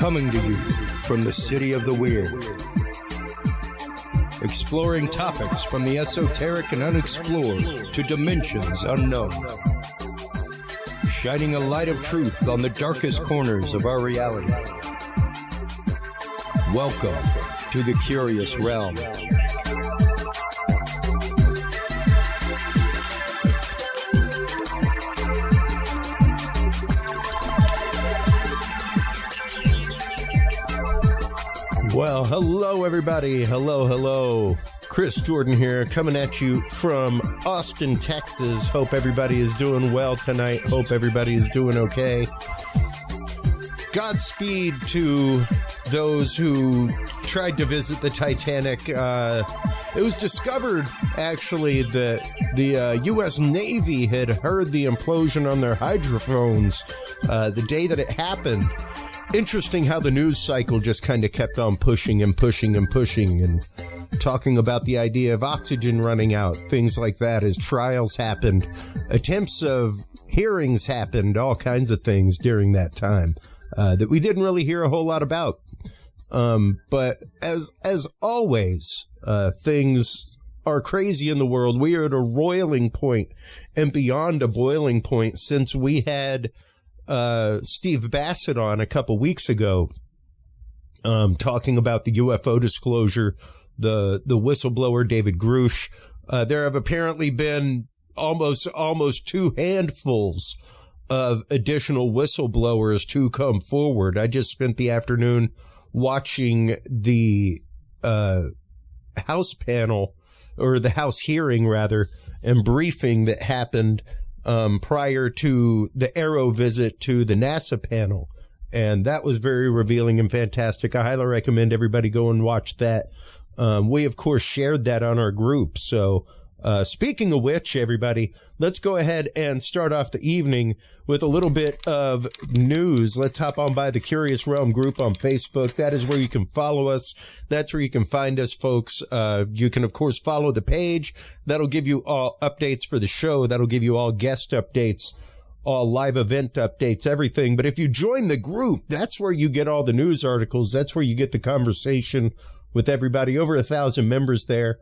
Coming to you from the city of the weird. Exploring topics from the esoteric and unexplored to dimensions unknown. Shining a light of truth on the darkest corners of our reality. Welcome to the Curious Realm. Well, hello, everybody. Hello. Chris Jordan here, coming at you from Austin, Texas. Hope everybody is doing well tonight. Hope everybody is doing okay. Godspeed to those who tried to visit the Titanic. It was discovered, actually, that the U.S. Navy had heard the implosion on their hydrophones the day that it happened. Interesting how the news cycle just kind of kept on pushing and talking about the idea of oxygen running out, things like that, as trials happened, attempts of hearings happened, all kinds of things during that time that we didn't really hear a whole lot about. But as always, things are crazy in the world. We are at a roiling point and beyond a boiling point since we had Steve Bassett on a couple weeks ago, talking about the UFO disclosure, the whistleblower David Grush. There have apparently been almost two handfuls of additional whistleblowers to come forward. I just spent the afternoon watching the House panel, or the House hearing rather, and briefing that happened prior to the Arrow visit to the NASA panel. And that was very revealing and fantastic. I highly recommend everybody go and watch that. We, of course, shared that on our group. So speaking of which, everybody, let's go ahead and start off the evening with a little bit of news. Let's hop on by the Curious Realm group on Facebook. That is where you can follow us. That's where you can find us, folks. You can, of course, follow the page. That'll give you all updates for the show. That'll give you all guest updates, all live event updates, everything. But if you join the group, that's where you get all the news articles. That's where you get the conversation with everybody. Over 1,000 members there.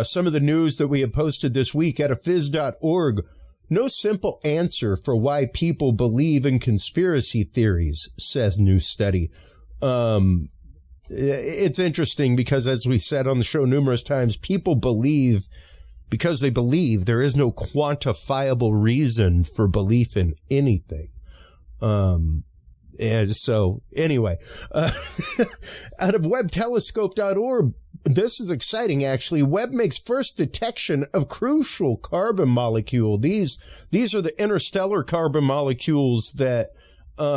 Some of the news that we have posted this week at phys.org. No simple answer for why people believe in conspiracy theories, says new study. It's interesting because, as we said on the show numerous times, people believe because they believe. There is no quantifiable reason for belief in anything. And so, anyway, out of webtelescope.org, this is exciting, actually. Webb makes first detection of crucial carbon molecule. These are the interstellar carbon molecules that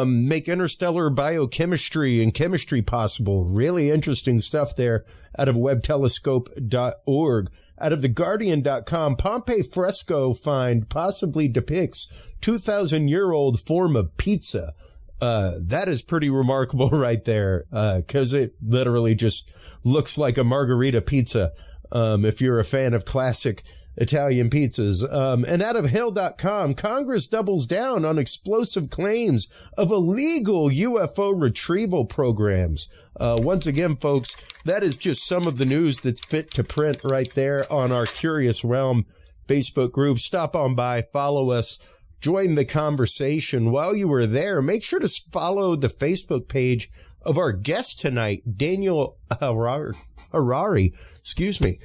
make interstellar biochemistry and chemistry possible. Really interesting stuff there out of webtelescope.org. Out of theguardian.com, Pompeii fresco find possibly depicts 2,000-year-old form of pizza. That is pretty remarkable right there, because it literally just looks like a margarita pizza, if you're a fan of classic Italian pizzas. And out of hell.com, Congress doubles down on explosive claims of illegal UFO retrieval programs. Once again, folks, that is just some of the news that's fit to print right there on our Curious Realm Facebook group. Stop on by, follow us. Join the conversation. While you were there, make sure to follow the Facebook page of our guest tonight, Daniel Harary. Excuse me.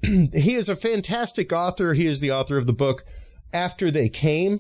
He is a fantastic author. He is the author of the book After They Came.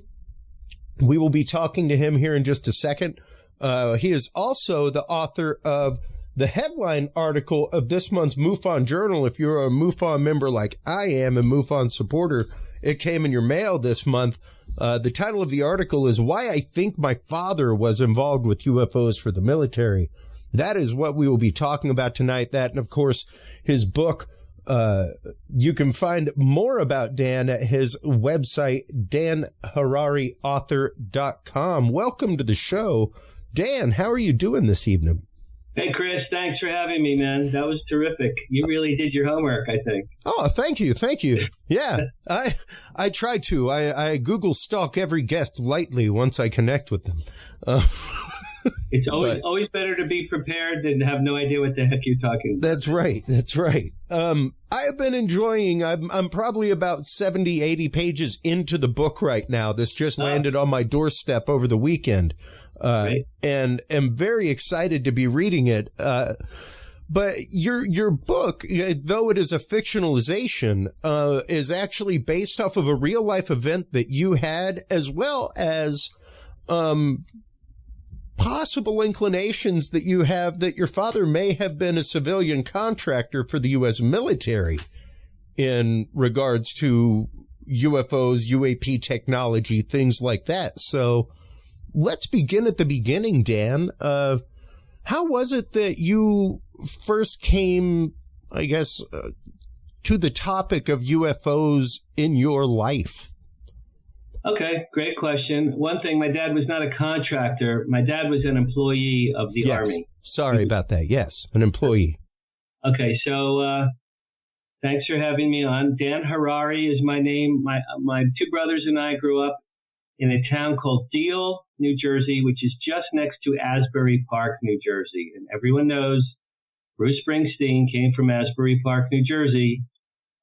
We will be talking to him here in just a second. He is also the author of the headline article of this month's MUFON Journal. If you're a MUFON member like I am, a MUFON supporter, it came in your mail this month. The title of the article is Why I Think My Father Was Involved with UFOs for the Military. That is what we will be talking about tonight. That, and of course, his book. You can find more about Dan at his website, danhararyauthor.com. Welcome to the show. Dan, how are you doing this evening? Hey, Chris, thanks for having me, man. That was terrific. You really did your homework, I think. Oh, thank you. Thank you. Yeah, I try to. I Google stalk every guest lightly once I connect with them. It's always better to be prepared than to have no idea what the heck you're talking about. That's right. That's right. I have been enjoying, I'm probably about 70, 80 pages into the book right now. This just landed on my doorstep over the weekend. Right. And am very excited to be reading it. But your book, though it is a fictionalization, is actually based off of a real life event that you had, as well as possible inclinations that you have that your father may have been a civilian contractor for the U.S. military in regards to UFOs, UAP technology, things like that. So let's begin at the beginning, Dan. How was it that you first came, I guess, to the topic of UFOs in your life? Okay, great question. One thing, my dad was not a contractor. My dad was an employee of the Army. Sorry about that. Yes, an employee. Okay, so thanks for having me on. Dan Harary is my name. My two brothers and I grew up in a town called Deal, New Jersey, which is just next to Asbury Park, New Jersey. And everyone knows Bruce Springsteen came from Asbury Park, New Jersey.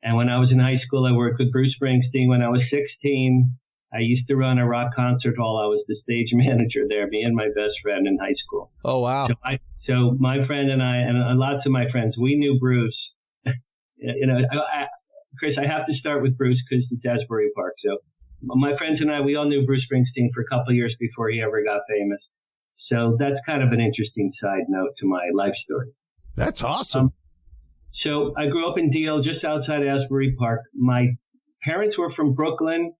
And when I was in high school, I worked with Bruce Springsteen. When I was 16, I used to run a rock concert hall. I was the stage manager there, me and my best friend in high school. Oh, wow. So my friend and I, and lots of my friends, we knew Bruce. Chris, I have to start with Bruce because it's Asbury Park. So my friends and I, we all knew Bruce Springsteen for a couple of years before he ever got famous. So that's kind of an interesting side note to my life story. That's awesome. So I grew up in Deal, just outside Asbury Park. My parents were from Brooklyn.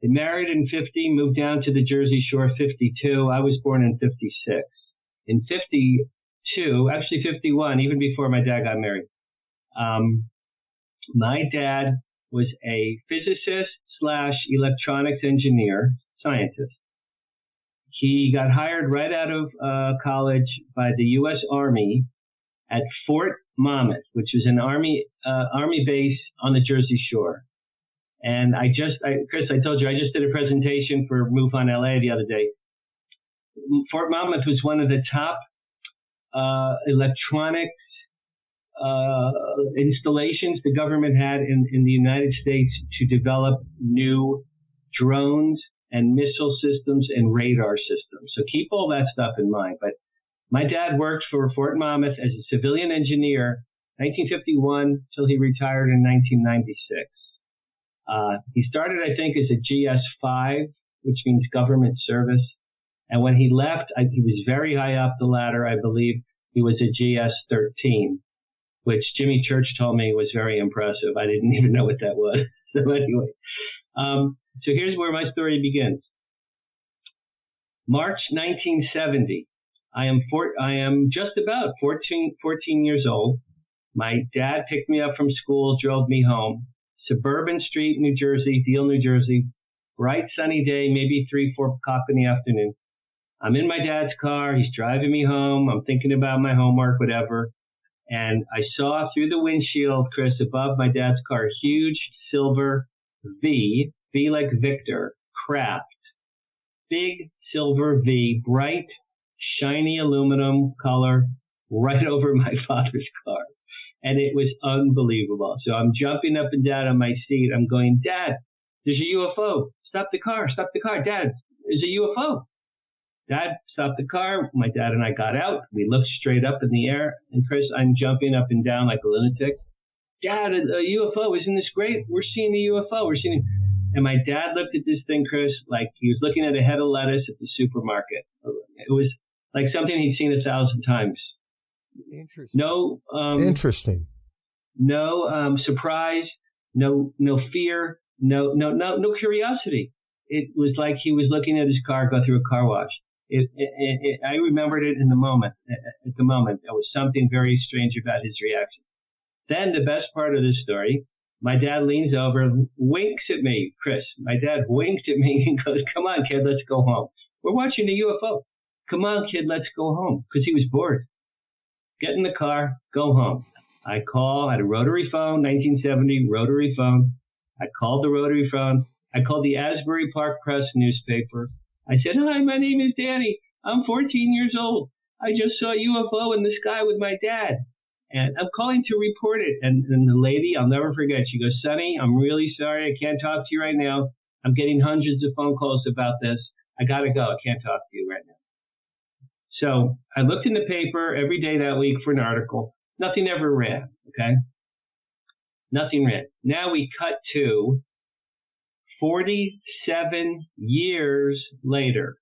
They married in 50, moved down to the Jersey Shore 52. I was born in 56. In 52, actually 51, even before my dad got married, my dad was a physicist / electronics engineer, scientist. He got hired right out of college by the U.S. Army at Fort Monmouth, which is an Army base on the Jersey Shore. And Chris, I told you, I just did a presentation for MUFON LA the other day. Fort Monmouth was one of the top electronics installations the government had in the United States to develop new drones and missile systems and radar systems. So keep all that stuff in mind. But my dad worked for Fort Monmouth as a civilian engineer, 1951 till he retired in 1996. He started, I think, as a GS-5, which means government service. And when he left, he was very high up the ladder. I believe he was a GS-13, which Jimmy Church told me was very impressive. I didn't even know what that was. So anyway, so here's where my story begins. March 1970. I am just about 14 years old. My dad picked me up from school, drove me home. Suburban Street, New Jersey, Deal, New Jersey. Bright sunny day, maybe 3-4 o'clock in the afternoon. I'm in my dad's car. He's driving me home. I'm thinking about my homework, whatever. And I saw through the windshield, Chris, above my dad's car, a huge silver V like Victor, Craft. Big silver V, bright, shiny aluminum color, right over my father's car. And it was unbelievable. So I'm jumping up and down on my seat. I'm going, Dad, there's a UFO. Stop the car. Dad, there's a UFO. Dad stopped the car. My dad and I got out. We looked straight up in the air. And Chris, I'm jumping up and down like a lunatic. Dad, a UFO. Isn't this great? We're seeing a UFO. And my dad looked at this thing, Chris, like he was looking at a head of lettuce at the supermarket. It was like something he'd seen 1,000 times. Interesting. Interesting. No surprise, no fear, no curiosity. It was like he was looking at his car go through a car wash. I remembered it in the moment. At the moment, there was something very strange about his reaction. Then the best part of this story, my dad leans over, winks at me, Chris. My dad winked at me and goes, "Come on, kid, let's go home. We're watching a UFO. Come on, kid, let's go home." Because he was bored. Get in the car, go home. I had a rotary phone, 1970 rotary phone. I called the rotary phone. I called the Asbury Park Press newspaper. I said, "Hi, my name is Danny. I'm 14 years old. I just saw a UFO in the sky with my dad. And I'm calling to report it. And the lady, I'll never forget, she goes, Sonny, I'm really sorry. I can't talk to you right now. I'm getting hundreds of phone calls about this. I got to go. I can't talk to you right now. So I looked in the paper every day that week for an article. Nothing ever ran, okay? Nothing ran. Now we cut to 47 years later.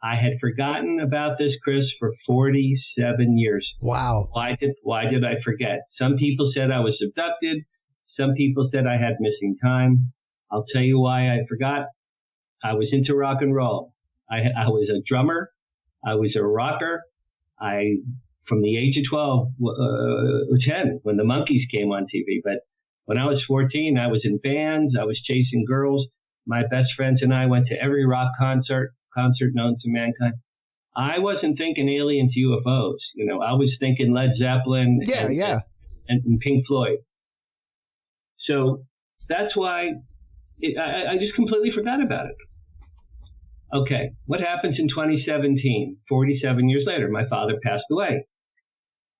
I had forgotten about this, Chris, for 47 years. Wow. Why did I forget? Some people said I was abducted. Some people said I had missing time. I'll tell you why I forgot. I was into rock and roll. I was a drummer. I was a rocker. From the age of 10, when the Monkees came on TV. But when I was 14, I was in bands. I was chasing girls. My best friends and I went to every rock concert known to mankind. I wasn't thinking aliens, UFOs. I was thinking Led Zeppelin and Pink Floyd. So that's why I just completely forgot about it. Okay, what happens in 2017? 47 years later, my father passed away.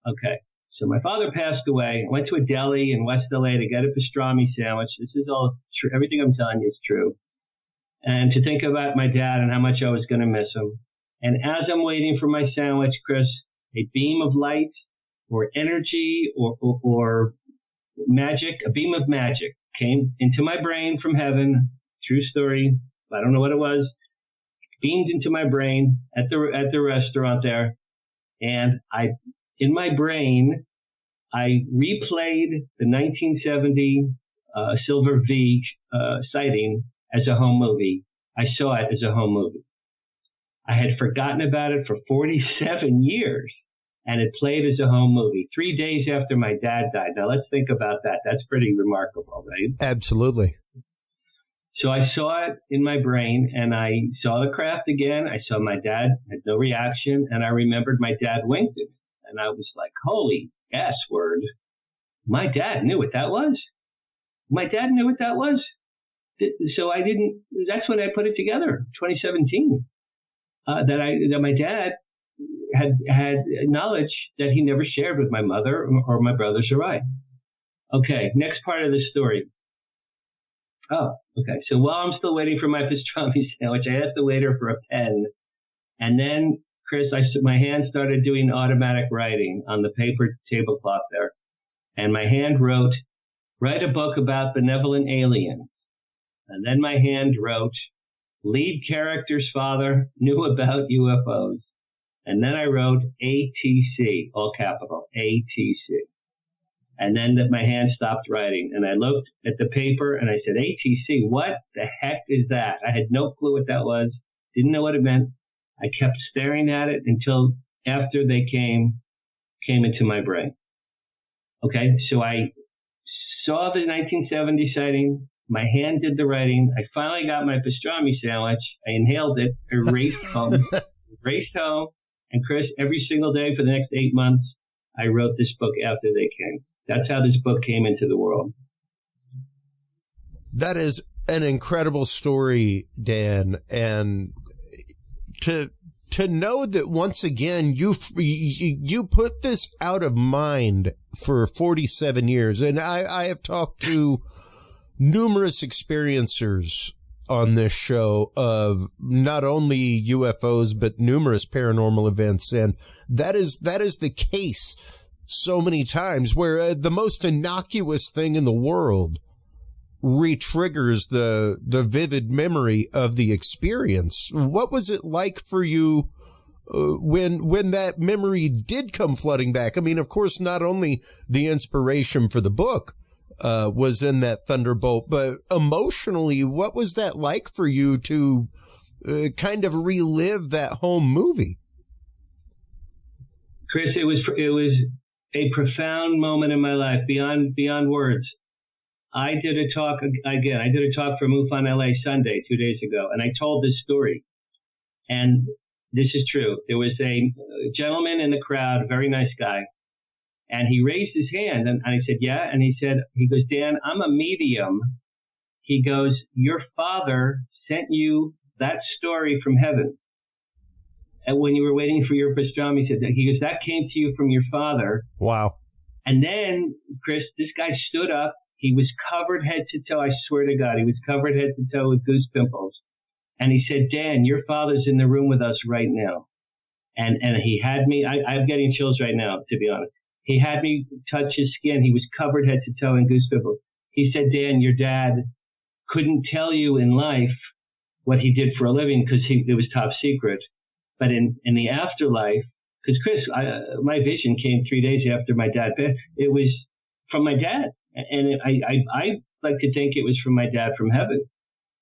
Okay, so my father passed away. I went to a deli in West LA to get a pastrami sandwich. This is all true. Everything I'm telling you is true. And to think about my dad and how much I was going to miss him. And as I'm waiting for my sandwich, Chris, a beam of light or energy or magic, a beam of magic came into my brain from heaven. True story. I don't know what it was. Beamed into my brain at the restaurant there. And in my brain, I replayed the 1970 Silver V sighting as a home movie. I saw it as a home movie. I had forgotten about it for 47 years, and it played as a home movie 3 days after my dad died. Now, let's think about that. That's pretty remarkable, right? Absolutely. So I saw it in my brain, and I saw the craft again. I saw my dad, had no reaction, and I remembered my dad winked at me. And I was like, holy S word. My dad knew what that was. My dad knew what that was. So that's when I put it together, 2017, that my dad had knowledge that he never shared with my mother or my brothers or I. Okay, next part of the story. Oh, okay. So while I'm still waiting for my pastrami sandwich, I asked the waiter for a pen. And then, Chris, my hand started doing automatic writing on the paper tablecloth there. And my hand wrote, write a book about benevolent aliens. And then my hand wrote, lead character's father knew about UFOs. And then I wrote ATC, all capital, ATC. And then my hand stopped writing. And I looked at the paper and I said, ATC, what the heck is that? I had no clue what that was. Didn't know what it meant. I kept staring at it until after they came into my brain. Okay, so I saw the 1970 sighting. My hand did the writing. I finally got my pastrami sandwich. I inhaled it. I raced home. And Chris, every single day for the next 8 months, I wrote this book after they came. That's how this book came into the world. That is an incredible story, Dan. And to know that once again, you put this out of mind for 47 years. And I have talked to numerous experiencers on this show of not only UFOs, but numerous paranormal events. And that is the case so many times where the most innocuous thing in the world re-triggers the vivid memory of the experience. What was it like for you when that memory did come flooding back? I mean, of course, not only the inspiration for the book was in that thunderbolt, but emotionally, what was that like for you to kind of relive that home movie? Chris, it was a profound moment in my life, beyond words. I did a talk for MUFON LA Sunday 2 days ago, and I told this story. And this is true. There was a gentleman in the crowd, a very nice guy, and he raised his hand, and I said, yeah. And he goes, Dan, I'm a medium. He goes, your father sent you that story from heaven. when you were waiting for your pastrami. He goes, that came to you from your father. Wow. And then, Chris, this guy stood up. He was covered head to toe. I swear to God, he was covered head to toe with goose pimples. And he said, Dan, your father's in the room with us right now. And he had me, I'm getting chills right now, to be honest. He had me touch his skin. He was covered head to toe in goose pimples. He said, Dan, your dad couldn't tell you in life what he did for a living because it was top secret. But in the afterlife, because Chris, my vision came 3 days after my dad passed. It was from my dad. And I like to think it was from my dad from heaven.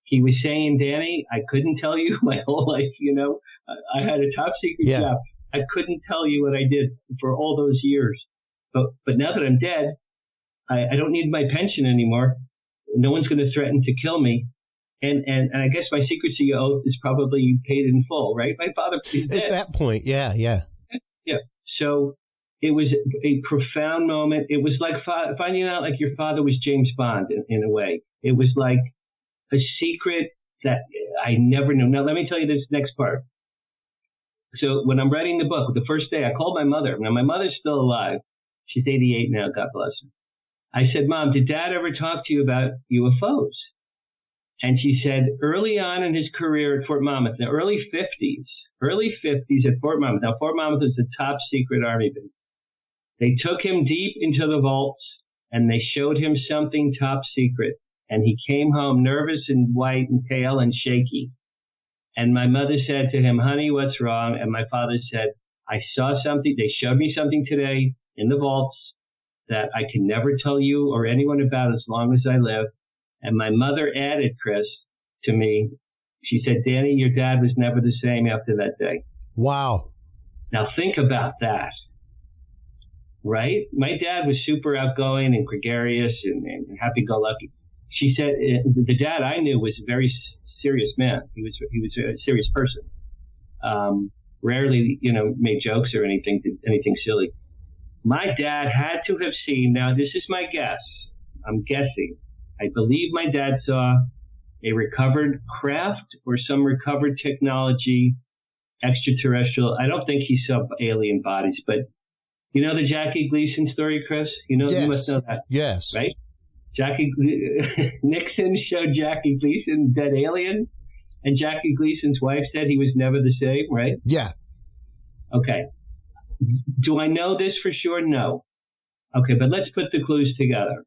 He was saying, Danny, I couldn't tell you my whole life. I had a top secret job. I couldn't tell you what I did for all those years. But now that I'm dead, I don't need my pension anymore. No one's going to threaten to kill me. And I guess my secrecy oath is probably paid in full, right? My father is dead. At that point, yeah. Yeah. So it was a profound moment. It was like finding out like your father was James Bond in a way. It was like a secret that I never knew. Now, let me tell you this next part. So when I'm writing the book, the first day I called my mother. Now, my mother's still alive. She's 88 now, God bless her. I said, Mom, did Dad ever talk to you about UFOs? And she said, early on in his career at Fort Monmouth, in the early 50s at Fort Monmouth. Now, Fort Monmouth is a top secret Army base. They took him deep into the vaults and they showed him something top secret. And he came home nervous and white and pale and shaky. And my mother said to him, honey, what's wrong? And my father said, I saw something. They showed me something today in the vaults that I can never tell you or anyone about as long as I live. And my mother added, Chris, to me, she said, Danny, your dad was never the same after that day. Wow. Now think about that, right? My dad was super outgoing and gregarious and happy-go-lucky. She said the dad I knew was a very serious man. He was a serious person. Rarely, made jokes or anything silly. My dad had to have seen, now this is my guess, I'm guessing. I believe my dad saw a recovered craft or some recovered technology, extraterrestrial. I don't think he saw alien bodies, but you know the Jackie Gleason story, Chris? Yes. You must know that. Yes. Right? Nixon showed Jackie Gleason dead alien, and Jackie Gleason's wife said he was never the same, right? Yeah. Okay. Do I know this for sure? No. Okay, but let's put the clues together.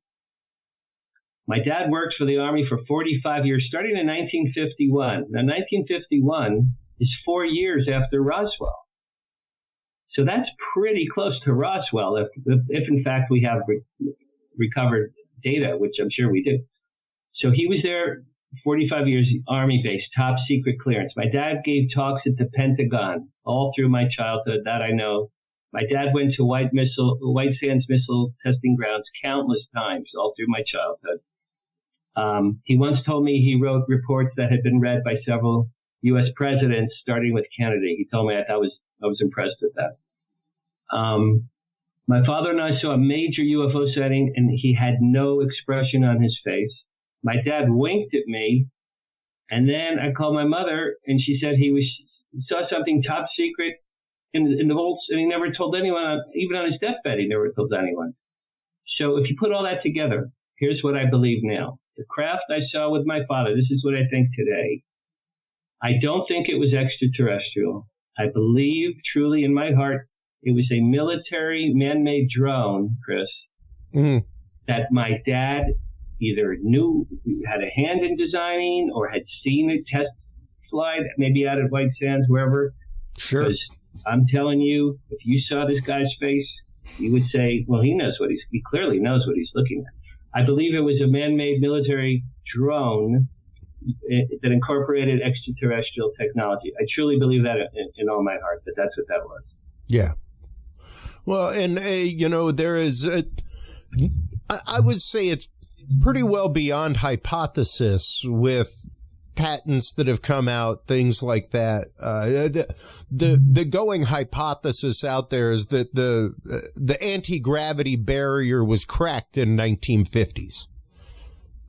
My dad worked for the Army for 45 years, starting in 1951. Now, 1951 is 4 years after Roswell. So that's pretty close to Roswell, if in fact we have recovered data, which I'm sure we do. So he was there 45 years, Army base, top secret clearance. My dad gave talks at the Pentagon all through my childhood, that I know. My dad went to White Sands Missile Testing Grounds countless times all through my childhood. He once told me he wrote reports that had been read by several U.S. presidents, starting with Kennedy. He told me I was impressed with that. My father and I saw a major UFO sighting, and he had no expression on his face. My dad winked at me, and then I called my mother, and she said he saw something top secret in the vaults, and he never told anyone, even on his deathbed, he never told anyone. So if you put all that together, here's what I believe now. The craft I saw with my father, this is what I think today. I don't think it was extraterrestrial. I believe truly in my heart it was a military man-made drone, Chris, that my dad either knew, had a hand in designing, or had seen it test flight, maybe out at White Sands, wherever. Sure. Because I'm telling you, if you saw this guy's face, you would say, well, he clearly knows what he's looking at. I believe it was a man-made military drone that incorporated extraterrestrial technology. I truly believe that in all my heart, that that's what that was. Yeah. Well, and, there is, I would say it's pretty well beyond hypothesis with patents that have come out, things like that. The going hypothesis out there is that the anti-gravity barrier was cracked in 1950s.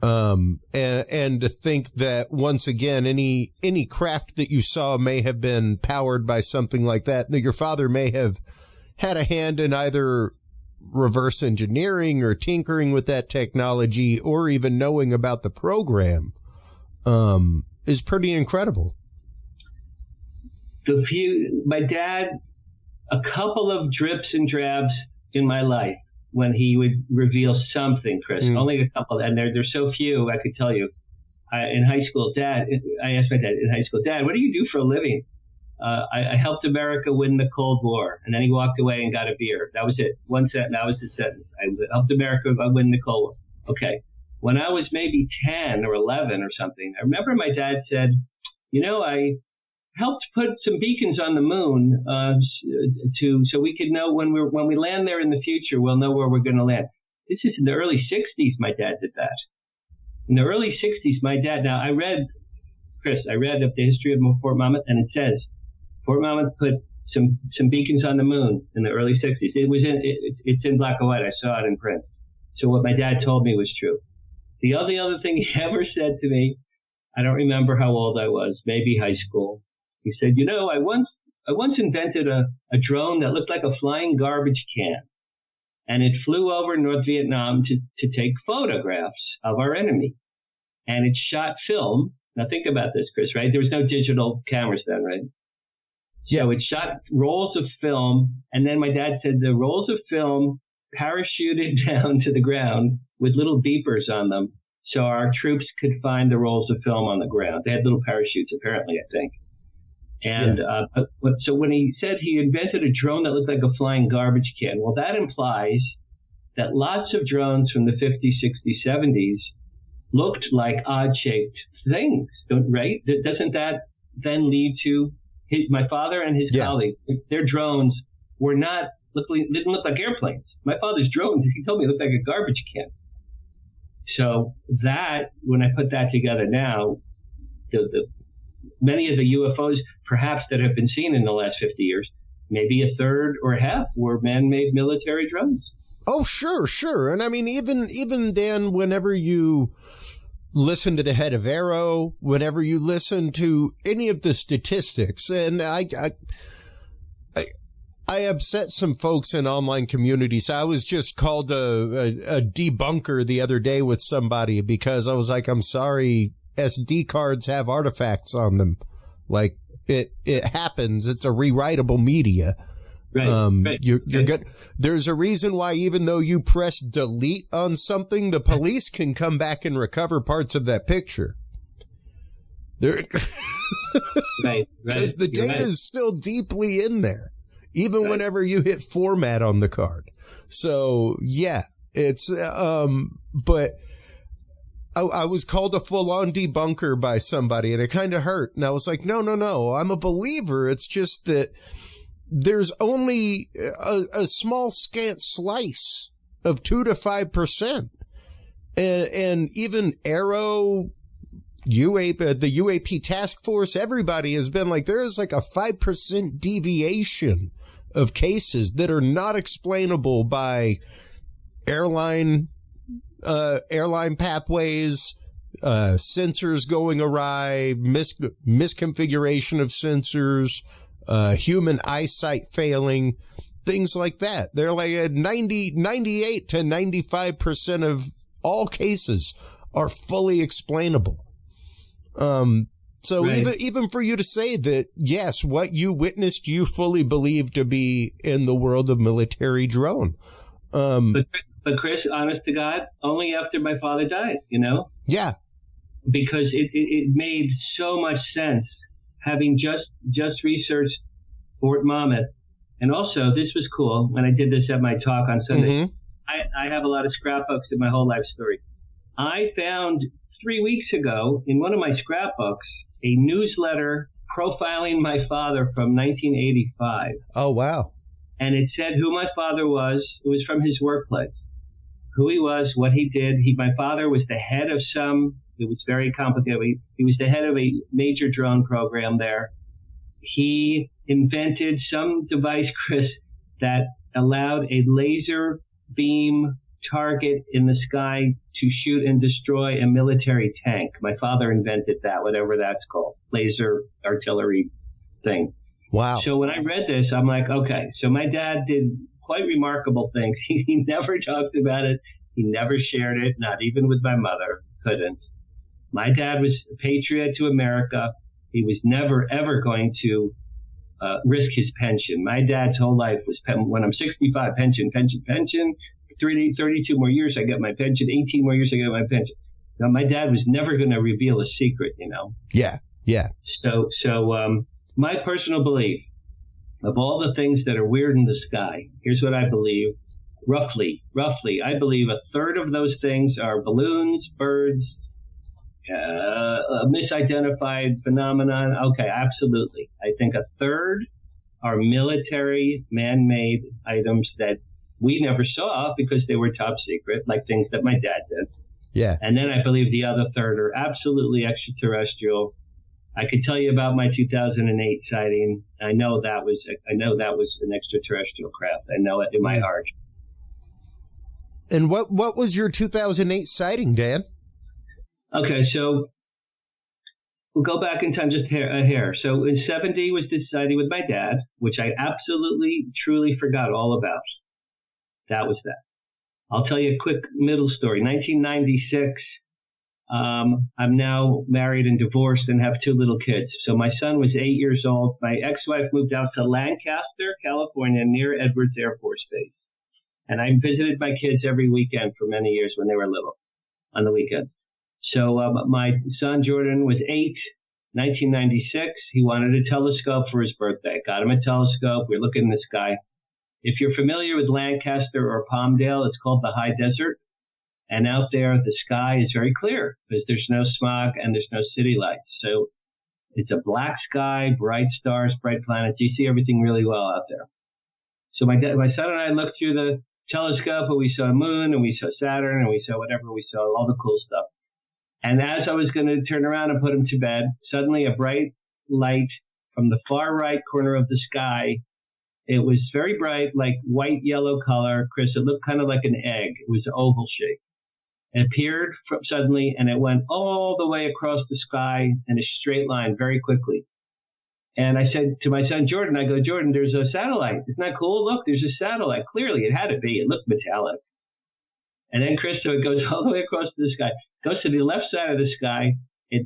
And to think that once again, any craft that you saw may have been powered by something like that your father may have had a hand in either reverse engineering or tinkering with that technology or even knowing about the program, is pretty incredible. My dad, a couple of drips and drabs in my life when he would reveal something, Chris, only a couple, and they're so few, I could tell you. In high school, I asked my dad in high school, Dad, what do you do for a living? I helped America win the Cold War. And then he walked away and got a beer. That was it. One sentence. That was his sentence. I helped America win the Cold War. Okay. When I was maybe 10 or 11 or something, I remember my dad said, I helped put some beacons on the moon so we could know when we land there in the future, we'll know where we're going to land. This is in the early 60s. My dad did that. In the early 60s, my dad. Now I read up the history of Fort Monmouth, and it says Fort Monmouth put some beacons on the moon in the early 60s. It's in black and white. I saw it in print. So what my dad told me was true. The only other thing he ever said to me, I don't remember how old I was, maybe high school. He said, I once invented a drone that looked like a flying garbage can, and it flew over North Vietnam to take photographs of our enemy, and it shot film. Now think about this, Chris, right? There was no digital cameras then, right? Yeah. So it shot rolls of film, and then my dad said the rolls of film parachuted down to the ground with little beepers on them, so our troops could find the rolls of film on the ground. They had little parachutes, apparently, I think. And so when he said he invented a drone that looked like a flying garbage can, well, that implies that lots of drones from the 50s, 60s, 70s looked like odd-shaped things, right? Doesn't that then lead to my father and his colleagues? Their drones didn't look like airplanes. My father's drones, he told me, looked like a garbage can. So that, when I put that together now, many of the UFOs, perhaps that have been seen in the last 50 years, maybe a third or half were man-made military drones. Oh, sure. And I mean, even Dan, whenever you listen to the head of Arrow, whenever you listen to any of the statistics, and I upset some folks in online communities. I was just called a debunker the other day with somebody because I was like, I'm sorry, SD cards have artifacts on them. Like it happens. It's a rewritable media. Right. You're good. There's a reason why even though you press delete on something, the police can come back and recover parts of that picture. Right. Because the data is still deeply in there, even whenever you hit format on the card. So yeah, it's, but I was called a full-on debunker by somebody, and it kind of hurt. And I was like, no, I'm a believer. It's just that there's only a small scant slice of 2 to 5%. And even Arrow, UAP, the UAP task force, everybody has been like, there is like a 5% deviation of cases that are not explainable by airline pathways, sensors going awry, misconfiguration of sensors, human eyesight failing, things like that. They're like at 98 to 95% of all cases are fully explainable. So right. even for you to say that, yes, what you witnessed, you fully believe to be in the world of military drone. But Chris, honest to God, only after my father died, Yeah. Because it made so much sense having just researched Fort Monmouth. And also, this was cool when I did this at my talk on Sunday. Mm-hmm. I have a lot of scrapbooks in my whole life story. I found 3 weeks ago in one of my scrapbooks a newsletter profiling my father from 1985. Oh, wow. And it said who my father was. It was from his workplace. Who he was, what he did. My father was the head of it was very complicated. He was the head of a major drone program there. He invented some device, Chris, that allowed a laser beam target in the sky to shoot and destroy a military tank. My father invented that, whatever that's called, laser artillery thing. Wow. So when I read this, I'm like, okay, so my dad did quite remarkable things. He never talked about it. He never shared it, not even with my mother. Couldn't. My dad was a patriot to America. He was never, ever going to risk his pension. My dad's whole life was, when I'm 65, pension. 32 more years, I get my pension. 18 more years, I get my pension. Now, my dad was never going to reveal a secret, you know? Yeah, yeah. So my personal belief, of all the things that are weird in the sky, here's what I believe. Roughly, I believe a third of those things are balloons, birds, a misidentified phenomenon. Okay, absolutely. I think a third are military man-made items that we never saw because they were top secret, like things that my dad did. Yeah. And then I believe the other third are absolutely extraterrestrial. I could tell you about my 2008 sighting. I know that was an extraterrestrial craft. I know it in my heart. And what was your 2008 sighting, Dan? Okay, so we'll go back in time just a hair. So in 70 was this sighting with my dad, which I absolutely, truly forgot all about. That was that. I'll tell you a quick middle story. 1996, I'm now married and divorced and have two little kids. So my son was 8 years old. My ex-wife moved out to Lancaster, California, near Edwards Air Force Base. And I visited my kids every weekend for many years when they were little, on the weekends. So my son Jordan was 8, 1996. He wanted a telescope for his birthday. Got him a telescope. We're looking in the sky. If you're familiar with Lancaster or Palmdale, it's called the high desert. And out there, the sky is very clear because there's no smog and there's no city lights. So it's a black sky, bright stars, bright planets. You see everything really well out there. So my son and I looked through the telescope and we saw a moon and we saw Saturn and we saw whatever. We saw all the cool stuff. And as I was going to turn around and put him to bed, suddenly a bright light from the far right corner of the sky. It was very bright, like white yellow color, Chris. It looked kind of like an egg. It was oval shape. It appeared suddenly, and it went all the way across the sky in a straight line very quickly. And I said to my son, Jordan, I go, Jordan, there's a satellite. Isn't that cool? Look, there's a satellite. Clearly, it had to be. It looked metallic. And then, Chris, so it goes all the way across the sky, goes to the left side of the sky.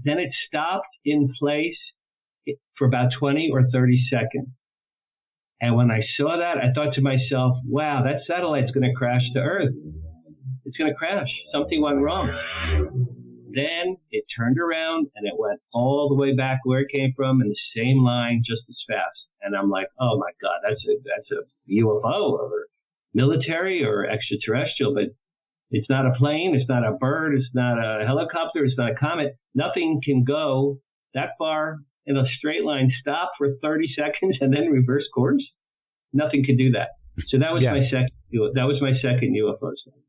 Then it stopped in place for about 20 or 30 seconds. And when I saw that, I thought to myself, wow, that satellite's going to crash to Earth. It's going to crash. Something went wrong. Then it turned around and it went all the way back where it came from in the same line, just as fast. And I'm like, oh my God, that's a UFO or military or extraterrestrial, but it's not a plane. It's not a bird. It's not a helicopter. It's not a comet. Nothing can go that far in a straight line, stop for 30 seconds and then reverse course. Nothing could do that. So that was my second. That was my second UFO sighting.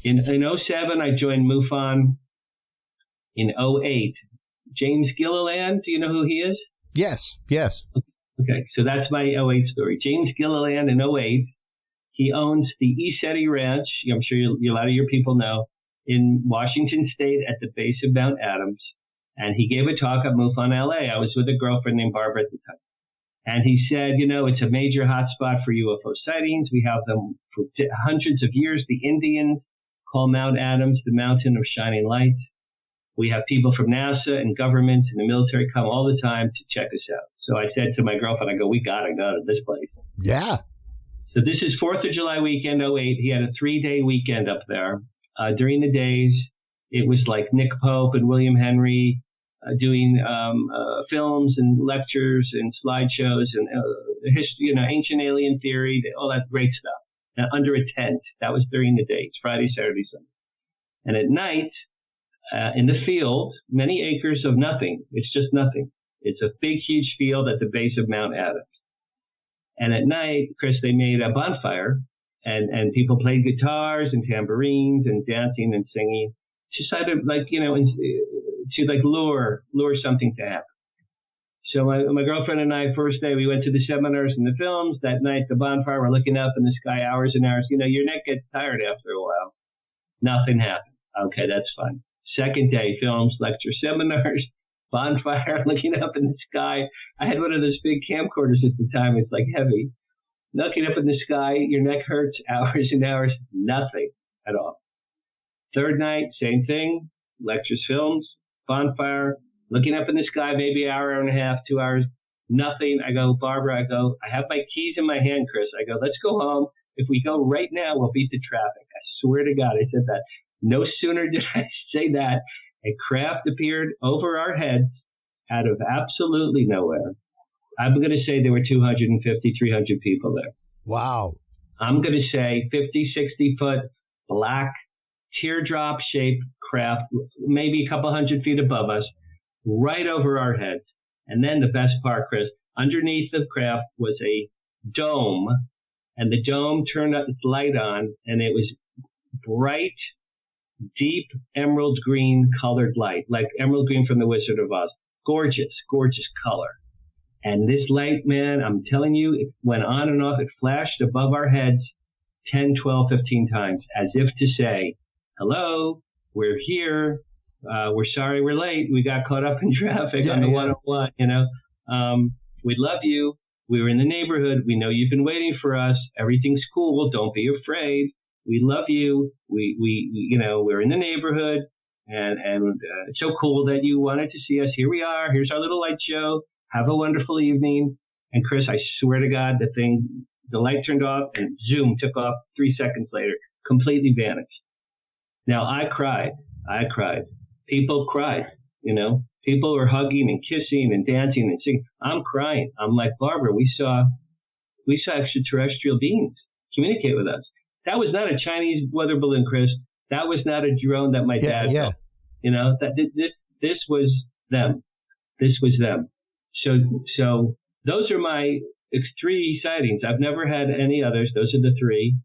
In 07, I joined MUFON. In 08, James Gilliland, do you know who he is? Yes. Okay, so that's my 08 story. James Gilliland in 08, he owns the ESETI Ranch, I'm sure a lot of your people know, in Washington State at the base of Mount Adams. And he gave a talk at MUFON LA. I was with a girlfriend named Barbara at the time. And he said, it's a major hotspot for UFO sightings. We have them for hundreds of years. The Indians call Mount Adams the mountain of shining lights. We have people from NASA and governments and the military come all the time to check us out. So I said to my girlfriend, I go, we got to go to this place. Yeah. So this is 4th of July weekend, 08. He had a 3-day weekend up there. During the days, it was like Nick Pope and William Henry doing films and lectures and slideshows and history, ancient alien theory, all that great stuff. Now, under a tent. That was during the days, Friday, Saturday, Sunday. And at night, in the field, many acres of nothing. It's just nothing. It's a big, huge field at the base of Mount Adams. And at night, Chris, they made a bonfire and people played guitars and tambourines and dancing and singing to sort of to lure something to happen. So my girlfriend and I, first day, we went to the seminars and the films. That night, the bonfire, we're looking up in the sky hours and hours. Your neck gets tired after a while. Nothing happened. Okay, that's fun. Second day, films, lecture, seminars, bonfire, looking up in the sky. I had one of those big camcorders at the time. It's like heavy. Looking up in the sky, your neck hurts, hours and hours, nothing at all. Third night, same thing, lectures, films, bonfire, looking up in the sky, maybe an hour and a half, 2 hours, nothing. I go, Barbara, I have my keys in my hand, Chris. I go, let's go home. If we go right now, we'll beat the traffic. I swear to God, I said that. No sooner did I say that, a craft appeared over our heads out of absolutely nowhere. I'm going to say there were 250, 300 people there. Wow. I'm going to say 50, 60 foot, black, teardrop-shaped craft, maybe a couple 100 feet above us, right over our heads. And then the best part, Chris, underneath the craft was a dome, and the dome turned up its light on, and it was bright, deep emerald green colored light, like emerald green from the Wizard of Oz. Gorgeous, gorgeous color. And this light, man, I'm telling you, it went on and off. It flashed above our heads 10, 12, 15 times, as if to say, hello, we're here. We're sorry we're late. We got caught up in traffic on the 101, we love you. We were in the neighborhood. We know you've been waiting for us. Everything's cool. Don't be afraid. We love you. We're in the neighborhood, and it's so cool that you wanted to see us. Here we are. Here's our little light show. Have a wonderful evening. And Chris, I swear to God, the light turned off and zoom, took off 3 seconds later, completely vanished. Now I cried. People cried, people were hugging and kissing and dancing and singing. I'm crying. I'm like, Barbara, we saw extraterrestrial beings communicate with us. That was not a Chinese weather balloon, Chris. That was not a drone that my dad built. This was them. This was them. So those are my 3 sightings. I've never had any others. Those are the 3.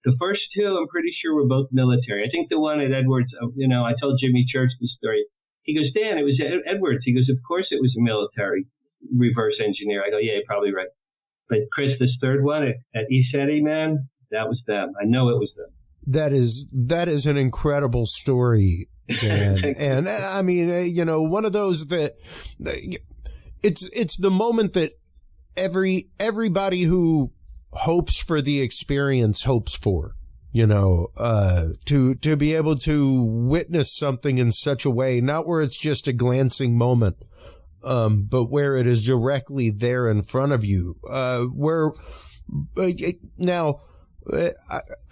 The first 2, I'm pretty sure, were both military. I think the one at Edwards, I told Jimmy Church the story. He goes, Dan, it was at Edwards. He goes, of course it was a military reverse engineer. I go, yeah, you're probably right. But Chris, this third one at East Eddy, man, that was them. I know it was them. That is an incredible story, Dan. And I mean, one of those that it's the moment that everybody who hopes for the experience hopes for, to be able to witness something in such a way, not where it's just a glancing moment, but where it is directly there in front of you. Now,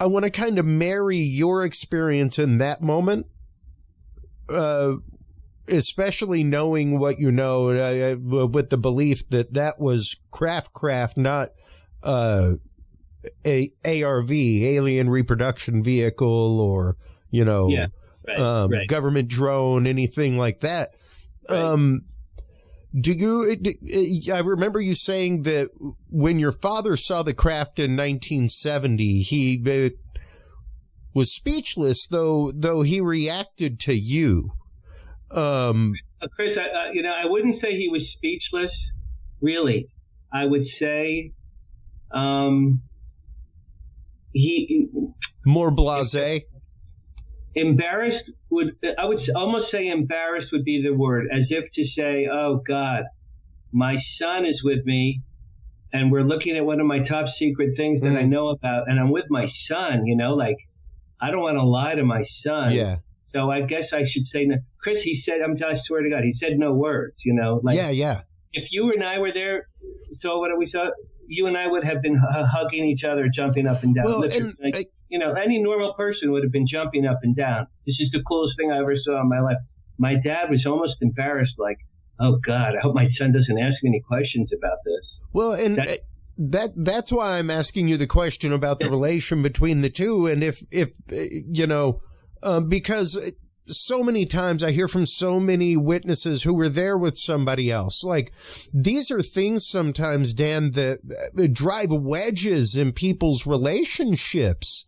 I want to kind of marry your experience in that moment, especially knowing what you know, with the belief that was craft, not a ARV, alien reproduction vehicle, or right. Government drone, anything like that. Right. I remember you saying that when your father saw the craft in 1970, he was speechless, though he reacted to you. Chris, I wouldn't say he was speechless, really. I would say he more blasé. Embarrassed I would almost say embarrassed would be the word, as if to say, oh God, my son is with me and we're looking at one of my top secret things that I know about, and I'm with my son, like I don't want to lie to my son. Yeah. So I guess I should say, no. Chris, he said, I swear to God, he said no words, Yeah. If you and I were there, so what we saw, you and I would have been hugging each other, jumping up and down. Well, any normal person would have been jumping up and down. This is the coolest thing I ever saw in my life. My dad was almost embarrassed, like, oh God, I hope my son doesn't ask me any questions about this. Well, and that's why I'm asking you the question about the relation between the two, and if because so many times I hear from so many witnesses who were there with somebody else. Like, these are things sometimes, Dan, that drive wedges in people's relationships.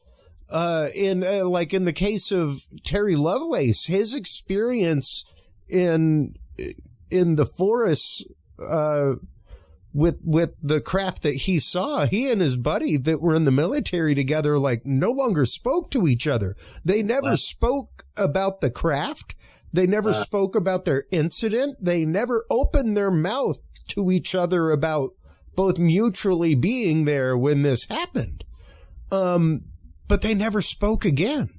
In the case of Terry Lovelace, his experience in the forest, with the craft that he saw, he and his buddy that were in the military together, like, no longer spoke to each other. They never spoke about the craft. They never spoke about their incident. They never opened their mouth to each other about both mutually being there when this happened. But they never spoke again.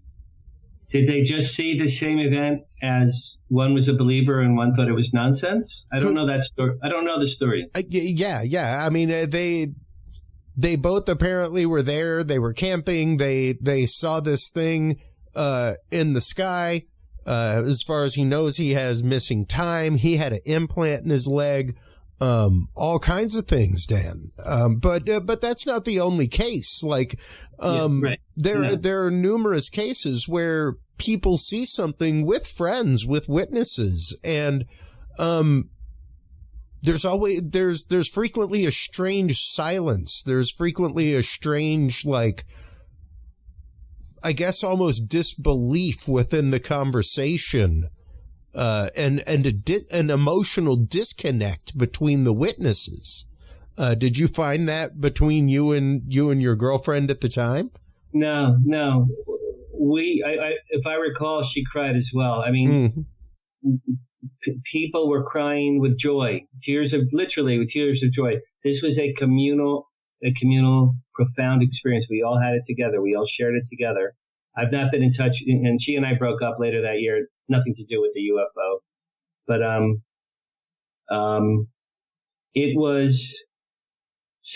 Did they just see the same event as one was a believer and one thought it was nonsense? I don't know that story. I don't know the story. Yeah. I mean, they both apparently were there. They were camping. They saw this thing in the sky. As far as he knows, he has missing time. He had an implant in his leg. All kinds of things, Dan. But that's not the only case. Like, there are numerous cases where people see something with friends, with witnesses, and, there's frequently a strange silence. There's frequently a strange, like, I guess almost disbelief within the conversation. And an emotional disconnect between the witnesses. Did you find that between you and your girlfriend at the time? No. If I recall, she cried as well. I mean, people were crying with joy, literally with tears of joy. This was a communal, profound experience. We all had it together. We all shared it together. I've not been in touch, and she and I broke up later that year. Nothing to do with the UFO, but it was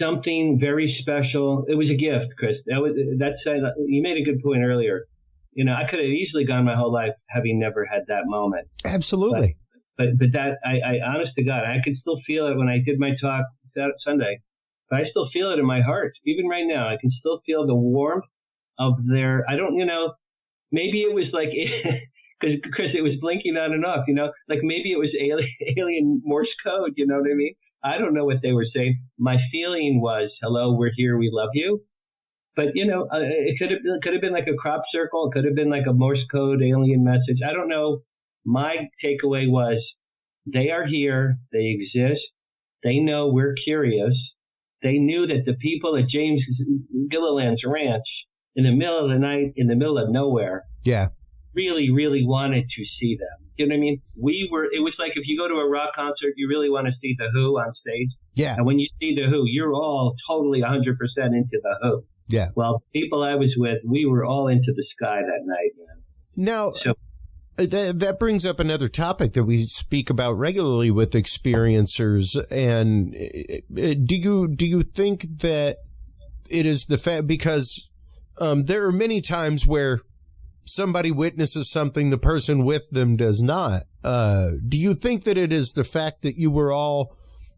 something very special. It was a gift, Chris. You made a good point earlier. You know, I could have easily gone my whole life having never had that moment. Absolutely. But that I honest to God, I could still feel it when I did my talk that Sunday. But I still feel it in my heart, even right now. I can still feel the warmth of their. I don't, maybe it was like. Because it was blinking on and off, like maybe it was alien Morse code, you know what I mean? I don't know what they were saying. My feeling was, hello, we're here, we love you. But, it could have been like a crop circle. It could have been like a Morse code alien message. I don't know. My takeaway was they are here. They exist. They know we're curious. They knew that the people at James Gilliland's ranch in the middle of the night, in the middle of nowhere. Yeah. Really, really wanted to see them. You know what I mean? It was like if you go to a rock concert, you really want to see The Who on stage. Yeah. And when you see The Who, you're all totally 100% into The Who. Yeah. Well, people I was with, we were all into the sky that night, man. Now, that brings up another topic that we speak about regularly with experiencers. And do you think that it is the fact, because there are many times where somebody witnesses something the person with them does not. Do you think that it is the fact that you were all,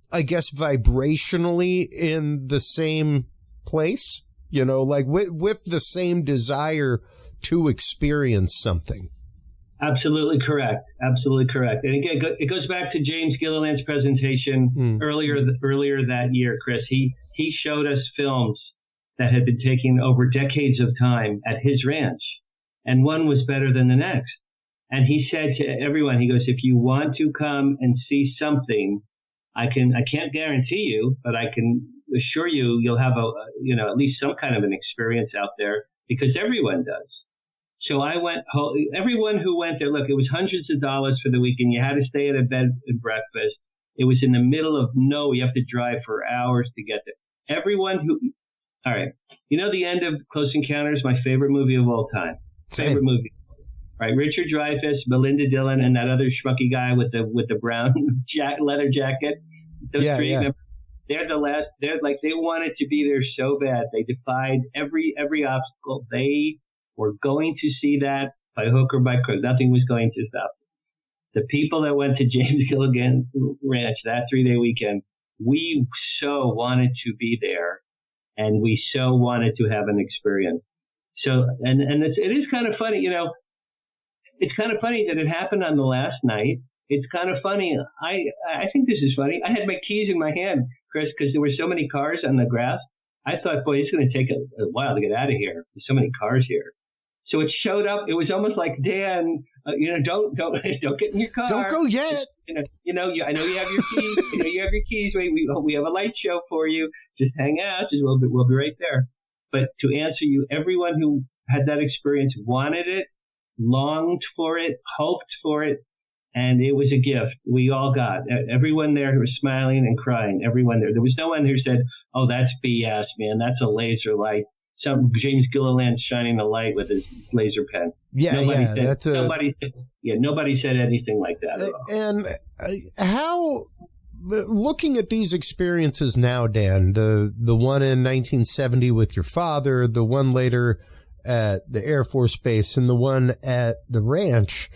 I guess, vibrationally in the same place? Like with the same desire to experience something? Absolutely correct. Absolutely correct. And again, it goes back to James Gilliland's presentation earlier that year, Chris. He showed us films that had been taken over decades of time at his ranch. And one was better than the next. And he said to everyone, he goes, if you want to come and see something, I can't guarantee you, but I can assure you, you'll have at least some kind of an experience out there, because everyone does. So I went, everyone who went there, look, it was hundreds of dollars for the weekend. You had to stay at a bed and breakfast. It was in the middle of nowhere. You have to drive for hours to get there. All right. The end of Close Encounters, my favorite movie of all time. Favorite movie, right? Richard Dreyfuss, Melinda Dillon, and that other schmucky guy with the brown leather jacket. Those three, remember, they're the last. They're like, they wanted to be there so bad. They defied every obstacle. They were going to see that by hook or by crook. Nothing was going to stop them. The people that went to James Gilligan Ranch that 3-day weekend, we so wanted to be there, and we so wanted to have an experience. So, and it is kind of funny, it's kind of funny that it happened on the last night. It's kind of funny. I think this is funny. I had my keys in my hand, Chris, because there were so many cars on the grass. I thought, boy, it's going to take a while to get out of here. There's so many cars here. So it showed up. It was almost like Dan don't get in your car. Don't go yet. I know you have your keys. You have your keys. We have a light show for you. Just hang out. We'll be right there. But to answer you, everyone who had that experience wanted it, longed for it, hoped for it, and it was a gift we all got. Everyone there was smiling and crying. Everyone there. There was no one who said, "Oh, that's BS, man. That's a laser light." Some James Gilliland shining a light with his laser pen. Nobody said anything like that at all. And how, looking at these experiences now, Dan, the one in 1970 with your father, the one later at the Air Force Base, and the one at the ranch,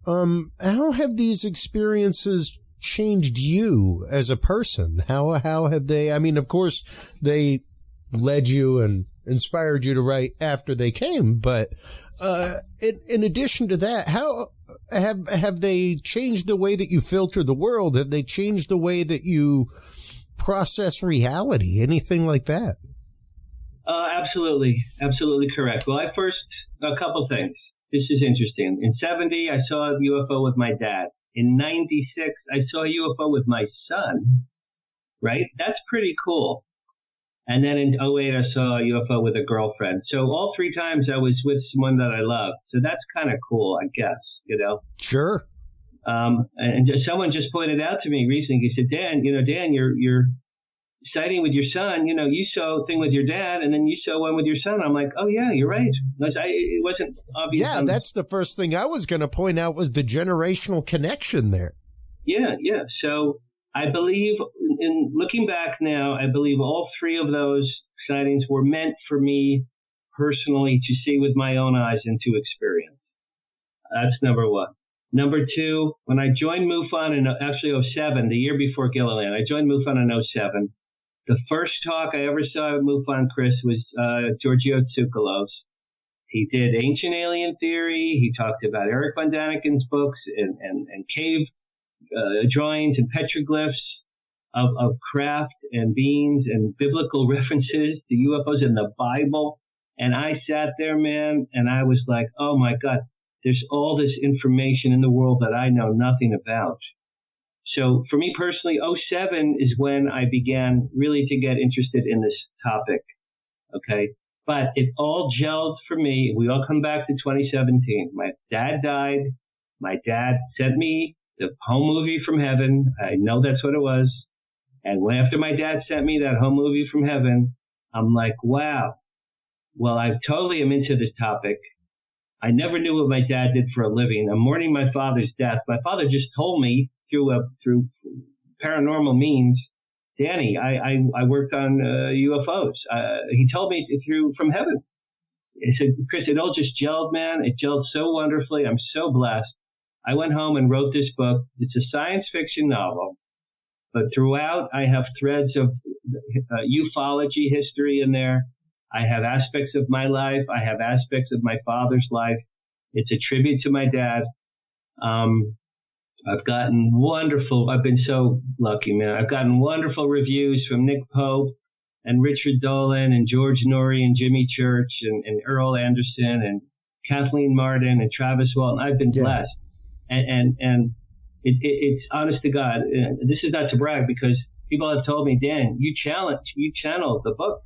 how have these experiences changed you as a person? How have they? I mean, of course, they led you and inspired you to write after they came, but in addition to that, how have they changed the way that you filter the world? Have they changed the way that you process reality? Anything like that? Absolutely correct. Well, a couple things. This is interesting. In 70, I saw a UFO with my dad. In 96, I saw a UFO with my son. Right? That's pretty cool. And then in 08, I saw a UFO with a girlfriend. So all three times I was with someone that I loved. So that's kind of cool, I guess, Sure. And someone just pointed out to me recently, he said, Dan, you're sighting with your son. You saw a thing with your dad, and then you saw one with your son. I'm like, oh, yeah, you're right. It wasn't obvious. Yeah, that's the first thing I was going to point out was the generational connection there. Yeah. So I believe, in looking back now, I believe all three of those sightings were meant for me personally to see with my own eyes and to experience. That's number one. Number two, when I joined MUFON in actually 07, the year before Gilliland, I joined MUFON in 07. The first talk I ever saw at MUFON, Chris, was Giorgio Tsoukalos. He did Ancient Alien Theory. He talked about Eric von Daniken's books and cave drawings and petroglyphs of craft and beings and biblical references to UFOs in the Bible. And I sat there, man, and I was like, oh, my God, there's all this information in the world that I know nothing about. So for me personally, 07 is when I began really to get interested in this topic. Okay. But it all gelled for me. We all come back to 2017. My dad died. My dad sent me the home movie from heaven. I know that's what it was. And after my dad sent me that home movie from heaven, I'm like, wow. Well, I totally am into this topic. I never knew what my dad did for a living. I'm mourning my father's death. My father just told me through paranormal means, Danny, I worked on UFOs. He told me from heaven. He said, Chris, it all just gelled, man. It gelled so wonderfully. I'm so blessed. I went home and wrote this book. It's a science fiction novel, but throughout I have threads of ufology history in there. I have aspects of my life. I have aspects of my father's life. It's a tribute to my dad. I've been so lucky, man. I've gotten wonderful reviews from Nick Pope and Richard Dolan and George Norrie and Jimmy Church and Earl Anderson and Kathleen Martin and Travis Walton. I've been blessed. And it's honest to God. This is not to brag because people have told me, Dan, you channeled the book.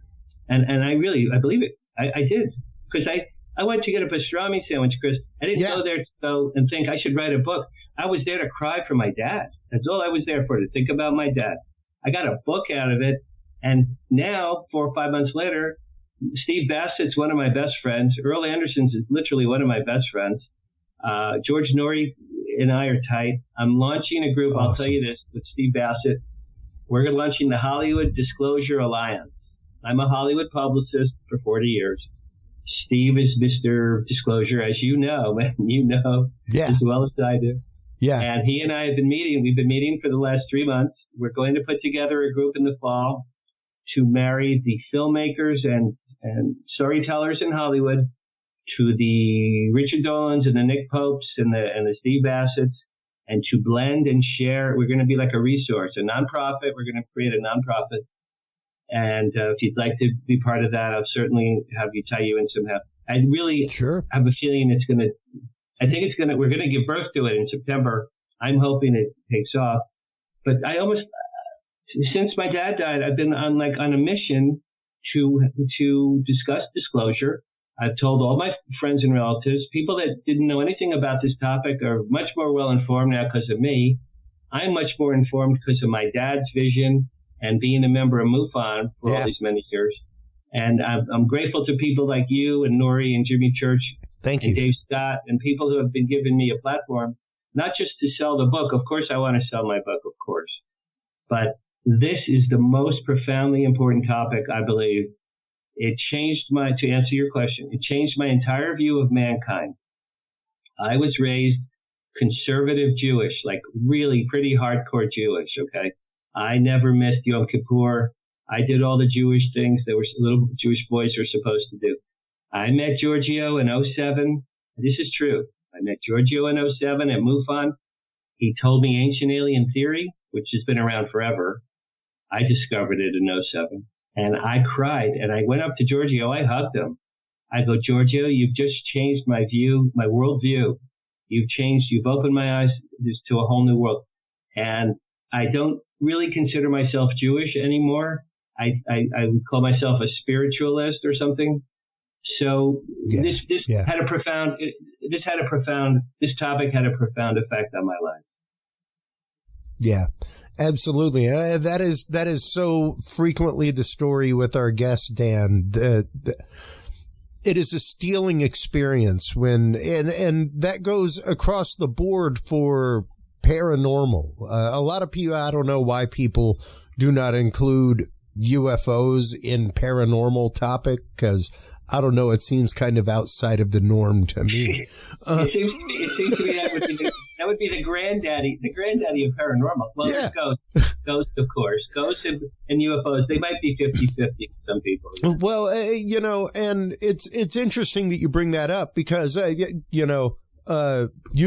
And I believe it. I did. Because I went to get a pastrami sandwich, Chris. I didn't go there to go and think I should write a book. I was there to cry for my dad. That's all I was there for, to think about my dad. I got a book out of it. And now, 4 or 5 months later, Steve Bassett's one of my best friends. Earl Anderson's is literally one of my best friends. George Norrie and I are tight. I'm launching a group, awesome. I'll tell you this, with Steve Bassett. We're launching the Hollywood Disclosure Alliance. I'm a Hollywood publicist for 40 years. Steve is Mr. Disclosure, as you know, as well as I do. Yeah. And he and I have been meeting. We've been meeting for the last 3 months. We're going to put together a group in the fall to marry the filmmakers and storytellers in Hollywood to the Richard Dolans and the Nick Popes and the Steve Bassetts, and to blend and share. We're going to be like a resource, a nonprofit. We're going to create a nonprofit. And if you'd like to be part of that, I'll certainly have you tie you in somehow. I really have a feeling it's going to think we're going to give birth to it in September. I'm hoping it takes off. But since my dad died, I've been on a mission to discuss disclosure. I've told all my friends and relatives. People that didn't know anything about this topic are much more well informed now because of me. I'm much more informed because of my dad's vision and being a member of MUFON for all these many years. And I'm grateful to people like you and Nori and Jimmy Church and Dave Scott and people who have been giving me a platform, not just to sell the book. Of course, I want to sell my book, of course. But this is the most profoundly important topic, I believe. It changed to answer your question, it changed my entire view of mankind. I was raised conservative Jewish, like really pretty hardcore Jewish, okay? I never missed Yom Kippur. I did all the Jewish things that little Jewish boys are supposed to do. I met Giorgio in 2007. This is true. I met Giorgio in 2007 at MUFON. He told me ancient alien theory, which has been around forever. I discovered it in 2007. And I cried. And I went up to Giorgio. I hugged him. I go, Giorgio, you've just changed my view, my worldview. You've opened my eyes to a whole new world. And I don't really consider myself Jewish anymore. I would call myself a spiritualist or something. So this topic had a profound effect on my life. Yeah, absolutely. That is so frequently the story with our guest, Dan. It is a stealing experience and that goes across the board for paranormal. A lot of people, I don't know why people do not include UFOs in paranormal topic, because I don't know, it seems kind of outside of the norm to me. It seems to me that would be the granddaddy of paranormal. Well, yeah. Ghost, of course. Ghosts and UFOs, they might be 50-50 some people. Yeah. Well, and it's interesting that you bring that up because, you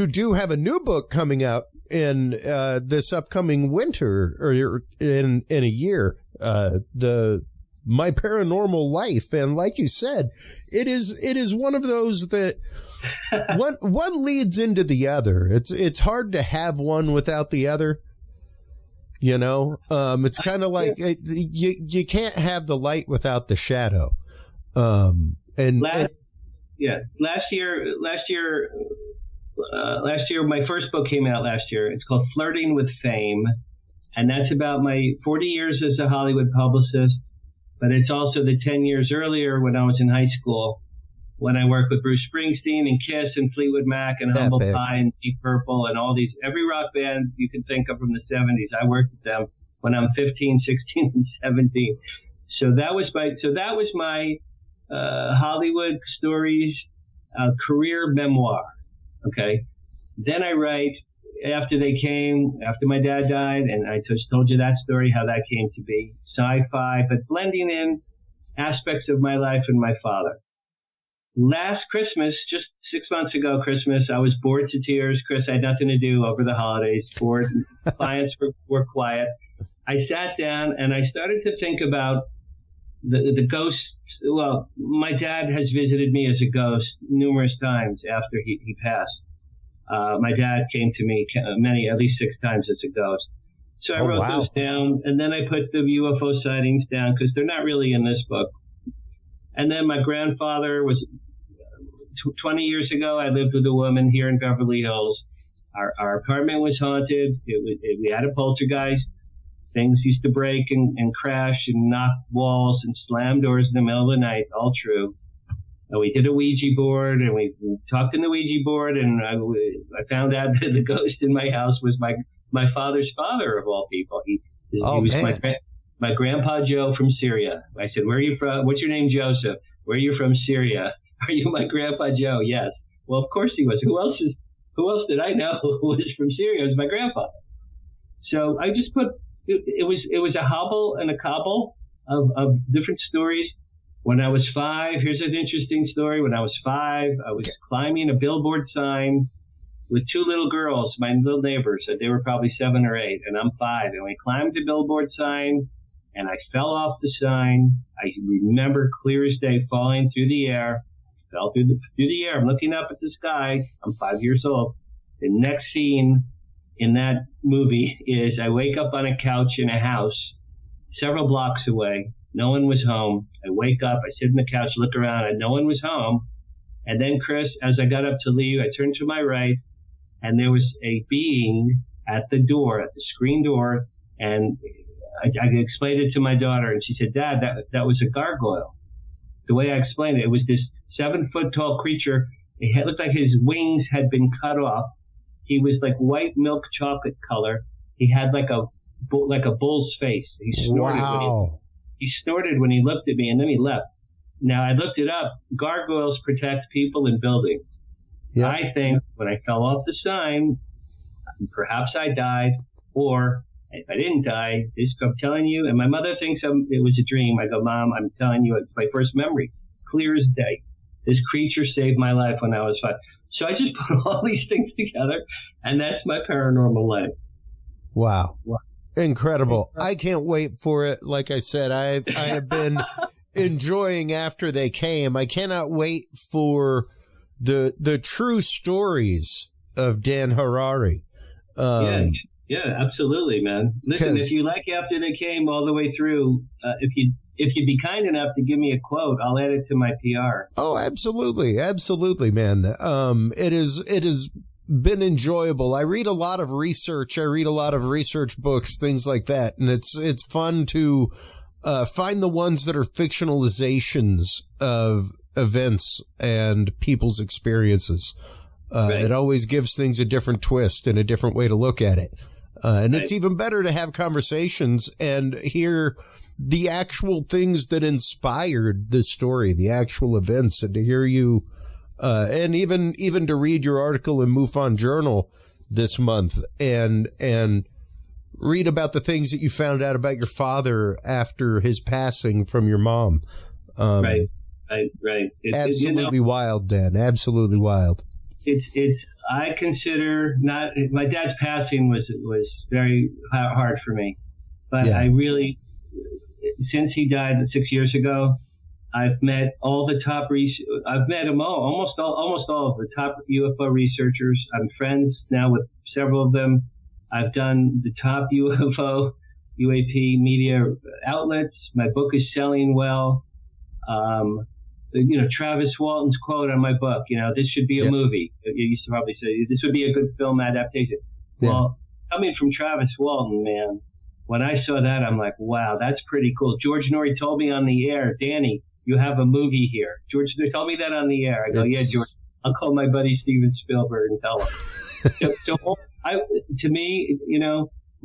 do have a new book coming out in this upcoming winter or in a year. My Paranormal Life, and like you said, it is one of those that one leads into the other. It's hard to have one without the other. It's kind of like you can't have the light without the shadow. Last year, my first book came out last year. It's called Flirting with Fame, and that's about my 40 years as a Hollywood publicist. But it's also the 10 years earlier when I was in high school, when I worked with Bruce Springsteen and Kiss and Fleetwood Mac and Humble Pie and Deep Purple and all these, every rock band you can think of from the 70s. I worked with them when I'm 15, 16, and 17. So that was my Hollywood stories career memoir. Okay. Then I write after my dad died, and I just told you that story, how that came to be. Sci-fi, but blending in aspects of my life and my father. Last Christmas, just 6 months ago Christmas, I was bored to tears. Chris, I had nothing to do over the holidays. Bored. Clients were quiet. I sat down and I started to think about the ghosts. Well, my dad has visited me as a ghost numerous times after he passed. My dad came to me at least 6 times as a ghost. So I wrote those down, and then I put the UFO sightings down because they're not really in this book. And then my grandfather was 20 years ago. I lived with a woman here in Beverly Hills. Our apartment was haunted. We had a poltergeist. Things used to break and crash and knock walls and slam doors in the middle of the night. All true. And we did a Ouija board, and we talked in the Ouija board, and I found out that the ghost in my house was my father's father, of all people. He was my grandpa Joe from Syria. I said, "Where are you from? What's your name, Joseph? Where are you from, Syria? Are you my grandpa Joe?" Yes. Well, of course he was. Who else did I know who was from Syria? It was my grandfather. So I just put it was a hobble and a cobble of different stories. When I was 5, here's an interesting story. When I was 5, I was climbing a billboard sign with 2 little girls, my little neighbors. They were probably 7 or 8, and I'm 5. And we climbed the billboard sign, and I fell off the sign. I remember clear as day falling through the air, fell through the air. I'm looking up at the sky. I'm 5 years old. The next scene in that movie is I wake up on a couch in a house several blocks away. No one was home. I wake up, I sit on the couch, look around, and no one was home. And then, Chris, as I got up to leave, I turned to my right, and there was a being at the door, at the screen door, and I explained it to my daughter, and she said, Dad, that was a gargoyle. The way I explained it, it was this 7-foot-tall creature. It looked like his wings had been cut off. He was like white milk chocolate color. He had like a bull's face. He snorted. Wow. He snorted when he looked at me, and then he left. Now, I looked it up. Gargoyles protect people and buildings. Yep. I think when I fell off the sign, perhaps I died, or if I didn't die, I'm telling you, and my mother thinks it was a dream. I go, Mom, I'm telling you, it's my first memory, clear as day. This creature saved my life when I was 5. So I just put all these things together, and that's my paranormal life. Wow. Incredible. I can't wait for it. Like I said, I have been enjoying after they came. I cannot wait for the true stories of Dan Harary. Yeah, absolutely, man. Listen, if you like After They Came all the way through, if you'd be kind enough to give me a quote, I'll add it to my PR. Oh, absolutely. Absolutely, man. It has been enjoyable. I read a lot of research. I read a lot of research books, things like that. And it's fun to find the ones that are fictionalizations of events and people's experiences. Right. It always gives things a different twist and a different way to look at it. And right. It's even better to have conversations and hear the actual things that inspired the story, the actual events, and to hear you, and even to read your article in MUFON Journal this month and read about the things that you found out about your father after his passing from your mom. Right. Absolutely wild, Dan. Absolutely wild. I consider my dad's passing was very hard for me, but yeah. I really, since he died 6 years ago, I've met all the top I've met them almost all of the top UFO researchers. I'm friends now with several of them. I've done the top UAP media outlets. My book is selling well. Travis Walton's quote on my book, this should be a movie. You used to probably say this would be a good film adaptation. Yeah. Well, coming from Travis Walton, man, when I saw that, I'm like, wow, that's pretty cool. George Norrie told me on the air, Danny, you have a movie here. George, they told me that on the air. I go, yeah, George, I'll call my buddy Steven Spielberg and tell him. To me,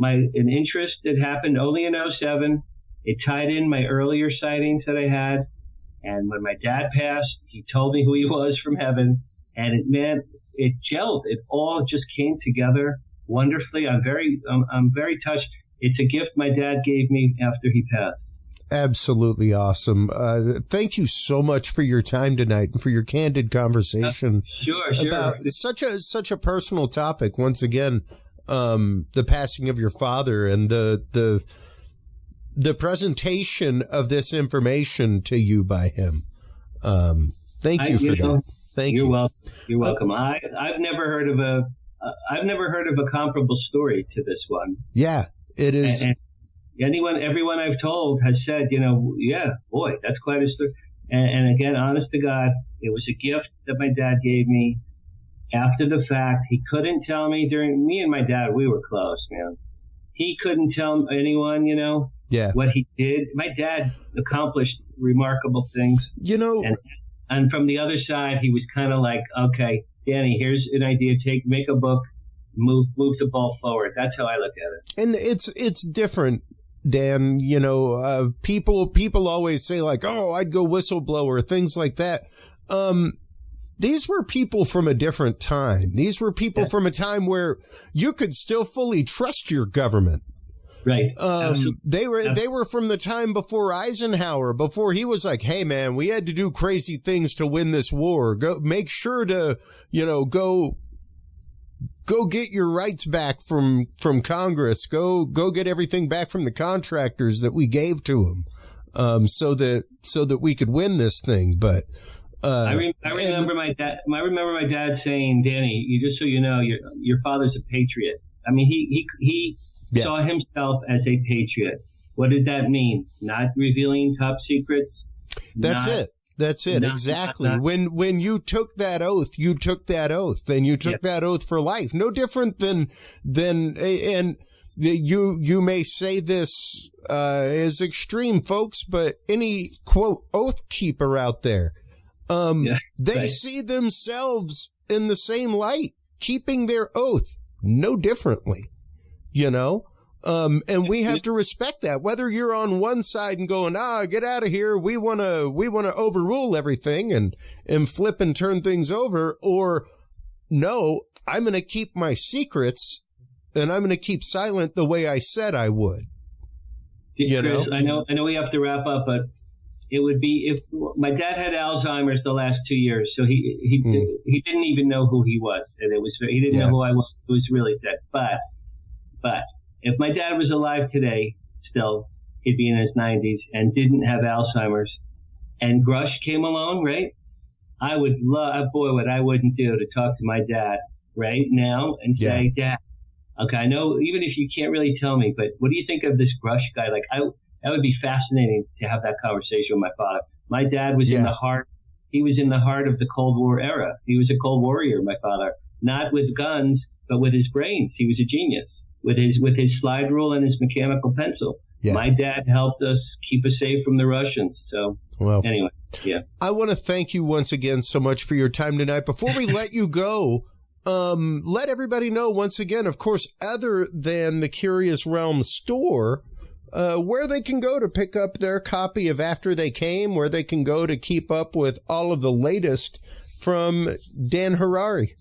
an interest that happened only in 2007. It tied in my earlier sightings that I had. And when my dad passed, he told me who he was from heaven. And it gelled. It all just came together wonderfully. I'm very touched. It's a gift my dad gave me after he passed. Absolutely awesome. Thank you so much for your time tonight and for your candid conversation. Sure. About such a personal topic. Once again, the passing of your father and the presentation of this information to you by him. Thank you for that. Thank you. You're welcome. I've never heard of a comparable story to this one. Yeah, it is. And everyone I've told has said, yeah, boy, that's quite a story. And again, honest to God, it was a gift that my dad gave me after the fact. He couldn't tell me me and my dad, we were close, man. He couldn't tell anyone, what he did. My dad accomplished remarkable things. And from the other side, he was kind of like, okay, Danny, here's an idea. Make a book, move the ball forward. That's how I look at it. And it's different, Dan. People always say like, oh, I'd go whistleblower, things like that. These were people from a different time. These were people from a time where you could still fully trust your government. Right. They were from the time before Eisenhower, before he was like, hey, man, we had to do crazy things to win this war. Make sure to, go get your rights back from Congress. Go get everything back from the contractors that we gave to them, so that we could win this thing. But I remember my dad. I remember my dad saying, "Danny, you just so you know, your father's a patriot." I mean, he saw himself as a patriot. What did that mean? Not revealing top secrets. That's it. Exactly. When you took that oath, you took that oath, and you took that oath for life. No different than and you may say this is extreme, folks, but any quote oath keeper out there, they see themselves in the same light, keeping their oath no differently, you know. And we have to respect that, whether you're on one side and going, get out of here. We want to overrule everything and flip and turn things over, or no, I'm going to keep my secrets and I'm going to keep silent the way I said I would. You Chris, know? I know we have to wrap up, but it would be if my dad had Alzheimer's the last 2 years. So he didn't even know who he was. And he didn't know who I was. It was really sad. But if my dad was alive today, still, he'd be in his 90s and didn't have Alzheimer's, and Grush came along, right? I would love, boy, what I wouldn't do to talk to my dad right now and say, Dad, okay, I know even if you can't really tell me, but what do you think of this Grush guy? Like, that would be fascinating to have that conversation with my father. My dad was in the heart of the Cold War era. He was a Cold Warrior, my father, not with guns, but with his brains. He was a genius. With his slide rule and his mechanical pencil. Yeah. My dad helped us keep us safe from the Russians. So anyway, I want to thank you once again so much for your time tonight. Before we let you go, let everybody know once again, of course, other than the Curious Realm store, where they can go to pick up their copy of After They Came, where they can go to keep up with all of the latest from Dan Harary.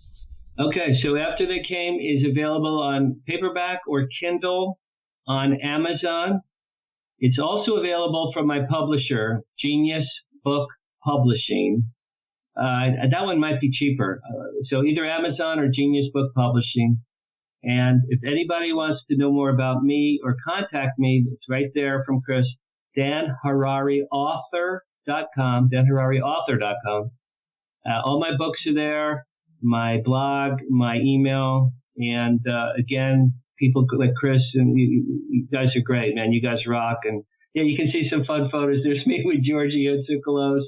Okay, so After They Came is available on paperback or Kindle on Amazon. It's also available from my publisher, Genius Book Publishing. That one might be cheaper. So either Amazon or Genius Book Publishing. And if anybody wants to know more about me or contact me, it's right there from Chris, danharariauthor.com, danharariauthor.com. All my books are there. My blog, my email, and again, people like Chris and you guys are great, man. You guys rock, and you can see some fun photos. There's me with Georgie Otsoukalos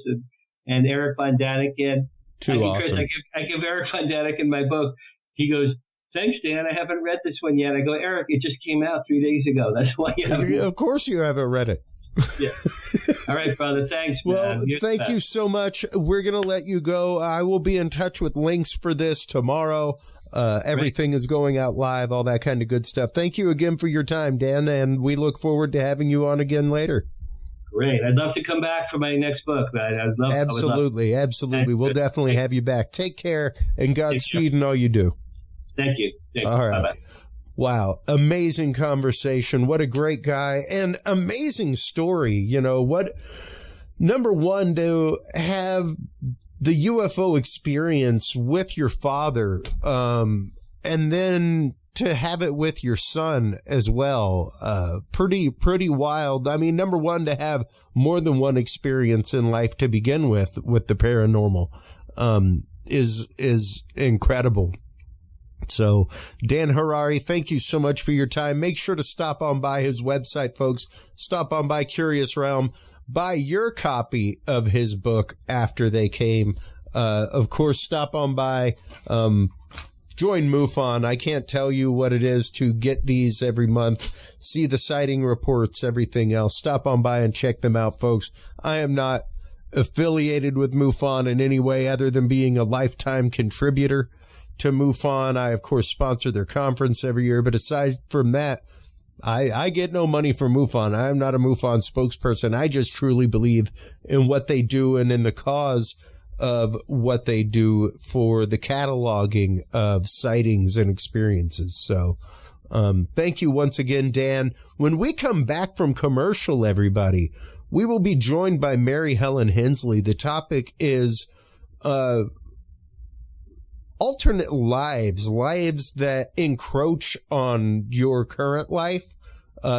and Eric Von Daniken. Awesome. Chris, I give Eric Von Daniken my book. He goes, "Thanks, Dan. I haven't read this one yet." I go, "Eric, it just came out 3 days ago. That's why you haven't." Of course, you haven't read it. Yeah. All right, brother. Thanks, man. Well, thank you so much. We're going to let you go. I will be in touch with links for this tomorrow. Everything is going out live, all that kind of good stuff. Thank you again for your time, Dan, and we look forward to having you on again later. Great. I'd love to come back for my next book. Absolutely. We'll definitely have you back. Take care, and Godspeed in all you do. Thank you. All right. Bye-bye. Wow. Amazing conversation. What a great guy, and amazing story. You know what? Number one, to have the UFO experience with your father, and then to have it with your son as well. Pretty wild. I mean, number one, to have more than one experience in life to begin with the paranormal, is incredible. So, Dan Harary, thank you so much for your time. Make sure to stop on by his website, folks. Stop on by Curious Realm. Buy your copy of his book, After They Came. Of course, stop on by. Join MUFON. I can't tell you what it is to get these every month. See the sighting reports, everything else. Stop on by and check them out, folks. I am not affiliated with MUFON in any way other than being a lifetime contributor to MUFON. I, of course, sponsor their conference every year, but aside from that, I get no money from MUFON. I'm not a MUFON spokesperson. I just truly believe in what they do and in the cause of what they do for the cataloging of sightings and experiences. So, thank you once again, Dan. When we come back from commercial, everybody, we will be joined by Mary Helen Hensley. The topic is, alternate lives that encroach on your current life.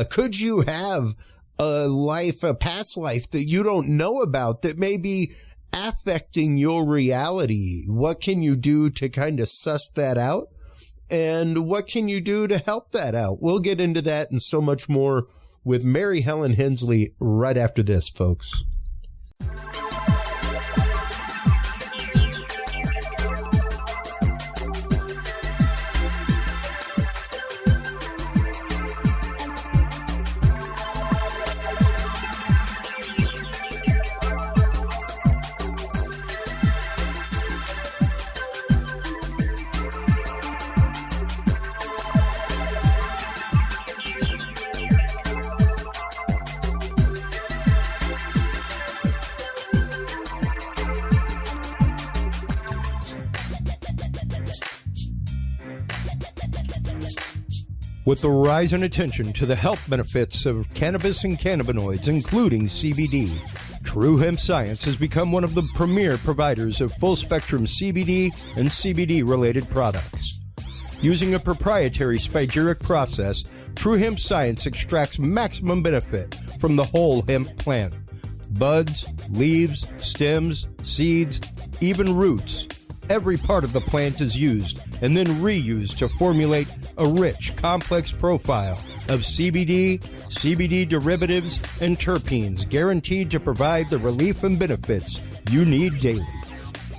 Could you have a past life that you don't know about, that may be affecting your reality? What can you do to kind of suss that out? And what can you do to help that out? We'll get into that and so much more with Mary Helen Hensley right after this, folks. With the rise in attention to the health benefits of cannabis and cannabinoids, including CBD, True Hemp Science has become one of the premier providers of full-spectrum CBD and CBD-related products. Using a proprietary spagyric process, True Hemp Science extracts maximum benefit from the whole hemp plant. Buds, leaves, stems, seeds, even roots. Every part of the plant is used and then reused to formulate a rich, complex profile of CBD, CBD derivatives, and terpenes guaranteed to provide the relief and benefits you need daily.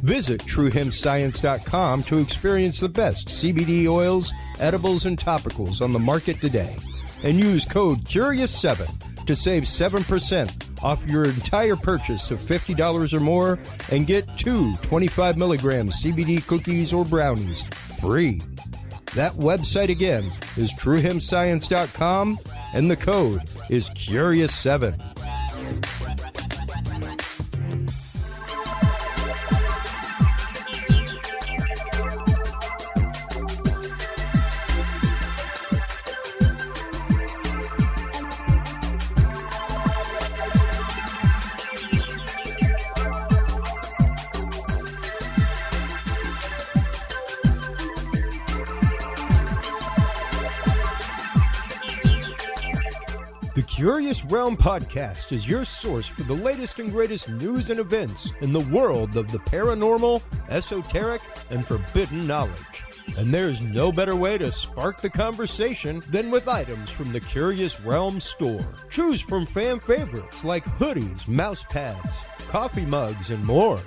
Visit TrueHempScience.com to experience the best CBD oils, edibles, and topicals on the market today. And use code CURIOUS7 to save 7% off your entire purchase of $50 or more and get 2 25 milligram CBD cookies or brownies free. That website again is TrueHempScience.com and the code is CURIOUS7. The Curious Realm Podcast is your source for the latest and greatest news and events in the world of the paranormal, esoteric, and forbidden knowledge. And there's no better way to spark the conversation than with items from the Curious Realm store. Choose from fan favorites like hoodies, mouse pads, coffee mugs, and more.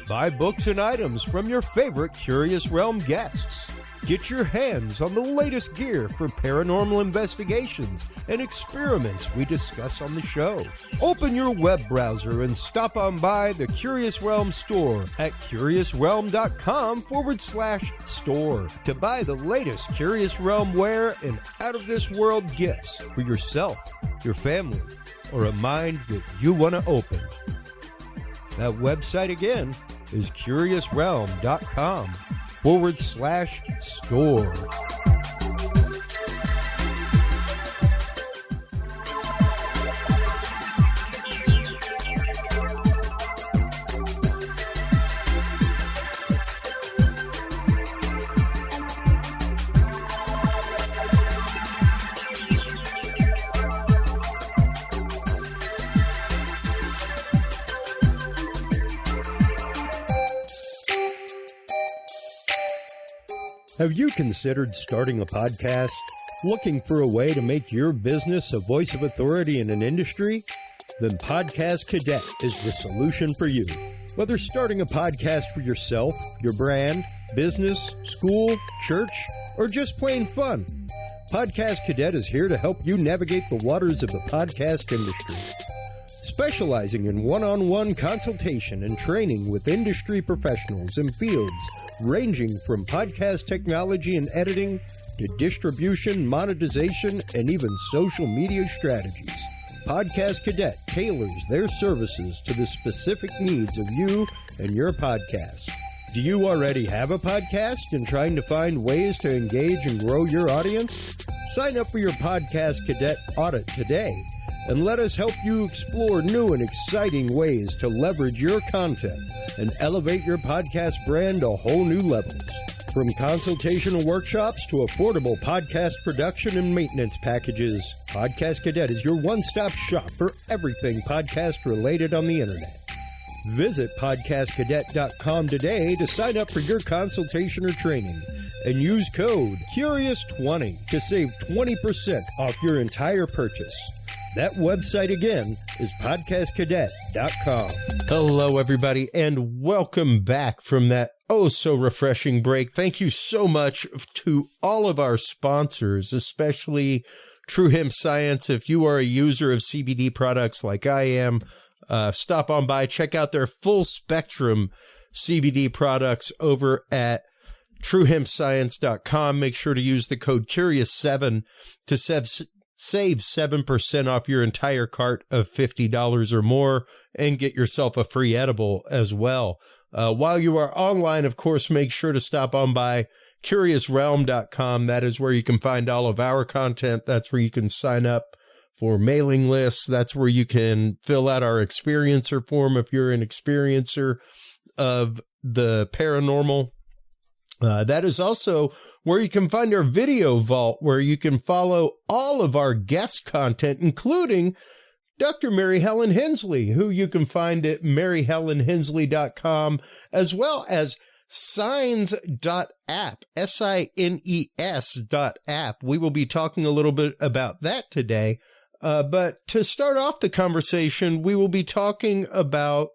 Buy books and items from your favorite Curious Realm guests. Get your hands on the latest gear for paranormal investigations and experiments we discuss on the show. Open your web browser and stop on by the Curious Realm store at curiousrealm.com/store to buy the latest Curious Realm wear and out-of-this-world gifts for yourself, your family, or a mind that you want to open. That website again is curiousrealm.com/store. Have you considered starting a podcast? Looking for a way to make your business a voice of authority in an industry? Then Podcast Cadet is the solution for you. Whether starting a podcast for yourself, your brand, business, school, church, or just plain fun, Podcast Cadet is here to help you navigate the waters of the podcast industry. Specializing in one-on-one consultation and training with industry professionals in fields ranging from podcast technology and editing to distribution, monetization, and even social media strategies. Podcast Cadet tailors their services to the specific needs of you and your podcast. Do you already have a podcast and trying to find ways to engage and grow your audience? Sign up for your Podcast Cadet audit today and let us help you explore new and exciting ways to leverage your content and elevate your podcast brand to whole new levels. From consultational workshops to affordable podcast production and maintenance packages, Podcast Cadet is your one-stop shop for everything podcast related on the internet. Visit podcastcadet.com today to sign up for your consultation or training and use code CURIOUS20 to save 20% off your entire purchase. That website again is podcastcadet.com. Hello, everybody, and welcome back from that so refreshing break. Thank you so much to all of our sponsors, especially True Hemp Science. If you are a user of CBD products like I am, stop on by, check out their full spectrum CBD products over at truehempscience.com. Make sure to use the code CURIOUS7 to save 7% off your entire cart of $50 or more and get yourself a free edible as well. While you are online, of course, make sure to stop on by CuriousRealm.com. That is where you can find all of our content. That's where you can sign up for mailing lists. That's where you can fill out our experiencer form if you're an experiencer of the paranormal. That is also where you can find our video vault, where you can follow all of our guest content, including Dr. Mary Helen Hensley, who you can find at maryhelenhensley.com, as well as signs.app, SINES.app. We will be talking a little bit about that today. But to start off the conversation, we will be talking about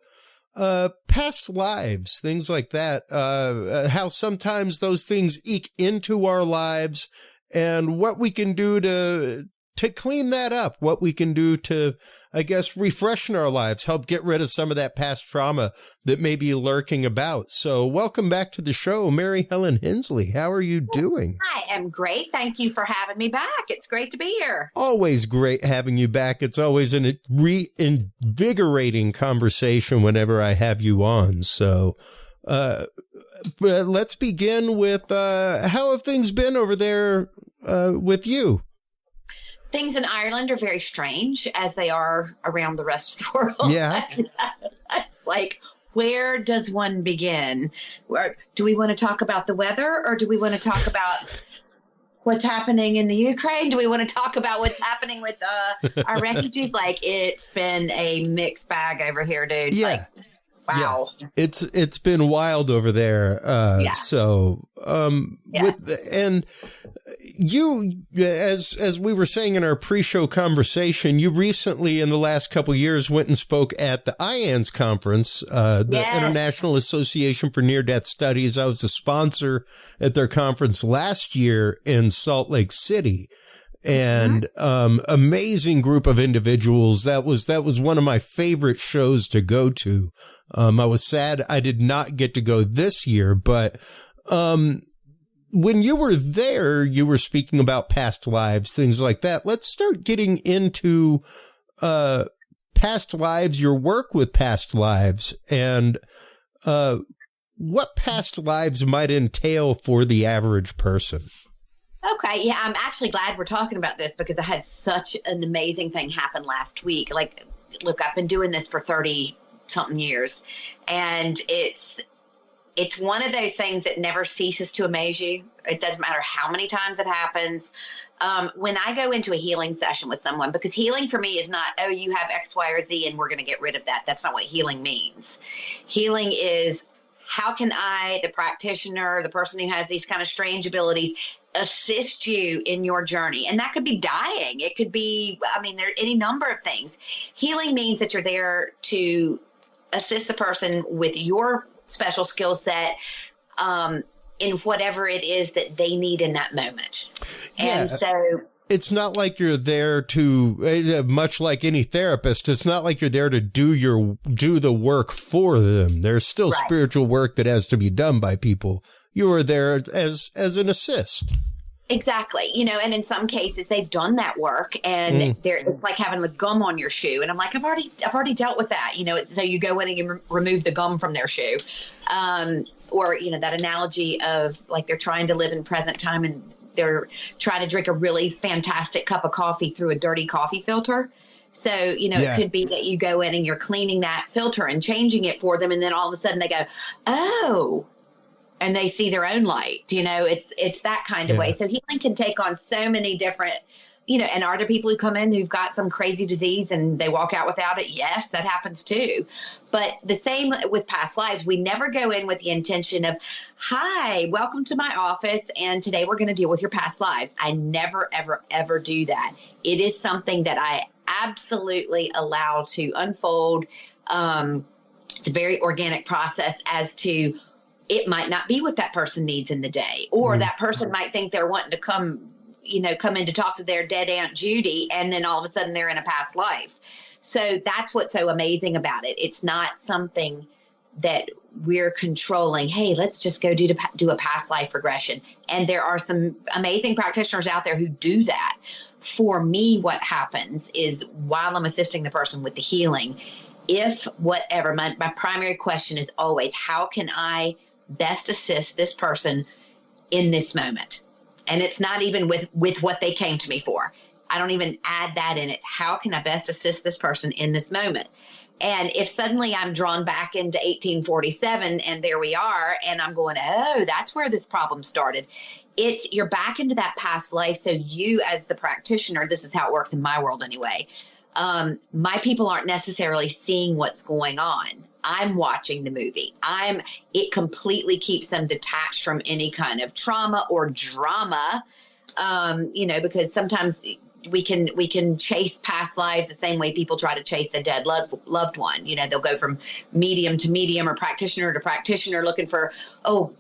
past lives, things like that, how sometimes those things eke into our lives and what we can do to clean that up, what we can do to, I guess, refreshen our lives, help get rid of some of that past trauma that may be lurking about. So welcome back to the show, Mary Helen Hensley. How are you doing? I am great. Thank you for having me back. It's great to be here. Always great having you back. It's always an reinvigorating conversation whenever I have you on. So let's begin with how have things been over there with you? Things in Ireland are very strange, as they are around the rest of the world. Yeah. It's like, where does one begin? Do we want to talk about the weather, or do we want to talk about what's happening in the Ukraine? Do we want to talk about what's happening with our refugees? Like, it's been a mixed bag over here, dude. Yeah. Like, wow. Yeah. It's been wild over there. Yeah. So, and you, as we were saying in our pre-show conversation, you recently in the last couple of years went and spoke at the IANS conference, the International Association for Near-Death Studies. I was a sponsor at their conference last year in Salt Lake City. And amazing group of individuals. That was one of my favorite shows to go to. I was sad I did not get to go this year, but when you were there, you were speaking about past lives, things like that. Let's start getting into past lives, your work with past lives, and what past lives might entail for the average person. Okay. Yeah, I'm actually glad we're talking about this because I had such an amazing thing happen last week. Like, look, I've been doing this for 30-something years, and it's one of those things that never ceases to amaze you. It doesn't matter how many times it happens. When I go into a healing session with someone, because healing for me is not, oh, you have X, Y, or Z, and we're going to get rid of that. That's not what healing means. Healing is, how can I, the practitioner, the person who has these kind of strange abilities, assist you in your journey? And that could be dying. It could be, there are any number of things. Healing means that you're there to assist the person with your special skill set in whatever it is that they need in that moment. Yeah. And so it's not like you're there to, much like any therapist, it's not like you're there to do the work for them. There's still spiritual work that has to be done by people. You are there as an assist. Exactly. And in some cases they've done that work, and it's like having the gum on your shoe. And I'm like, I've already dealt with that. So you go in and you remove the gum from their shoe. Or, that analogy of like, they're trying to live in present time and they're trying to drink a really fantastic cup of coffee through a dirty coffee filter. So, it could be that you go in and you're cleaning that filter and changing it for them. And then all of a sudden they go, oh, and they see their own light. It's that kind of way. So healing can take on so many different and are there people who come in who've got some crazy disease and they walk out without it? Yes, that happens too. But the same with past lives. We never go in with the intention of, hi, welcome to my office, and today we're going to deal with your past lives. I never, ever, ever do that. It is something that I absolutely allow to unfold. It's a very organic process as to it might not be what that person needs in the day, or that person might think they're wanting to come in to talk to their dead Aunt Judy, and then all of a sudden they're in a past life. So that's what's so amazing about it. It's not something that we're controlling. Hey, let's just go do a past life regression. And there are some amazing practitioners out there who do that. For me, what happens is while I'm assisting the person with the healing, my primary question is always, how can I best assist this person in this moment? And it's not even with what they came to me for. I don't even add that in. It's how can I best assist this person in this moment? And if suddenly I'm drawn back into 1847 and there we are, and I'm going, oh, that's where this problem started. You're back into that past life. So you as the practitioner, this is how it works in my world anyway. My people aren't necessarily seeing what's going on. I'm watching the movie. It completely keeps them detached from any kind of trauma or drama, because sometimes we can chase past lives the same way people try to chase a dead loved one. They'll go from medium to medium or practitioner to practitioner looking for, all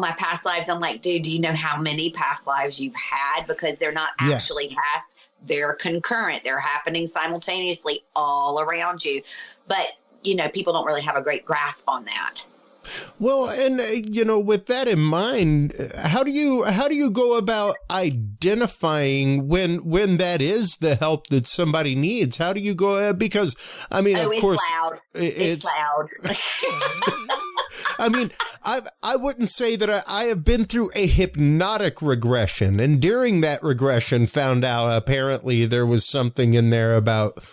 my past lives. I'm like, dude, do you know how many past lives you've had? Because they're not actually past. They're concurrent. They're happening simultaneously all around you. But people don't really have a great grasp on that. Well, and with that in mind, how do you go about identifying when that is the help that somebody needs? How do you go? Because of course, it's loud. I wouldn't say that I have been through a hypnotic regression, and during that regression, found out apparently there was something in there about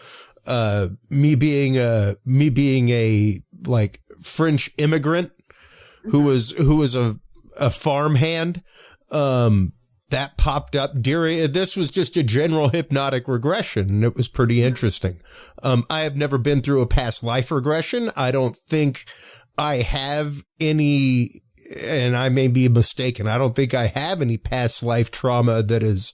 me being a like French immigrant who was a farmhand. That popped up this was just a general hypnotic regression, and it was pretty interesting. I have never been through a past life regression. I don't think I have any, and I may be mistaken. I don't think I have any past life trauma that is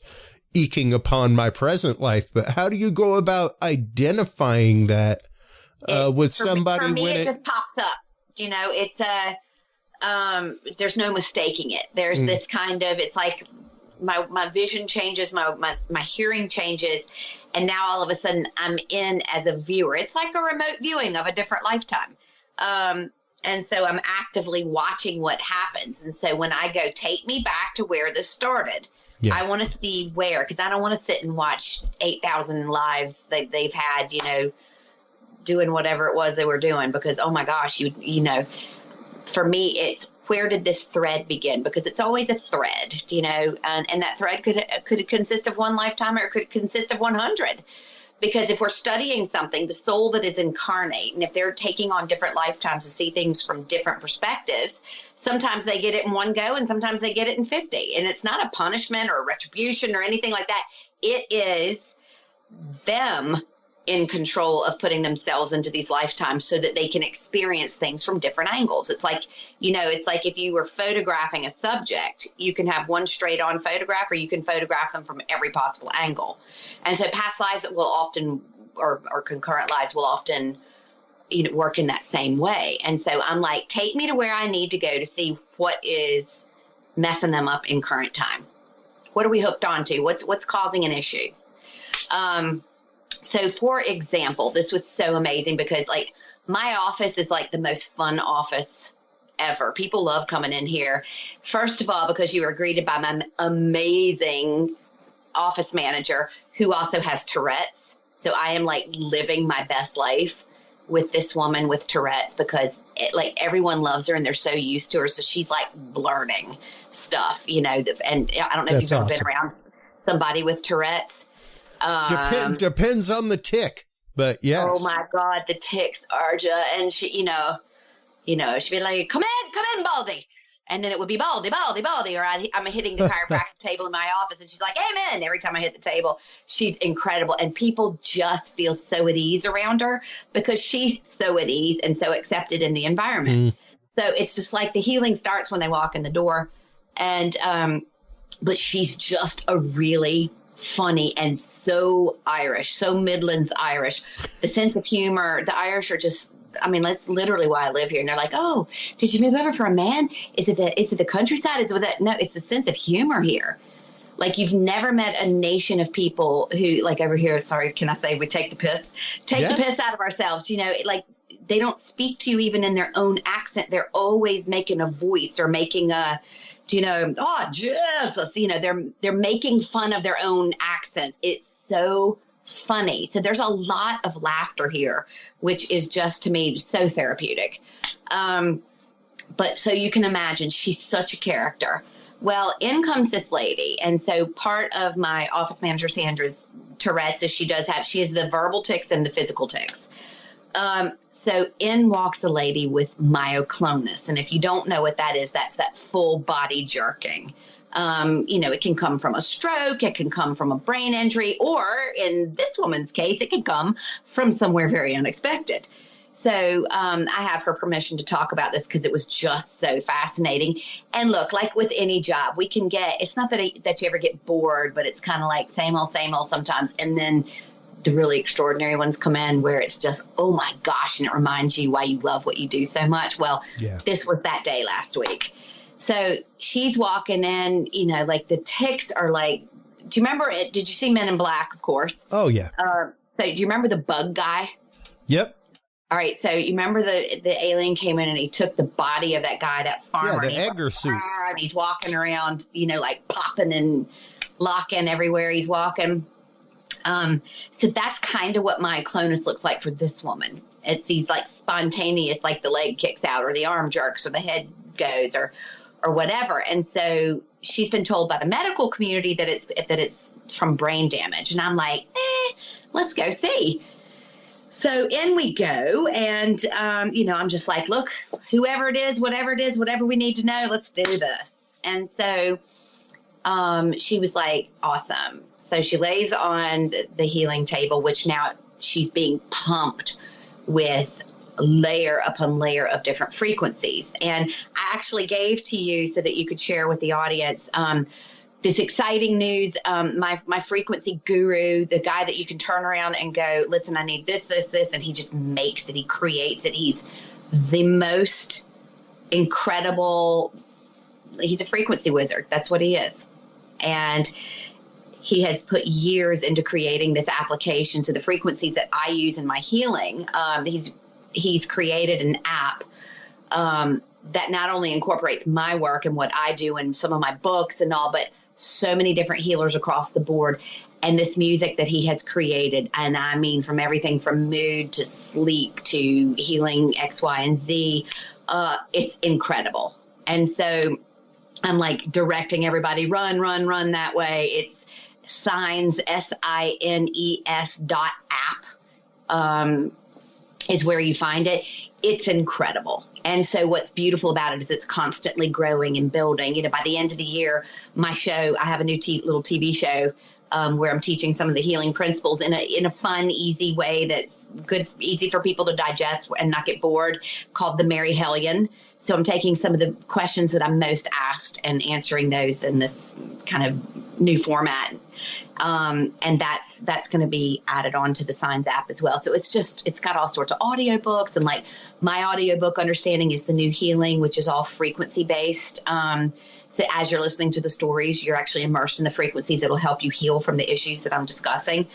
eking upon my present life. But how do you go about identifying that with somebody? For me, when it just pops up. It's there's no mistaking it. There's this kind of, it's like my vision changes, my hearing changes, and now all of a sudden I'm in as a viewer. It's like a remote viewing of a different lifetime. And so I'm actively watching what happens. And so when I go, take me back to where this started. Yeah. I want to see where, because I don't want to sit and watch 8,000 lives that they've had, doing whatever it was they were doing, because, oh my gosh, for me, it's where did this thread begin? Because it's always a thread, and that thread could consist of one lifetime, or it could consist of 100. Because if we're studying something, the soul that is incarnate, and if they're taking on different lifetimes to see things from different perspectives, sometimes they get it in one go and sometimes they get it in 50. And it's not a punishment or a retribution or anything like that. It is them in control of putting themselves into these lifetimes so that they can experience things from different angles. It's like, it's like if you were photographing a subject, you can have one straight on photograph, or you can photograph them from every possible angle. And so past lives will often, or concurrent lives will often, work in that same way. And so I'm like, take me to where I need to go to see what is messing them up in current time. What are we hooked onto? What's causing an issue? So for example, this was so amazing because my office is like the most fun office ever. People love coming in here. First of all, because you are greeted by my amazing office manager who also has Tourette's. So I am living my best life with this woman with Tourette's because everyone loves her and they're so used to her. So she's blurting stuff, and I don't know if you've ever been around somebody with Tourette's. Depends on the tick, but yes. Oh my God, the ticks, Arja, and she, she'd be like, "Come in, Baldy," And then it would be baldy, baldy, baldy, or I'm hitting the chiropractic table in my office, and she's like, amen, every time I hit the table. She's incredible. And people just feel so at ease around her because she's so at ease and so accepted in the environment. So it's just like the healing starts when they walk in the door. And, but she's just a really funny and so Irish, so Midlands Irish. The sense of humor, the Irish are just, I mean, that's literally why I live here. And they're like, oh, did you move over for a man? Is it the countryside? Is it that? No, it's the sense of humor here. Like you've never met a nation of people who like over here. Sorry, can I say we take the piss out of ourselves? You know, like they don't speak to you even in their own accent. They're always making a voice or making a, you know, oh, Jesus, you know, they're making fun of their own accents. It's so funny. So there's a lot of laughter here, which is just to me so therapeutic. But so you can imagine she's such a character. Well, in comes this lady. And so part of my office manager, Sandra's Tourette's, is she has the verbal tics and the physical tics. So in walks a lady with myoclonus. And if you don't know what that is, that's that full body jerking. You know, it can come from a stroke, it can come from a brain injury, or in this woman's case, it can come from somewhere very unexpected. So I have her permission to talk about this because it was just so fascinating. And look, like with any job, we can get, it's not that you ever get bored, but it's kind of like same old sometimes. And then the really extraordinary ones come in where it's just, oh my gosh, and it reminds you why you love what you do so much. Well, This was that day last week. So she's walking in, you know, like the tics are like, do you remember it? Did you see Men in Black, of course? Oh, yeah. So do you remember the bug guy? Yep. All right. So you remember the alien came in and he took the body of that guy, that farmer. Yeah, the Edgar suit. And he's walking around, you know, like popping and locking everywhere he's walking. So that's kind of what myoclonus looks like for this woman. It's these like spontaneous, like the leg kicks out or the arm jerks or the head goes or whatever. And so she's been told by the medical community that it's from brain damage. And I'm like, let's go see. So in we go. And, you know, I'm just like, look, whoever it is, whatever we need to know, let's do this. And so she was like, awesome. So she lays on the healing table, which now she's being pumped with layer upon layer of different frequencies. And I actually gave to you so that you could share with the audience this exciting news. My frequency guru, the guy that you can turn around and go, listen, I need this, and he just makes it. He creates it. He's the most incredible. He's a frequency wizard. That's what he is. And he has put years into creating this application. So the frequencies that I use in my healing, he's created an app that not only incorporates my work and what I do and some of my books and all, but so many different healers across the board. And this music that he has created, and I mean from everything from mood to sleep to healing X, Y, and Z, it's incredible. And so I'm like directing everybody, run that way. It's Signs, SINES.app is where you find it. It's incredible. And so what's beautiful about it is it's constantly growing and building. You know, by the end of the year, my show, I have a new little TV show where I'm teaching some of the healing principles in a fun, easy way that's good, easy for people to digest and not get bored, called The Mary Hellion. So I'm taking some of the questions that I'm most asked and answering those in this kind of new format. And that's going to be added on to the Signs app as well. So it's got all sorts of audiobooks, and like my audiobook Understanding is the New Healing, which is all frequency based. So as you're listening to the stories, you're actually immersed in the frequencies that'll help you heal from the issues that I'm discussing.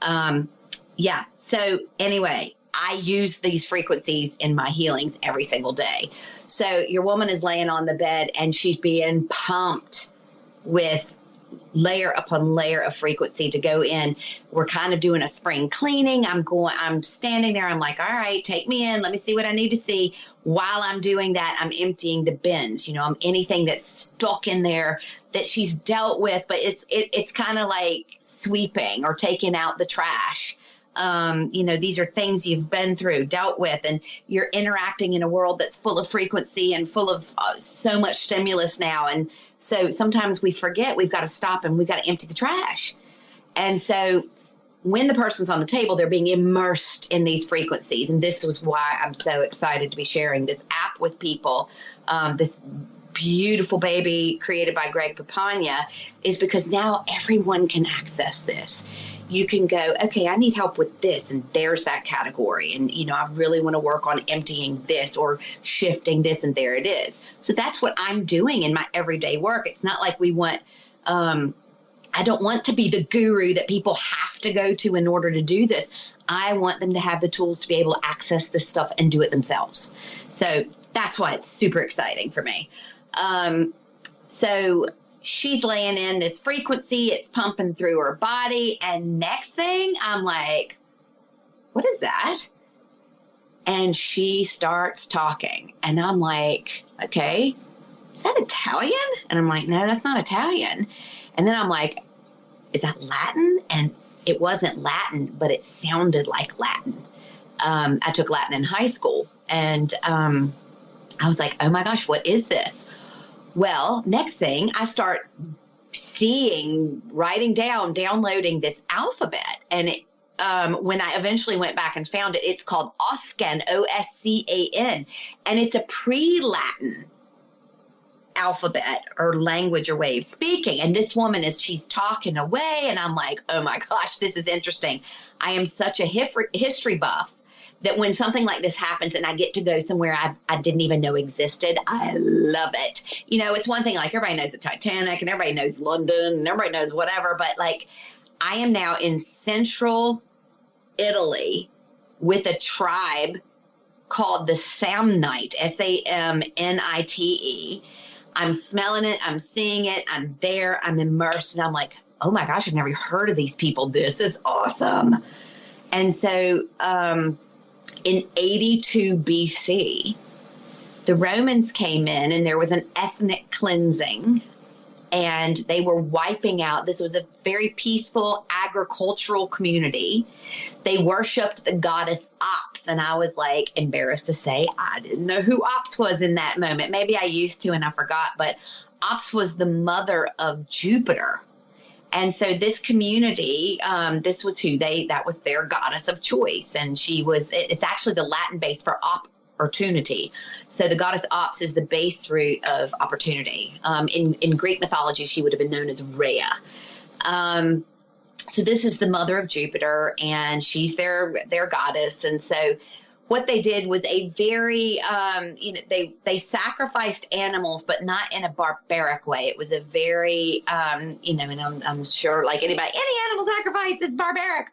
So anyway, I use these frequencies in my healings every single day. So your woman is laying on the bed and she's being pumped with layer upon layer of frequency to go in. We're kind of doing a spring cleaning. I'm standing there. I'm like, all right, take me in. Let me see what I need to see. While I'm doing that, I'm emptying the bins. You know, I'm anything that's stuck in there that she's dealt with, but it's kind of like sweeping or taking out the trash. These are things you've been through, dealt with, and you're interacting in a world that's full of frequency and full of so much stimulus now. And so sometimes we forget we've got to stop and we've got to empty the trash. And so when the person's on the table, they're being immersed in these frequencies. And this was why I'm so excited to be sharing this app with people. This beautiful baby created by Greg Papania is because now everyone can access this. You can go, okay, I need help with this, and there's that category. And, I really want to work on emptying this or shifting this, and there it is. So that's what I'm doing in my everyday work. It's not like we want, I don't want to be the guru that people have to go to in order to do this. I want them to have the tools to be able to access this stuff and do it themselves. So that's why it's super exciting for me. So she's laying in this frequency, it's pumping through her body. And next thing I'm like, what is that? And she starts talking and I'm like, okay, is that Italian? And I'm like, no, that's not Italian. And then I'm like, is that Latin? And it wasn't Latin, but it sounded like Latin. I took Latin in high school, and I was like, oh my gosh, what is this? Well, next thing I start seeing, writing down, downloading this alphabet. And it, when I eventually went back and found it, it's called Oscan, Oscan. And it's a pre-Latin alphabet or language or way of speaking. And this woman she's talking away, and I'm like, oh my gosh, this is interesting. I am such a history buff that when something like this happens and I get to go somewhere I didn't even know existed, I love it. It's one thing, like everybody knows the Titanic and everybody knows London and everybody knows whatever, but like I am now in central Italy with a tribe called the Samnite, Samnite. I'm smelling it. I'm seeing it. I'm there. I'm immersed. And I'm like, oh my gosh, I've never heard of these people. This is awesome. And so in 82 BC, the Romans came in and there was an ethnic cleansing, and they were wiping out. This was a very peaceful agricultural community. They worshiped the goddess Ops. And I was like embarrassed to say I didn't know who Ops was in that moment. Maybe I used to and I forgot, but Ops was the mother of Jupiter. And so this community, this was that was their goddess of choice. And it's actually the Latin base for opportunity. So the goddess Ops is the base root of opportunity. In Greek mythology, she would have been known as Rhea. So this is the mother of Jupiter, and she's their goddess. And so what they did was a very, they sacrificed animals, but not in a barbaric way. It was a very, and I'm sure like any animal sacrifice is barbaric.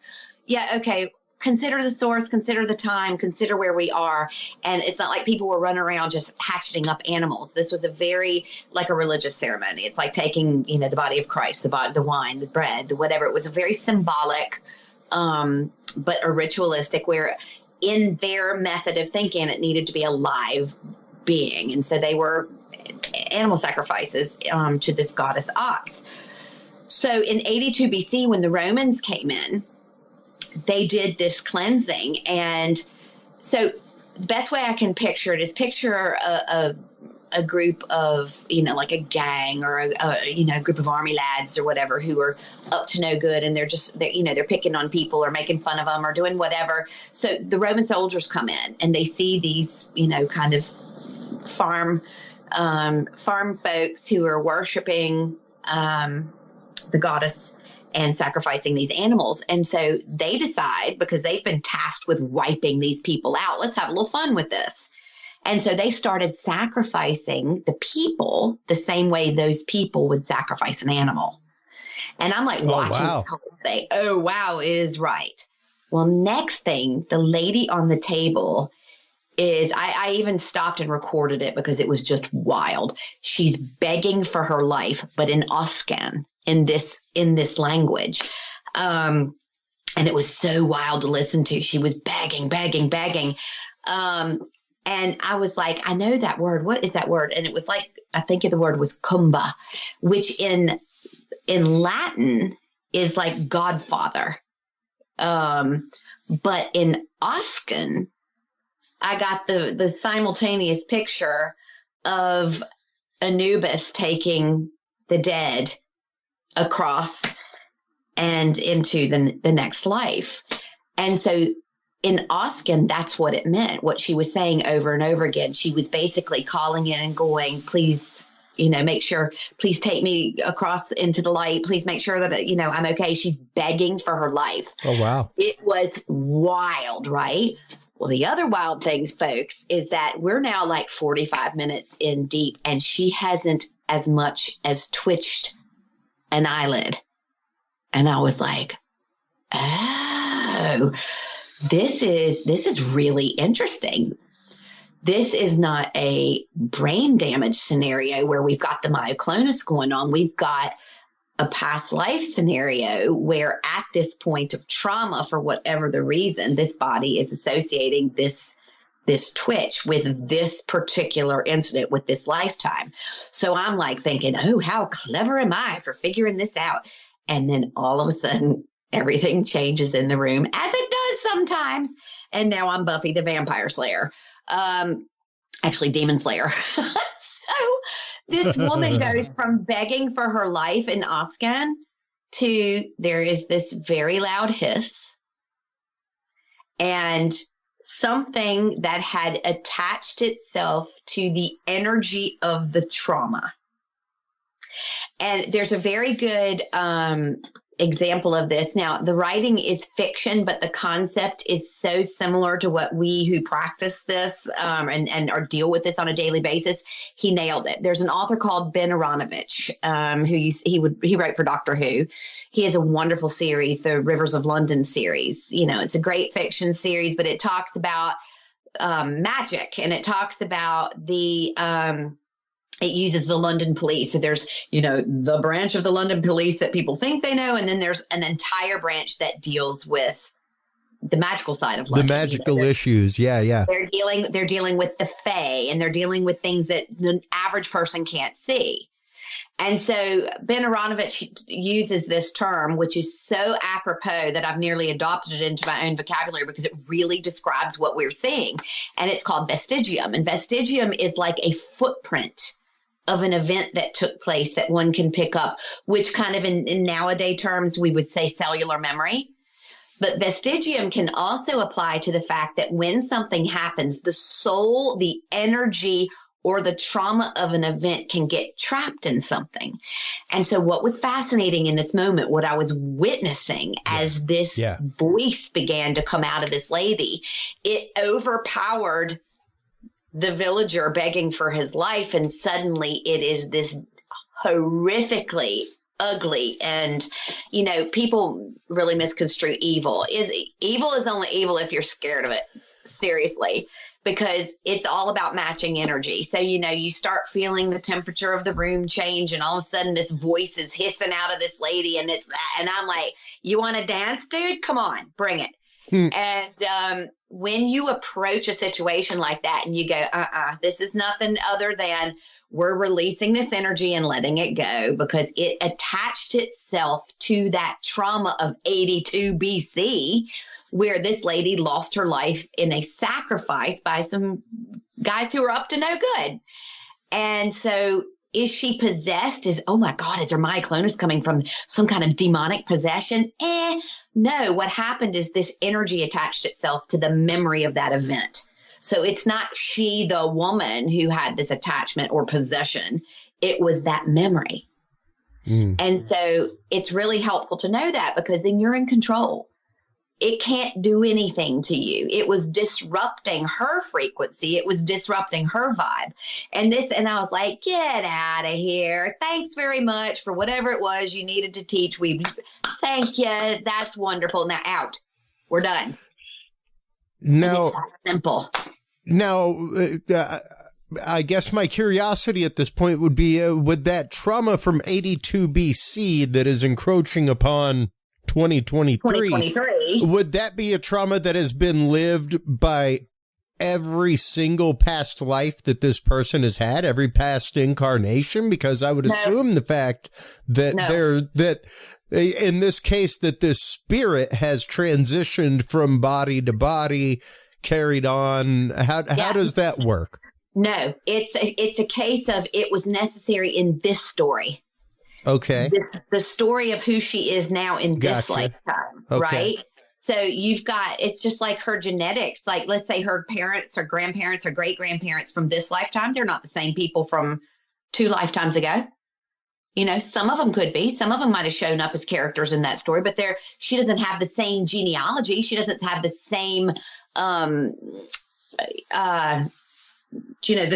Yeah. Okay. Consider the source, consider the time, consider where we are. And it's not like people were running around just hatcheting up animals. This was a very, like a religious ceremony. It's like taking, the body of Christ, the wine, the bread, the whatever. It was a very symbolic, but a ritualistic, where in their method of thinking, it needed to be a live being. And so they were animal sacrifices to this goddess Ops. So in 82 BC, when the Romans came in, they did this cleansing. And so the best way I can picture it is picture a group of, like a gang or a group of army lads or whatever who are up to no good. And they're picking on people or making fun of them or doing whatever. So the Roman soldiers come in and they see these, kind of farm folks who are worshiping the goddess and sacrificing these animals. And so they decide, because they've been tasked with wiping these people out, let's have a little fun with this. And so they started sacrificing the people the same way those people would sacrifice an animal. And I'm like watching this whole thing. Oh, wow, it is right. Well, next thing, the lady on the table is, I even stopped and recorded it because it was just wild. She's begging for her life, but in Oscan, in this language. And it was so wild to listen to. She was begging. And I was like, I know that word. What is that word? And it was like, I think the word was kumba, which in Latin is like Godfather. But in Oscan, I got the simultaneous picture of Anubis taking the dead across and into the next life. And so in Oscan, that's what it meant. What she was saying over and over again, she was basically calling in and going, please, make sure, please take me across into the light. Please make sure that, I'm okay. She's begging for her life. Oh, wow. It was wild, right? Well, the other wild things, folks, is that we're now like 45 minutes in deep, and she hasn't as much as twitched an eyelid. And I was like, oh, this is really interesting. This is not a brain damage scenario where we've got the myoclonus going on. We've got a past life scenario where at this point of trauma, for whatever the reason, this body is associating this twitch with this particular incident, with this lifetime. So I'm like thinking, oh, how clever am I for figuring this out? And then all of a sudden, everything changes in the room, as it does sometimes. And now I'm Buffy the Vampire Slayer. Actually, Demon Slayer. So this woman goes from begging for her life in Oscan to there is this very loud hiss and something that had attached itself to the energy of the trauma. And there's a very good example of this. Now, the writing is fiction, but the concept is so similar to what we who practice this and or deal with this on a daily basis. He nailed it. There's an author called Ben Aronovich he wrote for Doctor Who. He has a wonderful series, the Rivers of London series. It's a great fiction series, but it talks about magic, and it talks about it uses the London police. So there's, the branch of the London police that people think they know. And then there's an entire branch that deals with the magical side of London. The magical issues. Yeah. They're dealing with the fae, and they're dealing with things that the average person can't see. And so Ben Aronovich uses this term, which is so apropos that I've nearly adopted it into my own vocabulary because it really describes what we're seeing. And it's called vestigium. And vestigium is like a footprint of an event that took place that one can pick up, which kind of in nowadays terms, we would say cellular memory. But vestigium can also apply to the fact that when something happens, the soul, the energy, or the trauma of an event can get trapped in something. And so what was fascinating in this moment, what I was witnessing as this voice began to come out of this lady, it overpowered the villager begging for his life. And suddenly it is this horrifically ugly. And, people really misconstrue evil. Evil is only evil if you're scared of it. Seriously. Because it's all about matching energy. So, you start feeling the temperature of the room change, and all of a sudden this voice is hissing out of this lady, and and I'm like, you want to dance, dude? Come on, bring it. And when you approach a situation like that and you go, this is nothing other than we're releasing this energy and letting it go because it attached itself to that trauma of 82 BC, where this lady lost her life in a sacrifice by some guys who were up to no good. And so is she possessed? Oh my God, is her myoclonus coming from some kind of demonic possession? No, what happened is this energy attached itself to the memory of that event. So it's not she, the woman, who had this attachment or possession. It was that memory. And so it's really helpful to know that, because then you're in control. It can't do anything to you. It was disrupting her frequency. It was disrupting her vibe. And I was like, get out of here. Thanks very much for whatever it was you needed to teach. Thank you. That's wonderful. Now out. We're done. Now, simple. Now, I guess my curiosity at this point would be, would that trauma from 82 BC that is encroaching upon 2023, would that be a trauma that has been lived by every single past life that this person has had, every past incarnation? Because I would assume the fact that In this case, that this spirit has transitioned from body to body, carried on. How does that work? No, it's a case of it was necessary in this story. Okay. The story of who she is now in this lifetime, right? So it's just like her genetics. Like, let's say her parents or grandparents or great-grandparents from this lifetime, they're not the same people from 2 lifetimes ago. You know, some of them could be. Some of them might have shown up as characters in that story, but she doesn't have the same genealogy. She doesn't have the same, the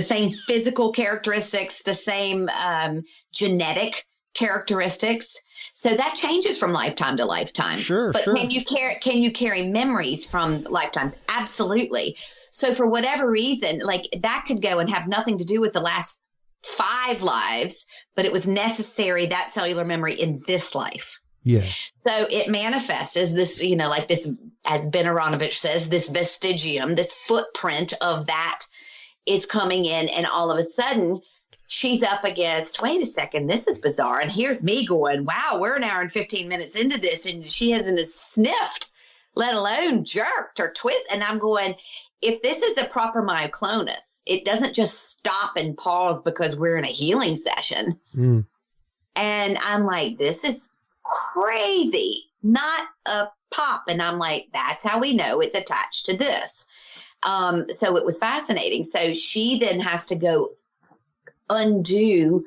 same physical characteristics, the same genetic characteristics. So that changes from lifetime to lifetime. Sure. But can you carry memories from lifetimes? Absolutely. So for whatever reason, like that could go and have nothing to do with the last 5 lives, but it was necessary, that cellular memory in this life. Yeah. So it manifests as this, like this, as Ben Aronovich says, this vestigium, this footprint of that is coming in, and all of a sudden she's up against, wait a second, this is bizarre. And here's me going, wow, we're an hour and 15 minutes into this, and she hasn't sniffed, let alone jerked or twist. And I'm going, if this is a proper myoclonus, it doesn't just stop and pause because we're in a healing session. Mm. And I'm like, this is crazy, not a pop. And I'm like, that's how we know it's attached to this. So it was fascinating. So she then has to go undo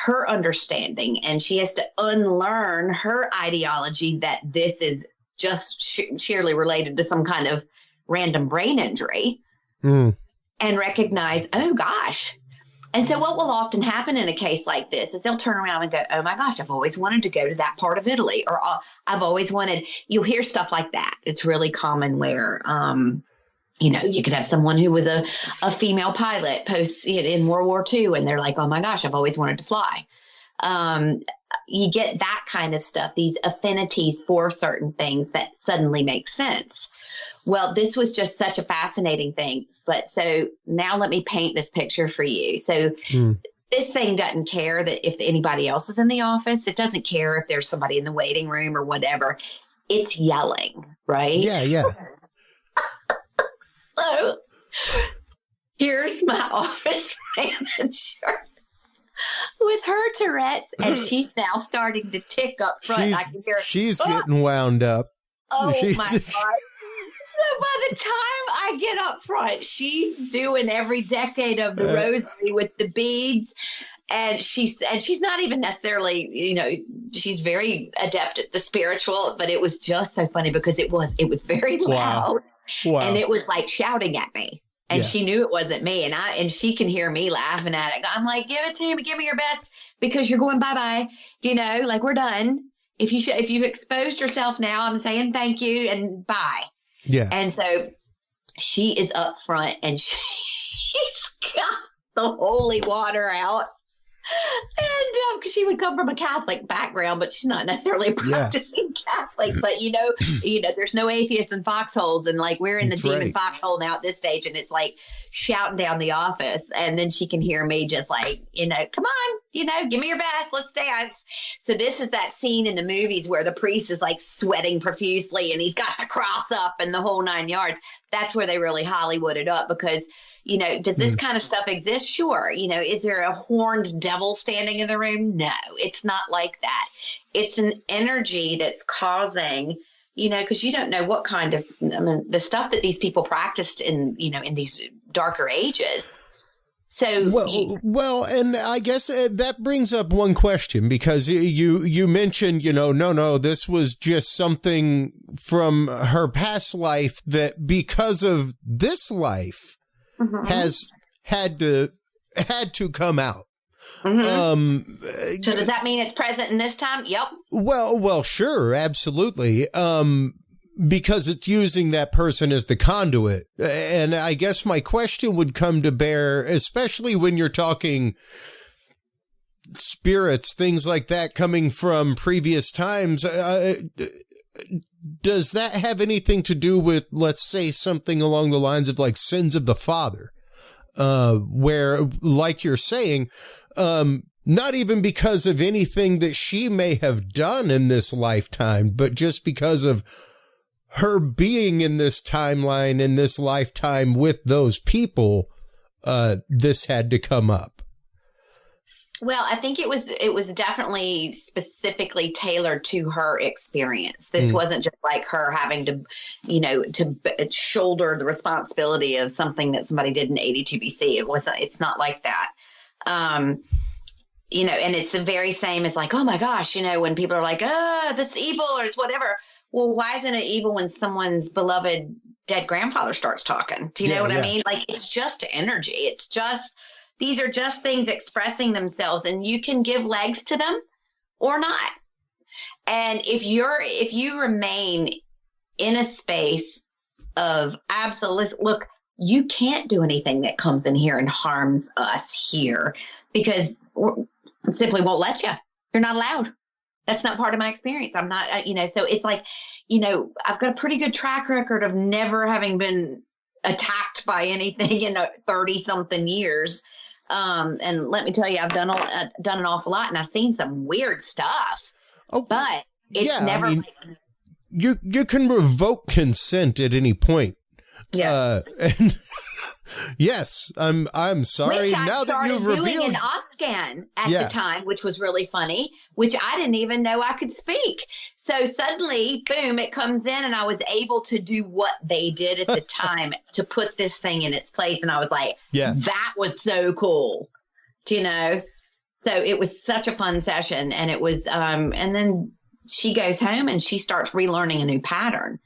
her understanding, and she has to unlearn her ideology that this is just sheerly related to some kind of random brain injury, and recognize, oh gosh. And so what will often happen in a case like this is they'll turn around and go, oh my gosh, I've always wanted to go to that part of Italy, or I've always wanted, you'll hear stuff like that. It's really common where, you could have someone who was a female pilot in World War II, and they're like, oh my gosh, I've always wanted to fly. You get that kind of stuff, these affinities for certain things that suddenly make sense. Well, this was just such a fascinating thing. But so now let me paint this picture for you. So this thing doesn't care that if anybody else is in the office. It doesn't care if there's somebody in the waiting room or whatever. It's yelling, right? Yeah. So here's my office manager with her Tourette's, and she's now starting to tick up front. I can hear she's getting wound up. Oh my God. So by the time I get up front, she's doing every decade of the rosary with the beads. And she's not even necessarily, she's very adept at the spiritual, but it was just so funny because it was very loud. Wow. And it was like shouting at me, and she knew it wasn't me. And she can hear me laughing at it. I'm like, give it to me, give me your best, because you're going bye-bye. Like, we're done. If you've exposed yourself now, I'm saying thank you and bye. Yeah. And so she is up front, and she's got the holy water out. And she would come from a Catholic background, but she's not necessarily a practicing Catholic. But there's no atheists in foxholes, and like we're in the demon foxhole now at this stage, and it's like shouting down the office, and then she can hear me just like, come on, give me your best, let's dance. So this is that scene in the movies where the priest is like sweating profusely, and he's got the cross up and the whole 9 yards. That's where they really Hollywooded up, because does this kind of stuff exist? Sure. Is there a horned devil standing in the room? No, it's not like that. It's an energy that's causing, because you don't know what kind of, the stuff that these people practiced in these darker ages. So well, and I guess that brings up one question, because you mentioned, no, this was just something from her past life that because of this life has had to come out. Mm-hmm. So does that mean it's present in this time? Yep. Well, sure, absolutely. Because it's using that person as the conduit. And I guess my question would come to bear, especially when you're talking spirits, things like that coming from previous times. Does that have anything to do with, let's say, something along the lines of like sins of the father? Where, like you're saying, not even because of anything that she may have done in this lifetime, but just because of her being in this timeline, in this lifetime with those people, this had to come up. Well, I think it was definitely specifically tailored to her experience. This wasn't just like her having to, to shoulder the responsibility of something that somebody did in 82 BC. It's not like that. And it's the very same as like, oh my gosh, when people are like, that's evil or it's whatever. Well, why isn't it evil when someone's beloved dead grandfather starts talking? Do you know what I mean? Like, it's just energy. These are just things expressing themselves, and you can give legs to them or not. And if you remain in a space of absolute, look, you can't do anything that comes in here and harms us here because we simply won't let you. You're not allowed. That's not part of my experience. I'm not, so it's like, I've got a pretty good track record of never having been attacked by anything in 30 something years. And let me tell you, I've done an awful lot, and I've seen some weird stuff. Oh, but it's never. You can revoke consent at any point. Yeah. And yes, I'm sorry. Which I now that you've doing revealed an Oscan at the time, which was really funny, which I didn't even know I could speak. So suddenly, boom, it comes in, and I was able to do what they did at the time to put this thing in its place. And I was like, that was so cool. Do you know? So it was such a fun session. And it was, and then she goes home and she starts relearning a new pattern.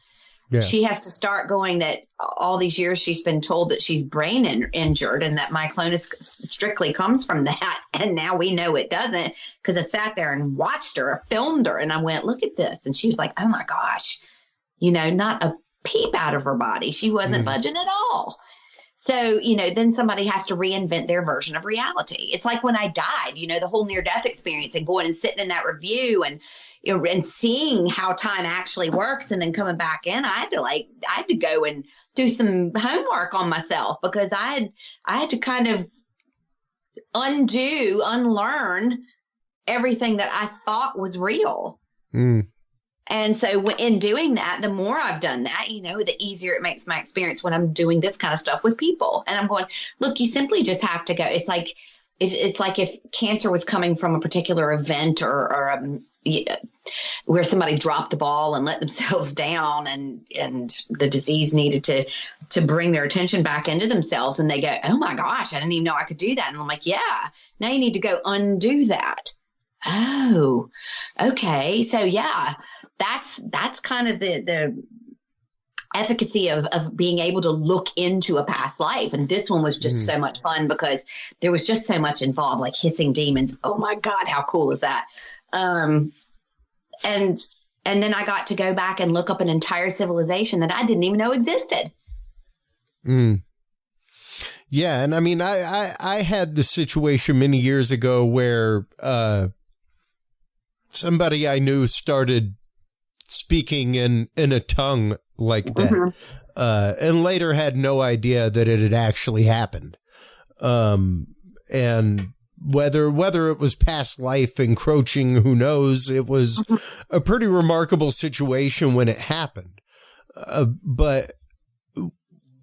Yeah. She has to start going that all these years she's been told that she's brain injured and that myoclonus strictly comes from that. And now we know it doesn't, because I sat there and watched her, filmed her, and I went, look at this. And she was like, oh my gosh, not a peep out of her body. She wasn't budging at all. So, then somebody has to reinvent their version of reality. It's like when I died, the whole near-death experience and going and sitting in that review and seeing how time actually works and then coming back in. I had to go and do some homework on myself because I had to kind of unlearn everything that I thought was real. And so in doing that, the more I've done that, the easier it makes my experience when I'm doing this kind of stuff with people. And I'm going, look, you simply just have to go. It's like if cancer was coming from a particular event or where somebody dropped the ball and let themselves down and the disease needed to bring their attention back into themselves. And they go, oh my gosh, I didn't even know I could do that. And I'm like, yeah, now you need to go undo that. Oh, okay. So yeah, that's kind of the efficacy of being able to look into a past life. And this one was just so much fun because there was just so much involved, like hissing demons. Oh my God, how cool is that? And then I got to go back and look up an entire civilization that I didn't even know existed. Yeah. And I mean, I had the situation many years ago where, somebody I knew started speaking in a tongue like that, and later had no idea that it had actually happened. And whether it was past life encroaching, who knows? It was a pretty remarkable situation when it happened. But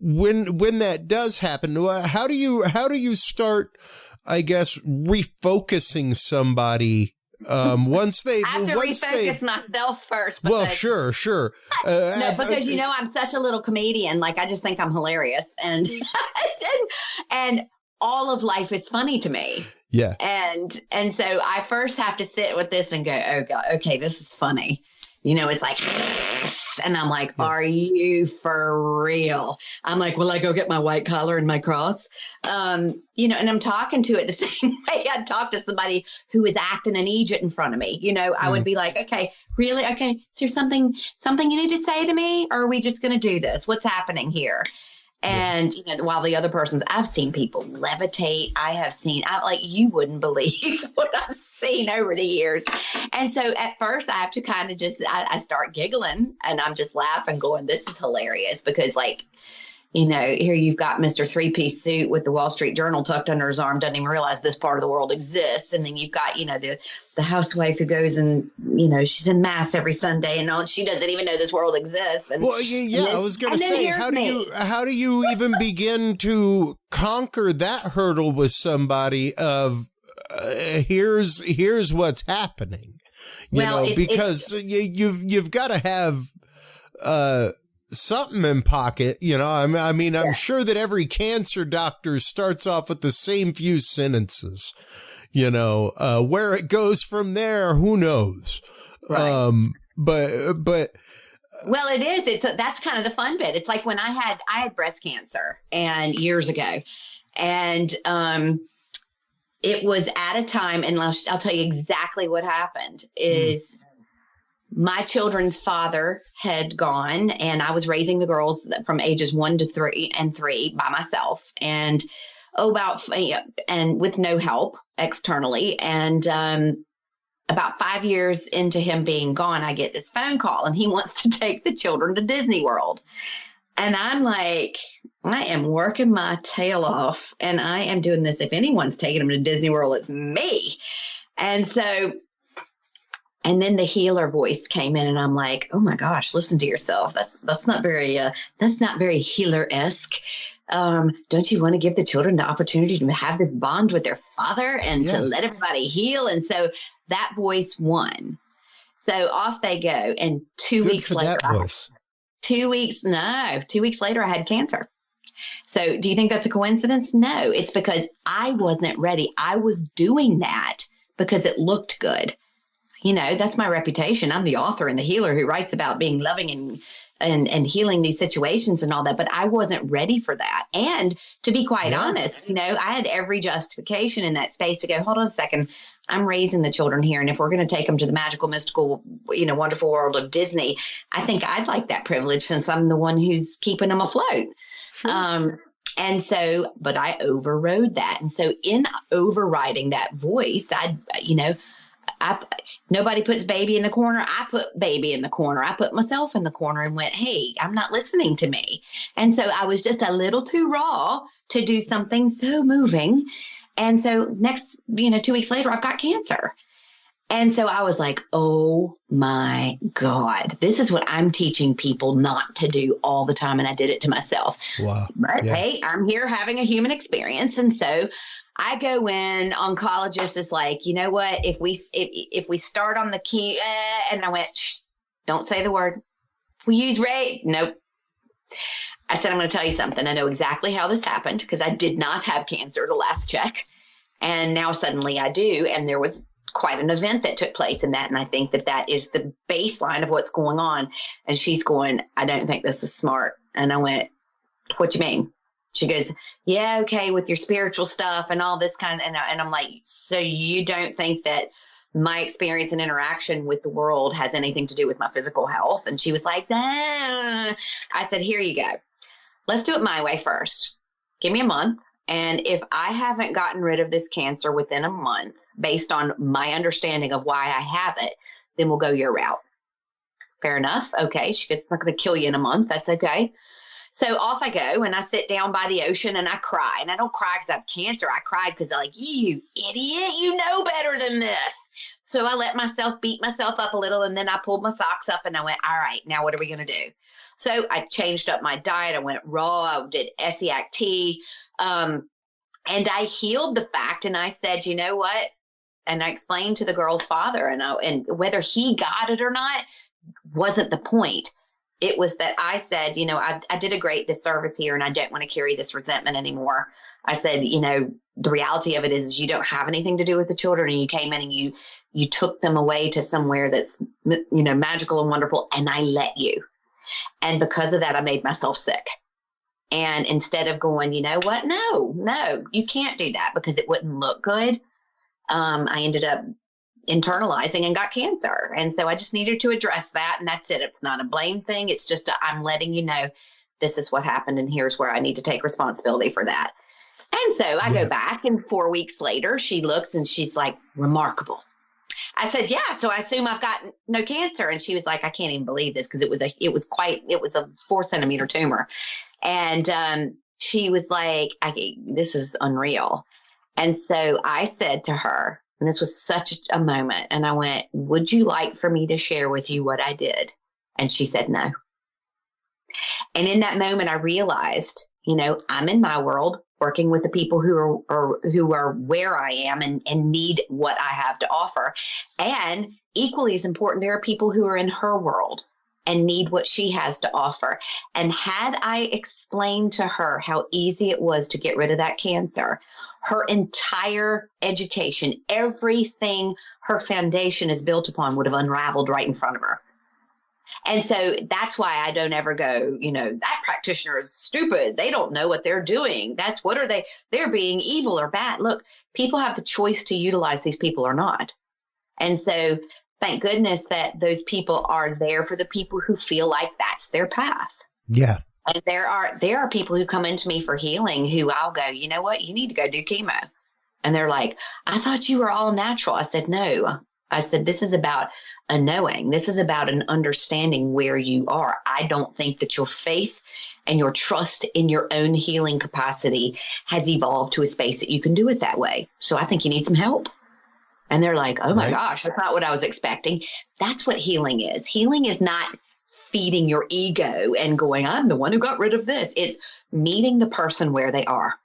when that does happen, how do you start, I guess, refocusing somebody? Once they I have to refocus myself first. Well, sure. No, because I'm such a little comedian. Like, I just think I'm hilarious, and and all of life is funny to me. Yeah. And so I first have to sit with this and go, oh God, okay, this is funny. It's like, and I'm like, are you for real? I'm like, will I go get my white collar and my cross? And I'm talking to it the same way I'd talk to somebody who was acting an Egypt in front of me. I would be like, okay, really? Okay. Is there something you need to say to me? Or are we just going to do this? What's happening here? And, while the other person's, I've seen people levitate. You wouldn't believe what I've seen over the years. And so at first I have to kind of I start giggling and I'm just laughing going, this is hilarious because here you've got Mr. Three-Piece Suit with the Wall Street Journal tucked under his arm, doesn't even realize this part of the world exists. And then you've got, the housewife who goes and, she's in mass every Sunday and all, she doesn't even know this world exists. And, well, I was going to say, how do you even begin to conquer that hurdle with somebody of here's what's happening, because you've got to have something in pocket, I'm sure that every cancer doctor starts off with the same few sentences, where it goes from there, who knows? Right. But well, it is. That's kind of the fun bit. It's like when I had breast cancer and years ago, and, it was at a time, and I'll tell you exactly what happened is my children's father had gone, and I was raising the girls from ages 1 to 3 and 3 by myself, and with no help externally. And about 5 years into him being gone, I get this phone call, and he wants to take the children to Disney World. And I'm like, I am working my tail off, and I am doing this. If anyone's taking them to Disney World, it's me. And then the healer voice came in, and I'm like, oh my gosh, listen to yourself. That's not very healer-esque. Don't you want to give the children the opportunity to have this bond with their father and to let everybody heal? And so that voice won. So off they go. And 2 weeks later, 2 weeks later, I had cancer. So do you think that's a coincidence? No, it's because I wasn't ready. I was doing that because it looked good. That's my reputation. I'm the author and the healer who writes about being loving and healing these situations and all that. But I wasn't ready for that. And to be quite honest, I had every justification in that space to go, hold on a second. I'm raising the children here. And if we're going to take them to the magical, mystical, wonderful world of Disney, I think I'd like that privilege since I'm the one who's keeping them afloat. Sure. And so, but I overrode that. And so in overriding that voice, nobody puts baby in the corner. I put baby in the corner. I put myself in the corner and went, hey, I'm not listening to me. And so I was just a little too raw to do something so moving. And so next, 2 weeks later, I've got cancer. And so I was like, oh my God, this is what I'm teaching people not to do all the time. And I did it to myself. Wow. But hey, I'm here having a human experience. And so I go in, oncologist is like, you know what, if we start on the key, and I went, shh, don't say the word. If we use Ray, nope. I said, I'm going to tell you something. I know exactly how this happened because I did not have cancer the last check. And now suddenly I do. And there was quite an event that took place in that. And I think that is the baseline of what's going on. And she's going, I don't think this is smart. And I went, what do you mean? She goes, yeah, okay, with your spiritual stuff and all this kind of, and I'm like, so you don't think that my experience and interaction with the world has anything to do with my physical health? And she was like, I said, here you go. Let's do it my way first. Give me a month. And if I haven't gotten rid of this cancer within a month, based on my understanding of why I have it, then we'll go your route. Fair enough. Okay. She goes, it's not going to kill you in a month. That's okay. So off I go, and I sit down by the ocean and I cry. And I don't cry because I have cancer. I cried because I'm like, you idiot, you know better than this. So I let myself beat myself up a little, and then I pulled my socks up and I went, all right, now what are we going to do? So I changed up my diet. I went raw. I did Essiac tea. And I healed the fact, and I said, you know what? And I explained to the girl's father, and whether he got it or not wasn't the point. It was that I said, I did a great disservice here, and I don't want to carry this resentment anymore. I said, the reality of it is you don't have anything to do with the children, and you came in and you took them away to somewhere that's, magical and wonderful, and I let you. And because of that, I made myself sick. And instead of going, you know what? No, you can't do that because it wouldn't look good. I ended up internalizing and got cancer. And so I just needed to address that. And that's it. It's not a blame thing. It's just I'm letting you know this is what happened. And here's where I need to take responsibility for that. And so I go back, and 4 weeks later, she looks and she's like, remarkable. I said, yeah. So I assume I've got no cancer. And she was like, I can't even believe this because it was a 4 centimeter tumor. And she was like, this is unreal. And so I said to her, and this was such a moment, and I went, would you like for me to share with you what I did? And she said no. And in that moment, I realized, I'm in my world working with the people who are where I am and need what I have to offer. And equally as important, there are people who are in her world and need what she has to offer. And had I explained to her how easy it was to get rid of that cancer, her entire education, everything her foundation is built upon would have unraveled right in front of her. And so that's why I don't ever go, that practitioner is stupid. They don't know what they're doing. What are they? They're being evil or bad. Look, people have the choice to utilize these people or not. And so thank goodness that those people are there for the people who feel like that's their path. Yeah. And there are people who come into me for healing who I'll go, you know what? You need to go do chemo. And they're like, I thought you were all natural. I said, no. I said, this is about a knowing. This is about an understanding where you are. I don't think that your faith and your trust in your own healing capacity has evolved to a space that you can do it that way. So I think you need some help. And they're like, oh my gosh, that's not what I was expecting. That's what healing is. Healing is not feeding your ego and going, I'm the one who got rid of this. It's meeting the person where they are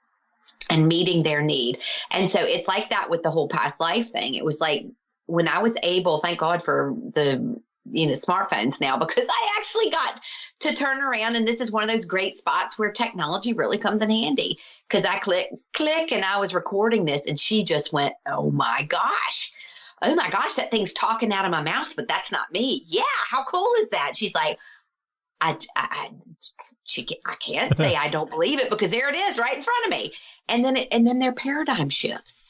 and meeting their need. And so it's like that with the whole past life thing. It was like when I was able, thank God for the smartphones now, because I actually got to turn around. And this is one of those great spots where technology really comes in handy, because I click, and I was recording this and she just went, oh my gosh, that thing's talking out of my mouth, but that's not me. Yeah. How cool is that? She's like, I can't say I don't believe it, because there it is right in front of me. And then their paradigm shifts.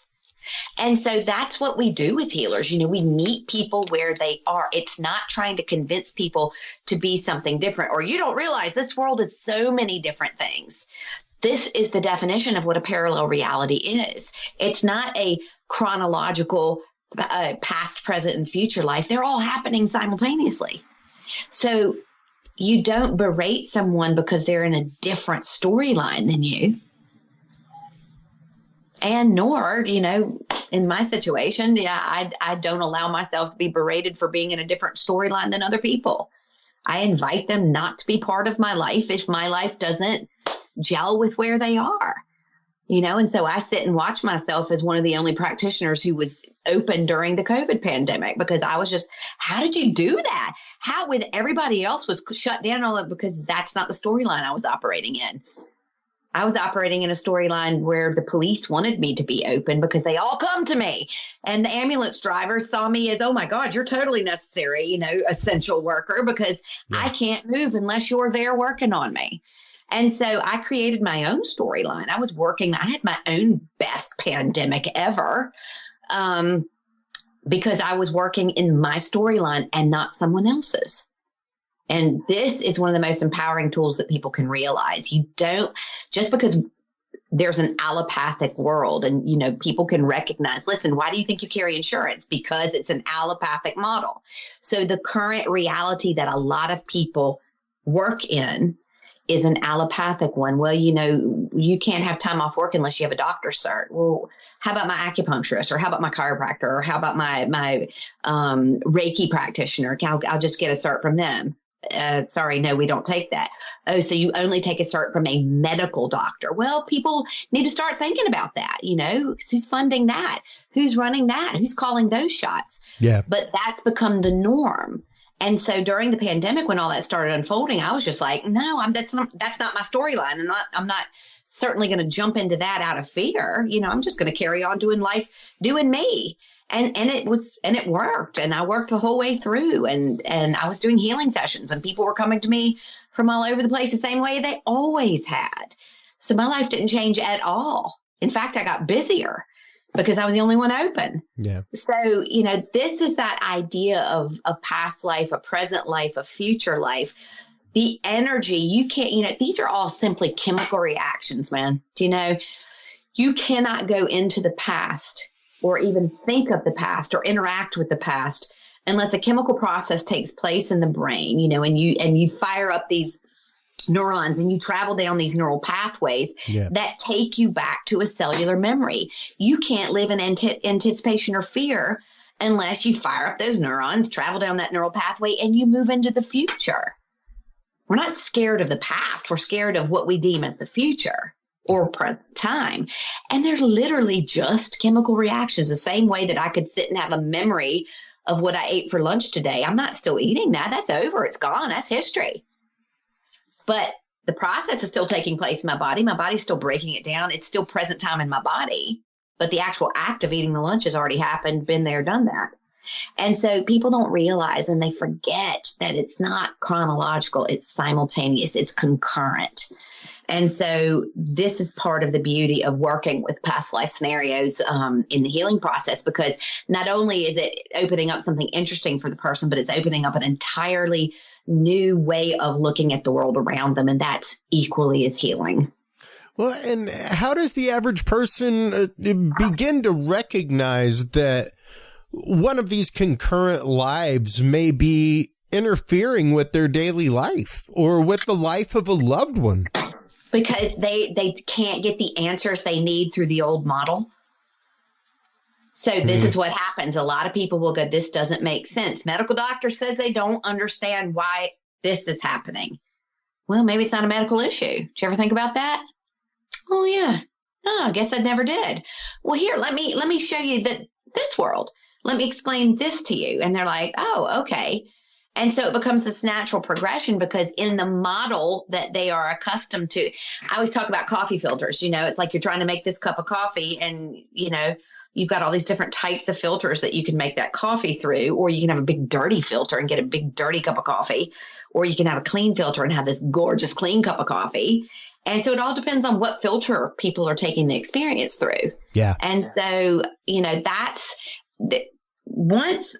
And so that's what we do as healers. We meet people where they are. It's not trying to convince people to be something different, or you don't realize this world is so many different things. This is the definition of what a parallel reality is. It's not a chronological past, present, and future life. They're all happening simultaneously. So you don't berate someone because they're in a different storyline than you. And nor, in my situation, I don't allow myself to be berated for being in a different storyline than other people. I invite them not to be part of my life if my life doesn't gel with where they are, and so I sit and watch myself as one of the only practitioners who was open during the COVID pandemic, because I was just, how did you do that? How, when everybody else was shut down, all that, because that's not the storyline I was operating in. I was operating in a storyline where the police wanted me to be open because they all come to me. And the ambulance drivers saw me as, oh my God, you're totally necessary, essential worker, because I can't move unless you're there working on me. And so I created my own storyline. I had my own best pandemic ever, because I was working in my storyline and not someone else's. And this is one of the most empowering tools that people can realize. You don't, just because there's an allopathic world and, people can recognize, listen, why do you think you carry insurance? Because it's an allopathic model. So the current reality that a lot of people work in is an allopathic one. Well, you can't have time off work unless you have a doctor's cert. Well, how about my acupuncturist, or how about my chiropractor, or how about my Reiki practitioner? I'll just get a cert from them. Sorry, no, we don't take that. Oh, so you only take a cert from a medical doctor. Well, people need to start thinking about that. Who's funding that? Who's running that? Who's calling those shots? Yeah. But that's become the norm. And so during the pandemic, when all that started unfolding, I was just like, no, that's not my storyline. And I'm not certainly going to jump into that out of fear. I'm just going to carry on doing life, doing me. And it worked. And I worked the whole way through, and I was doing healing sessions, and people were coming to me from all over the place the same way they always had. So my life didn't change at all. In fact, I got busier because I was the only one open. Yeah. So, this is that idea of a past life, a present life, a future life. The energy, you can't, these are all simply chemical reactions, man. You cannot go into the past or even think of the past or interact with the past unless a chemical process takes place in the brain, and you fire up these neurons, and you travel down these neural pathways that take you back to a cellular memory. You can't live in anticipation or fear unless you fire up those neurons, travel down that neural pathway, and you move into the future. We're not scared of the past. We're scared of what we deem as the future or present time. And they're literally just chemical reactions, the same way that I could sit and have a memory of what I ate for lunch today. I'm not still eating that. That's over. It's gone. That's history. But the process is still taking place in my body. My body's still breaking it down. It's still present time in my body. But the actual act of eating the lunch has already happened, been there, done that. And so people don't realize, and they forget that it's not chronological. It's simultaneous. It's concurrent. And so this is part of the beauty of working with past life scenarios in the healing process, because not only is it opening up something interesting for the person, but it's opening up an entirely new way of looking at the world around them. And that's equally as healing. Well, and how does the average person begin to recognize that one of these concurrent lives may be interfering with their daily life or with the life of a loved one? Because they can't get the answers they need through the old model. So this is what happens. A lot of people will go, this doesn't make sense. Medical doctor says they don't understand why this is happening. Well, maybe it's not a medical issue. Did you ever think about that? Oh, yeah. Oh, I guess I never did. Well, here, let me show you this world. Let me explain this to you. And they're like, oh, okay. And so it becomes this natural progression, because in the model that they are accustomed to, I always talk about coffee filters. You know, it's like you're trying to make this cup of coffee and, you know, you've got all these different types of filters that you can make that coffee through, or you can have a big dirty filter and get a big dirty cup of coffee, or you can have a clean filter and have this gorgeous clean cup of coffee. And so it all depends on what filter people are taking the experience through. Yeah. And so, you know, once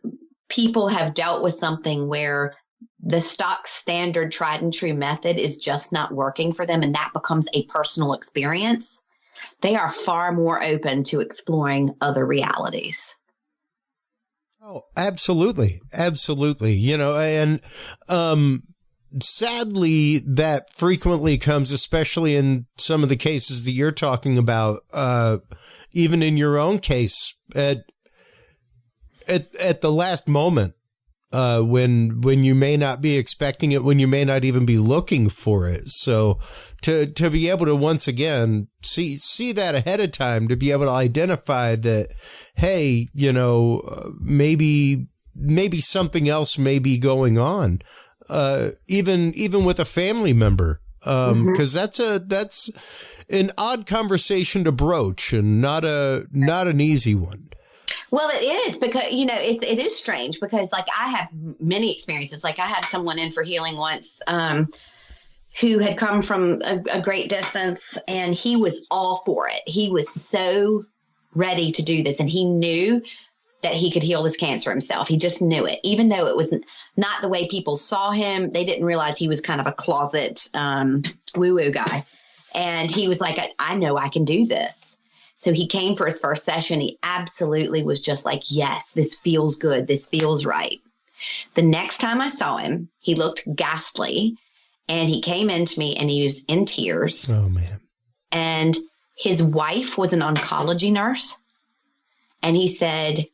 people have dealt with something where the stock standard tried and true method is just not working for them, and that becomes a personal experience, they are far more open to exploring other realities. Oh, absolutely. Absolutely. You know, and sadly, that frequently comes, especially in some of the cases that you're talking about, even in your own case, at the last moment, when you may not be expecting it, when you may not even be looking for it. So to be able to once again see that ahead of time, to be able to identify that, hey, you know, maybe something else may be going on, even with a family member, because that's an odd conversation to broach, and not an easy one. Well, it is, because, you know, it is strange, because like I have many experiences. Like I had someone in for healing once who had come from a great distance, and he was all for it. He was so ready to do this, and he knew that he could heal this cancer himself. He just knew it, even though it was not the way people saw him. They didn't realize he was kind of a closet woo-woo guy. And he was like, I know I can do this. So he came for his first session. He absolutely was just like, yes, this feels good. This feels right. The next time I saw him, he looked ghastly, and he came into me and he was in tears. Oh, man. And his wife was an oncology nurse. And he said,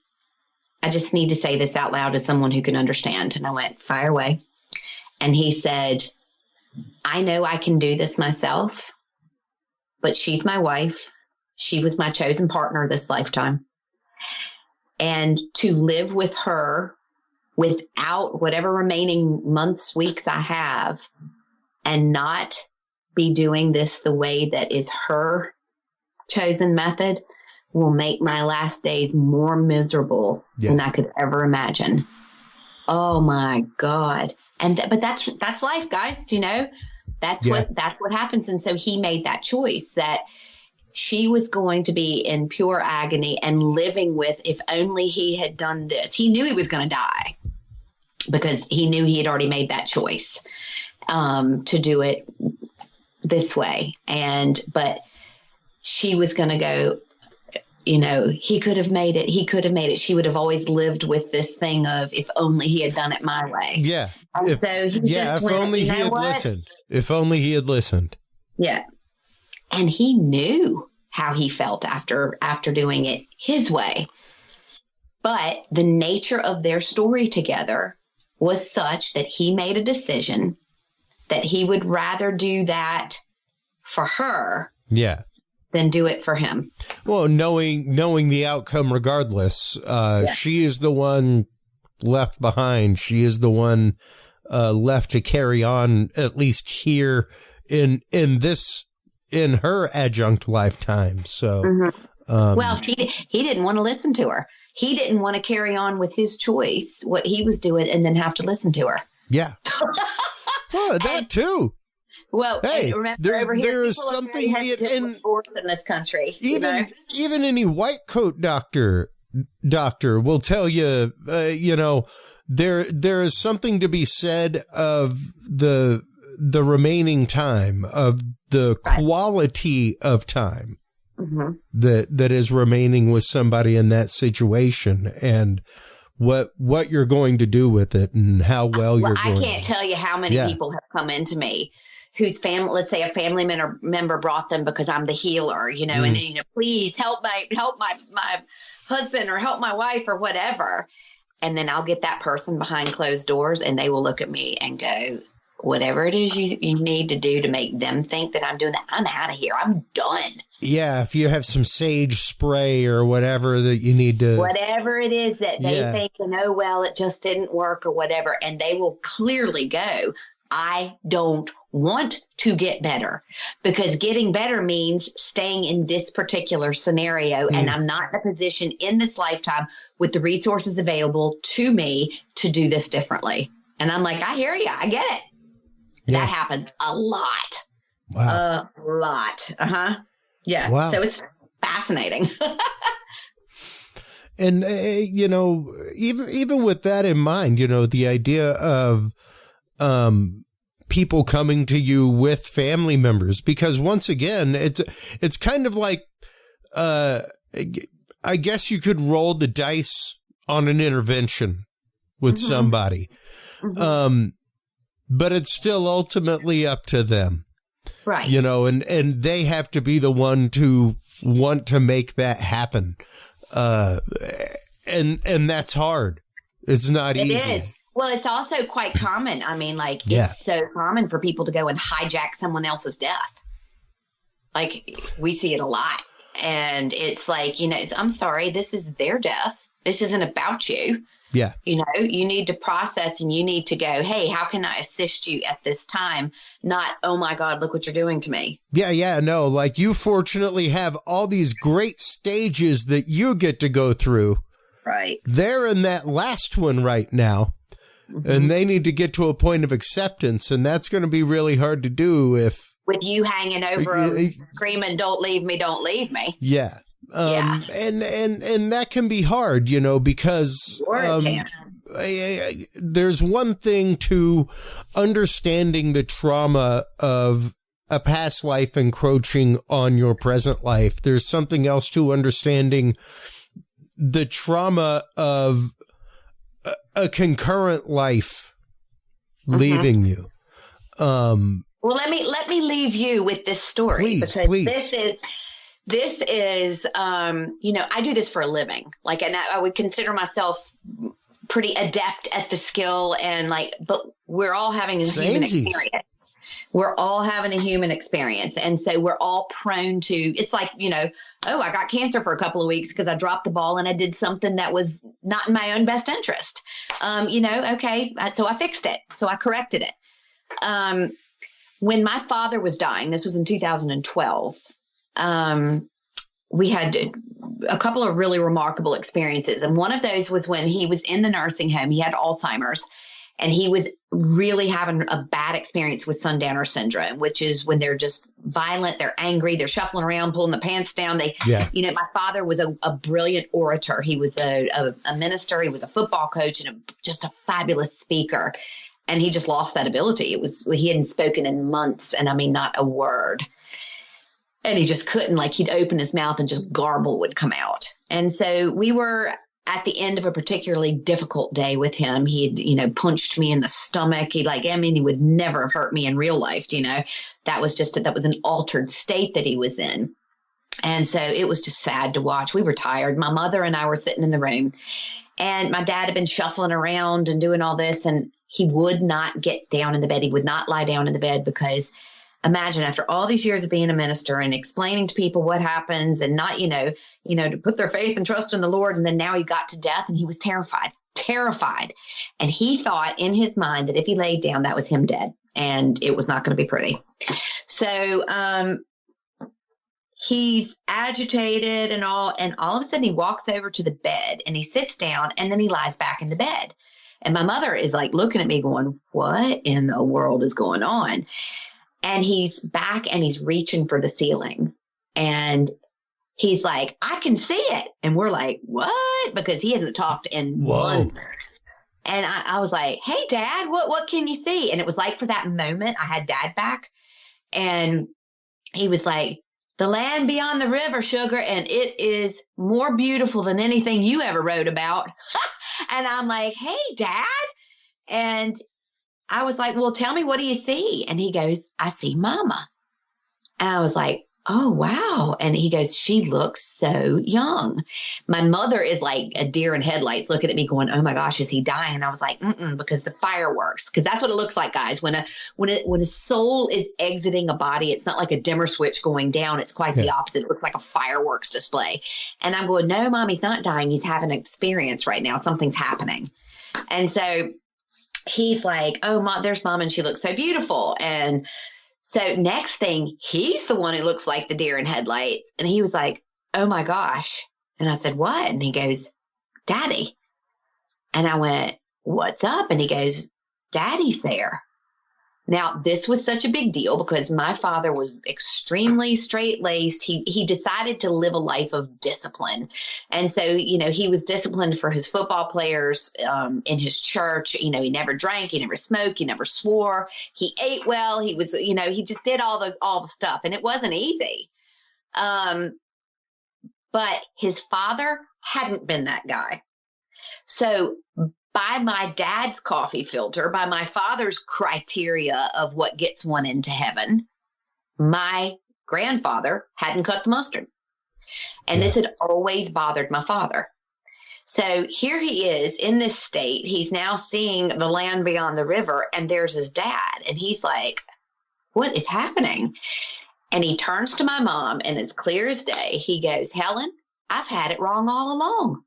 I just need to say this out loud to someone who can understand. And I went, fire away. And he said, I know I can do this myself, but she's my wife. She was my chosen partner this lifetime. And to live with her without whatever remaining months, weeks I have, and not be doing this the way that is her chosen method, will make my last days more miserable than I could ever imagine. Oh my God. But that's life, guys. You know, that's what happens. And so he made that choice that she was going to be in pure agony and living with, if only he had done this. He knew he was going to die, because he knew he had already made that choice to do it this way. But she was going to go, he could have made it. He could have made it. She would have always lived with this thing of, if only he had done it my way. Yeah. And so he just went, only he had listened. If only he had listened. Yeah. And he knew how he felt after doing it his way. But the nature of their story together was such that he made a decision that he would rather do that for her. Yeah. Than do it for him. Well, knowing the outcome regardless, she is the one left behind. She is the one left to carry on, at least here in her adjunct lifetime. So, well, he didn't want to listen to her. He didn't want to carry on with his choice, what he was doing, and then have to listen to her. Yeah. Well, that too. Well, hey, remember, over here, there is something in this country. Even any white coat doctor will tell you, there is something to be said of the remaining time, of the quality of time that is remaining with somebody in that situation, and what you're going to do with it, and how well you're going. I can't tell you how many people have come into me whose family, let's say a family member brought them because I'm the healer, and please help my husband or help my wife or whatever. And then I'll get that person behind closed doors and they will look at me and go, whatever it is you need to do to make them think that I'm doing that, I'm out of here. I'm done. Yeah. If you have some sage spray or whatever that you need to. Whatever it is that they think, well, it just didn't work or whatever. And they will clearly go, I don't want to get better, because getting better means staying in this particular scenario. And I'm not in a position in this lifetime with the resources available to me to do this differently. And I'm like, I hear you. I get it. Yeah. That happens a lot. Wow. A lot. Yeah. Wow. So it's fascinating. And, even with that in mind, the idea of, people coming to you with family members, because once again, it's kind of like, I guess you could roll the dice on an intervention with somebody. But it's still ultimately up to them. Right. And they have to be the one to want to make that happen. And that's hard. It's not easy. It is. Well, it's also quite common. I mean, it's so common for people to go and hijack someone else's death. We see it a lot. And it's like, I'm sorry, this is their death. This isn't about you. Yeah. You need to process, and you need to go, hey, how can I assist you at this time? Not, oh my God, look what you're doing to me. Yeah. No, you fortunately have all these great stages that you get to go through. Right. They're in that last one right now. And they need to get to a point of acceptance, and that's going to be really hard to do with you hanging over them, screaming, "Don't leave me! Don't leave me!" Yeah, and that can be hard, because there's one thing to understanding the trauma of a past life encroaching on your present life. There's something else to understanding the trauma of a concurrent life leaving you. Well, let me leave you with this story, because this is I do this for a living. And I would consider myself pretty adept at the skill, and but we're all having a human experience. We're all having a human experience. And so we're all prone to, it's like, oh, I got cancer for a couple of weeks because I dropped the ball and I did something that was not in my own best interest. Okay. So I fixed it. So I corrected it. When my father was dying, this was in 2012, we had a couple of really remarkable experiences. And one of those was when he was in the nursing home. He had Alzheimer's. And he was really having a bad experience with sundowner syndrome, which is when they're just violent, they're angry, they're shuffling around, pulling the pants down. My father was a brilliant orator. He was a minister. He was a football coach and just a fabulous speaker. And he just lost that ability. He hadn't spoken in months. And I mean, not a word. And he just couldn't, like he'd open his mouth and just garble would come out. And so we were at the end of a particularly difficult day with him. He had, punched me in the stomach. He would never have hurt me in real life. That was an altered state that he was in. And so it was just sad to watch. We were tired. My mother and I were sitting in the room, and my dad had been shuffling around and doing all this, and he would not get down in the bed. He would not lie down in the bed because imagine after all these years of being a minister and explaining to people what happens and not, to put their faith and trust in the Lord. And then now he got to death and he was terrified. And he thought in his mind that if he laid down, that was him dead and it was not going to be pretty. So, he's agitated and all of a sudden he walks over to the bed and he sits down and then he lies back in the bed. And my mother is like looking at me going, what in the world is going on? And he's back and he's reaching for the ceiling and he's like, I can see it. And we're like, what? Because he hasn't talked in months. And I was like, hey, Dad, what can you see? And it was like for that moment I had Dad back and he was like, the land beyond the river, sugar, and it is more beautiful than anything you ever wrote about. And I'm like, hey, Dad. And I was like, well, tell me, what do you see? And he goes, I see Mama. And I was like, oh, wow. And he goes, she looks so young. My mother is like a deer in headlights looking at me going, oh my gosh, is he dying? And I was like, because the fireworks, because that's what it looks like, guys. When a soul is exiting a body, it's not like a dimmer switch going down. It's quite the opposite. It looks like a fireworks display. And I'm going, no, Mom, he's not dying. He's having an experience right now. Something's happening. And so he's like, oh, Mom, there's Mom, and she looks so beautiful. And so next thing, he's the one who looks like the deer in headlights. And he was like, oh my gosh. And I said, what? And he goes, Daddy. And I went, what's up? And he goes, Daddy's there. Now, this was such a big deal because my father was extremely straight-laced. He decided to live a life of discipline. And so, he was disciplined for his football players in his church. He never drank, he never smoked, he never swore. He ate well. He was, he just did all the stuff. And it wasn't easy. But his father hadn't been that guy. So by my dad's coffee filter, by my father's criteria of what gets one into heaven, my grandfather hadn't cut the mustard. And this had always bothered my father. So here he is in this state. He's now seeing the land beyond the river, and there's his dad. And he's like, what is happening? And he turns to my mom, and as clear as day, he goes, Helen, I've had it wrong all along.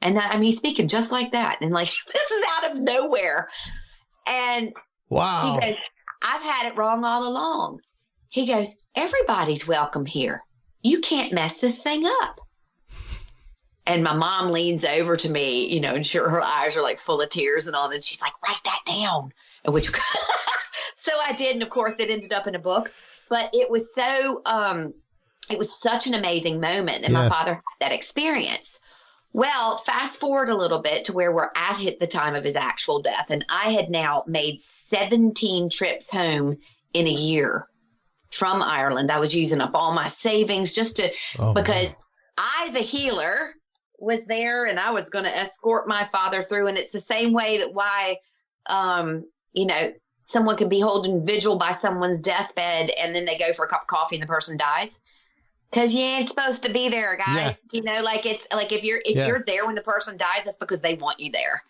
And he's speaking just like that. And like, this is out of nowhere. And wow. He goes, I've had it wrong all along. He goes, everybody's welcome here. You can't mess this thing up. And my mom leans over to me, and her eyes are like full of tears and all. And she's like, write that down. And which, so I did. And of course it ended up in a book, but it was it was such an amazing moment that my father had that experience. Well, fast forward a little bit to where we're at the time of his actual death. And I had now made 17 trips home in a year from Ireland. I was using up all my savings because I, the healer, was there and I was going to escort my father through. And it's the same way that why, someone can be holding vigil by someone's deathbed and then they go for a cup of coffee and the person dies. Because you ain't supposed to be there, guys. Yeah. It's like if you're there when the person dies, that's because they want you there.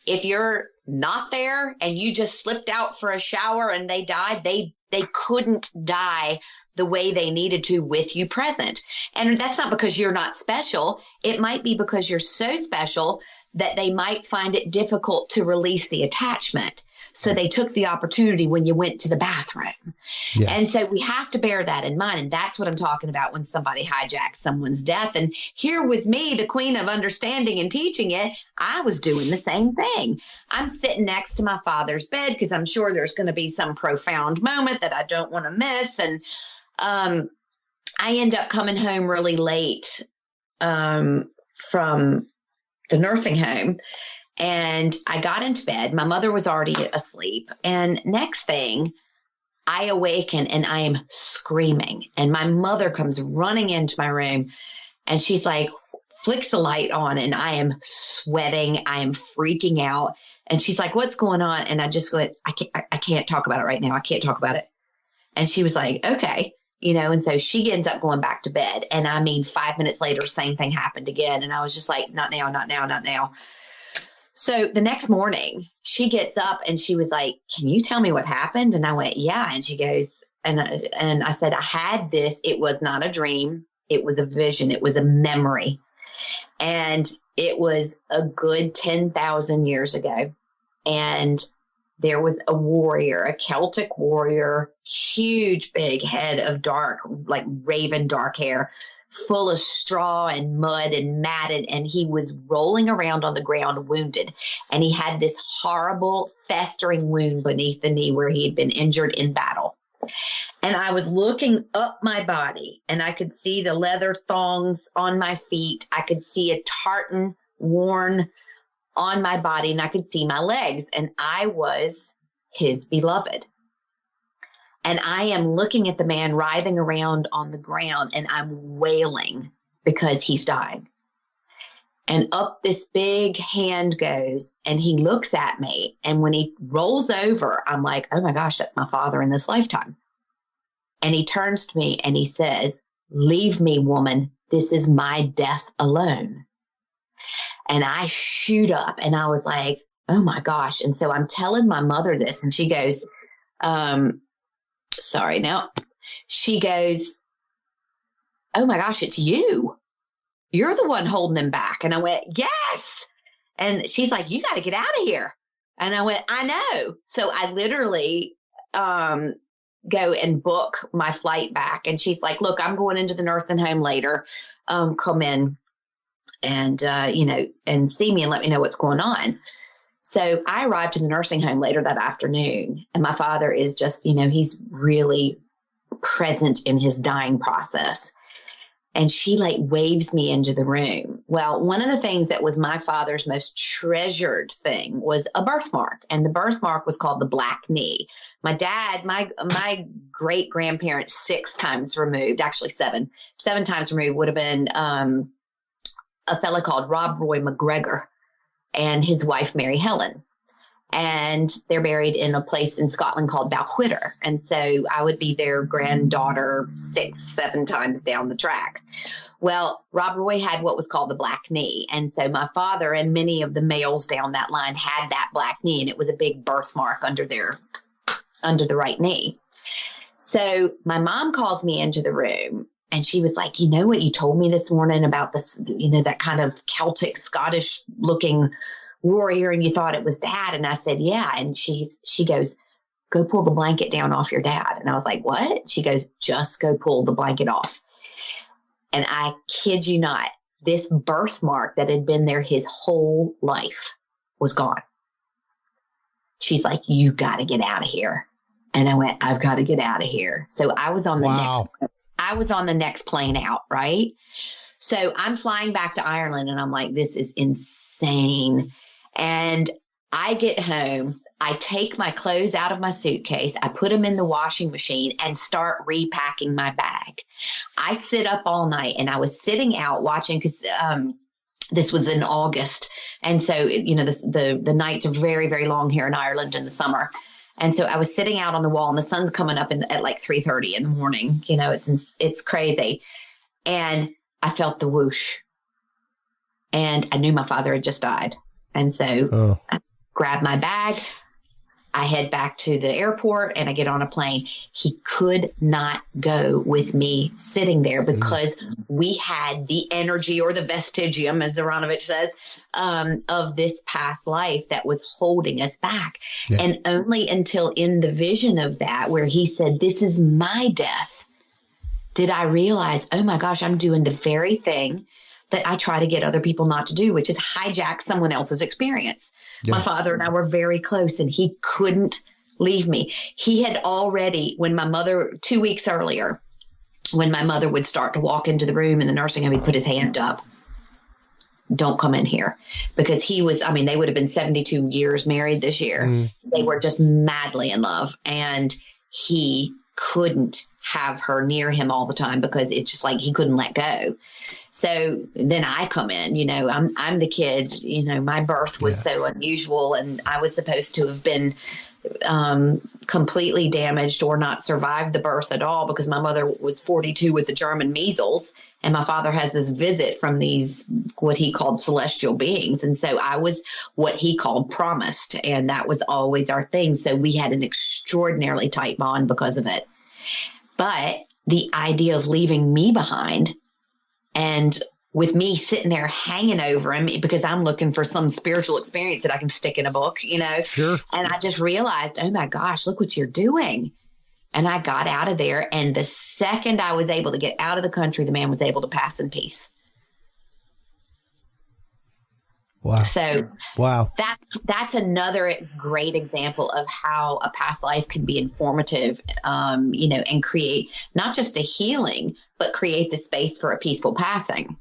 If you're not there and you just slipped out for a shower and they died, they couldn't die the way they needed to with you present. And that's not because you're not special. It might be because you're so special that they might find it difficult to release the attachment. So they took the opportunity when you went to the bathroom. Yeah. And so we have to bear that in mind. And that's what I'm talking about when somebody hijacks someone's death. And here was me, the queen of understanding and teaching it. I was doing the same thing. I'm sitting next to my father's bed because I'm sure there's going to be some profound moment that I don't want to miss. And I end up coming home really late from the nursing home. And I got into bed. My mother was already asleep. And next thing, I awaken and I am screaming. And my mother comes running into my room and she's like, flicks the light on and I am sweating. I am freaking out. And she's like, what's going on? And I just go, I can't talk about it right now. I can't talk about it. And she was like, okay, and so she ends up going back to bed. And I mean, 5 minutes later, same thing happened again. And I was just like, not now, not now, not now. So the next morning she gets up and she was like, can you tell me what happened? And I went, yeah. And she goes, and I said, I had this. It was not a dream. It was a vision. It was a memory. And it was a good 10,000 years ago. And there was a warrior, a Celtic warrior, huge, big head of dark, like raven dark hair, full of straw and mud and matted. And he was rolling around on the ground wounded. And he had this horrible festering wound beneath the knee where he had been injured in battle. And I was looking up my body and I could see the leather thongs on my feet. I could see a tartan worn on my body and I could see my legs, and I was his beloved. And I am looking at the man writhing around on the ground and I'm wailing because he's dying. And up this big hand goes and he looks at me. And when he rolls over, I'm like, oh my gosh, that's my father in this lifetime. And he turns to me and he says, leave me, woman. This is my death alone. And I shoot up and I was like, oh my gosh. And so I'm telling my mother this and she goes, sorry, no. She goes, oh my gosh, it's you. You're the one holding him back. And I went, yes. And she's like, you got to get out of here. And I went, I know. So I literally go and book my flight back. And she's like, look, I'm going into the nursing home later. Come in and, and see me and let me know what's going on. So I arrived in the nursing home later that afternoon. And my father is just, he's really present in his dying process. And she like waves me into the room. Well, one of the things that was my father's most treasured thing was a birthmark. And the birthmark was called the black knee. My dad, my great grandparents, 6 times removed, actually 7 times removed, would have been a fella called Rob Roy McGregor and his wife, Mary Helen. And they're buried in a place in Scotland called Balquhidder. And so I would be their granddaughter 6, 7 times down the track. Well, Rob Roy had what was called the black knee. And so my father and many of the males down that line had that black knee, and it was a big birthmark under the right knee. So my mom calls me into the room and she was like, you know what you told me this morning about this, that kind of Celtic Scottish looking warrior, and you thought it was Dad? And I said, yeah. And she goes, go pull the blanket down off your dad. And I was like, what? She goes, just go pull the blanket off. And I kid you not, this birthmark that had been there his whole life was gone. She's like, you got to get out of here. And I went, I've got to get out of here. So I was on the next plane out. Right. So I'm flying back to Ireland and I'm like, this is insane. And I get home, I take my clothes out of my suitcase, I put them in the washing machine and start repacking my bag. I sit up all night, and I was sitting out watching because this was in August. And so, the nights are very, very long here in Ireland in the summer. And so I was sitting out on the wall and the sun's coming up at like 3:30 in the morning. It's crazy. And I felt the whoosh and I knew my father had just died. And so I grabbed my bag, I head back to the airport, and I get on a plane. He could not go with me sitting there because we had the energy, or the vestigium, as Zaranovich says, of this past life that was holding us back. Yeah. And only until in the vision of that, where he said, this is my death, did I realize, oh my gosh, I'm doing the very thing that I try to get other people not to do, which is hijack someone else's experience. Yeah. My father and I were very close, and he couldn't leave me. He had already, 2 weeks earlier, when my mother would start to walk into the room in the nursing home, he'd put his hand up. Don't come in here. Because he was, they would have been 72 years married this year. They were just madly in love. And he couldn't have her near him all the time because it's just like he couldn't let go. So then I come in, I'm the kid, my birth was so unusual, and I was supposed to have been completely damaged or not survived the birth at all because my mother was 42 with the German measles, and my father has this visit from these, what he called celestial beings. And so I was what he called promised, and that was always our thing. So we had an extraordinarily tight bond because of it. But the idea of leaving me behind, and with me sitting there hanging over him because I'm looking for some spiritual experience that I can stick in a book, Sure. And I just realized, oh my gosh, look what you're doing. And I got out of there. And the second I was able to get out of the country, the man was able to pass in peace. Wow. So wow. That's another great example of how a past life can be informative, and create not just a healing, but create the space for a peaceful passing.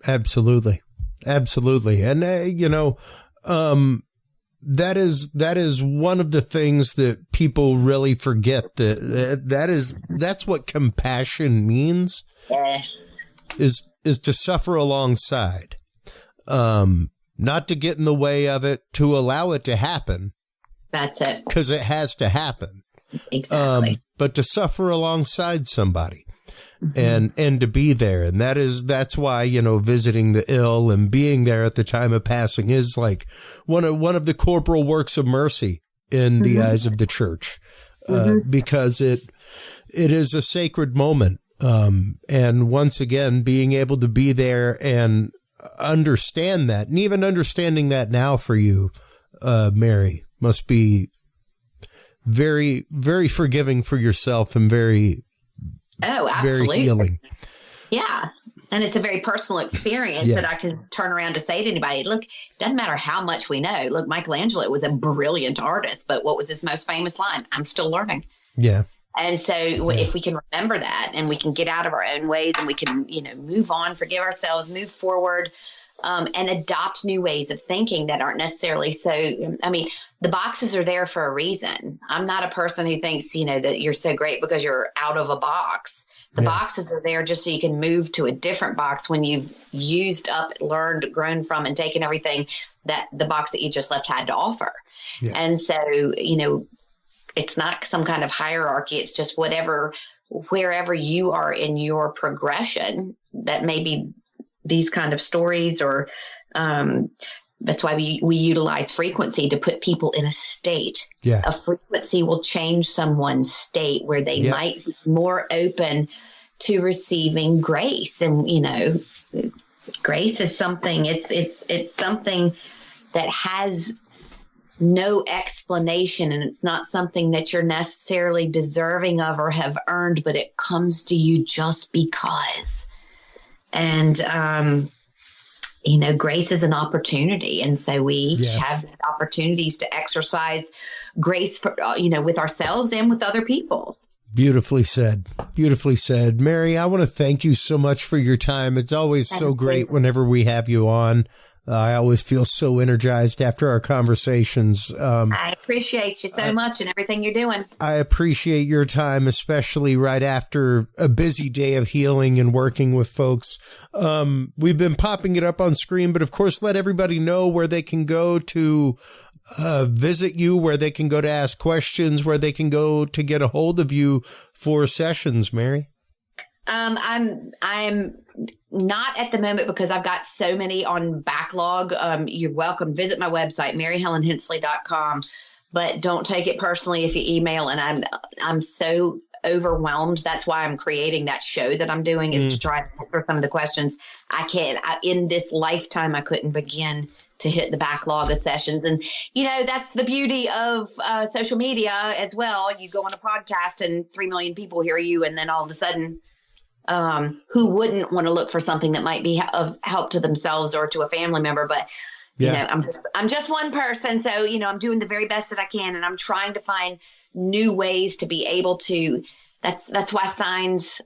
Absolutely. Absolutely. And, that is one of the things that people really forget, that's what compassion means. Yes. Is to suffer alongside, not to get in the way of it, to allow it to happen. That's it. Because it has to happen. Exactly. But to suffer alongside somebody. And to be there. And that's why, visiting the ill and being there at the time of passing is like one of the corporal works of mercy in the eyes of the church, because it is a sacred moment. And once again, being able to be there and understand that, and even understanding that now for you, Mary, must be very, very forgiving for yourself and very, absolutely. very healing. Yeah. And it's a very personal experience that I can turn around to say to anybody, look, it doesn't matter how much we know. Look, Michelangelo was a brilliant artist, but what was his most famous line? I'm still learning. Yeah. And so if we can remember that, and we can get out of our own ways, and we can, move on, forgive ourselves, move forward, and adopt new ways of thinking that aren't necessarily the boxes are there for a reason. I'm not a person who thinks, that you're so great because you're out of a box. The boxes are there just so you can move to a different box when you've used up, learned, grown from, and taken everything that the box that you just left had to offer. Yeah. And so, it's not some kind of hierarchy. It's just wherever you are in your progression, that maybe these kind of stories, or that's why we utilize frequency to put people in a state. Yeah. A frequency will change someone's state where they might be more open to receiving grace. And, grace is something, it's something that has no explanation, and it's not something that you're necessarily deserving of or have earned, but it comes to you just because. And, grace is an opportunity. And so we each have opportunities to exercise grace for, with ourselves and with other people. Beautifully said. Beautifully said. Mary, I want to thank you so much for your time. It's always so great whenever we have you on. I always feel so energized after our conversations. I appreciate you so much and everything you're doing. I appreciate your time, especially right after a busy day of healing and working with folks. We've been popping it up on screen, but of course, let everybody know where they can go to visit you, where they can go to ask questions, where they can go to get a hold of you for sessions, Mary. I'm not at the moment because I've got so many on backlog. You're welcome. Visit my website, maryhelenhensley.com, but don't take it personally if you email. And I'm so overwhelmed. That's why I'm creating that show that I'm doing, is to try to answer some of the questions. In this lifetime, I couldn't begin to hit the backlog of sessions. And, that's the beauty of social media as well. You go on a podcast and 3 million people hear you. And then all of a sudden, who wouldn't want to look for something that might be of help to themselves or to a family member? But, I'm just one person. So, I'm doing the very best that I can, and I'm trying to find new ways to be able to, that's why signs,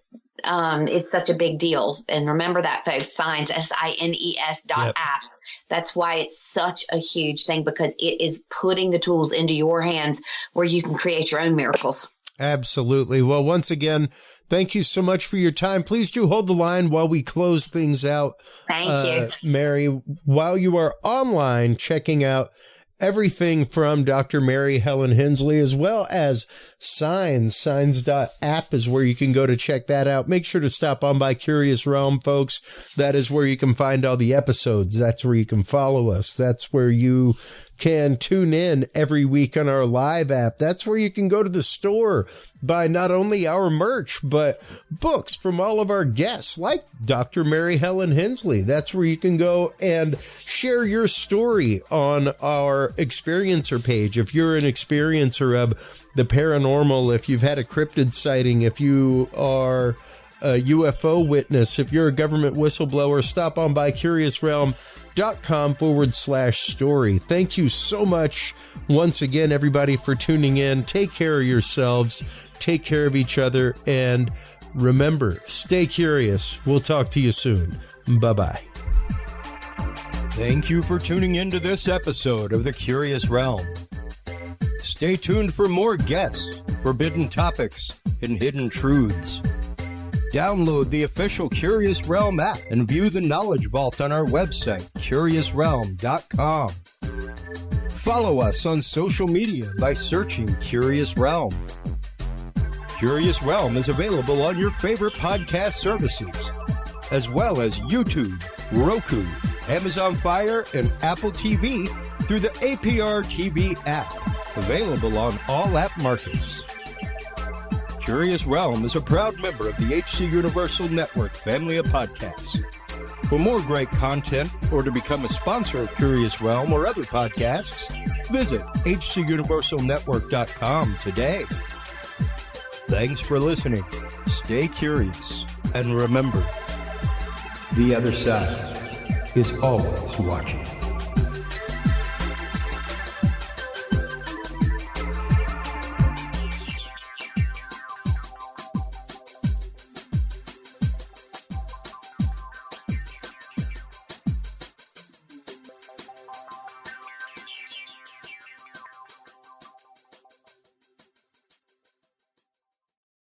is such a big deal. And remember that, folks, signs, SINES.app. That's why it's such a huge thing, because it is putting the tools into your hands where you can create your own miracles. Absolutely. Well, once again, thank you so much for your time. Please do hold the line while we close things out. Thank you. Mary, while you are online checking out everything from Dr. Mary Helen Hensley, as well as Signs. Signs.app is where you can go to check that out. Make sure to stop on by Curious Realm, folks. That is where you can find all the episodes. That's where you can follow us. That's where you can tune in every week on our live app. That's where you can go to the store, buy not only our merch, but books from all of our guests, like Dr. Mary Helen Hensley. That's where you can go and share your story on our experiencer page. If you're an experiencer of the paranormal, if you've had a cryptid sighting, if you are a UFO witness, if you're a government whistleblower, stop on by CuriousRealm.com/story. Thank you so much once again, everybody, for tuning in. Take care of yourselves, take care of each other, and remember, stay curious. We'll talk to you soon. Bye-bye. Thank you for tuning into this episode of The Curious Realm. Stay tuned for more guests, forbidden topics, and hidden truths. Download the official Curious Realm app and view the Knowledge Vault on our website, CuriousRealm.com. Follow us on social media by searching Curious Realm. Curious Realm is available on your favorite podcast services, as well as YouTube, Roku, Amazon Fire, and Apple TV through the APR TV app, available on all app markets. Curious Realm is a proud member of the HC Universal Network family of podcasts. For more great content or to become a sponsor of Curious Realm or other podcasts, visit hcuniversalnetwork.com today. Thanks for listening. Stay curious. And remember, the other side is always watching.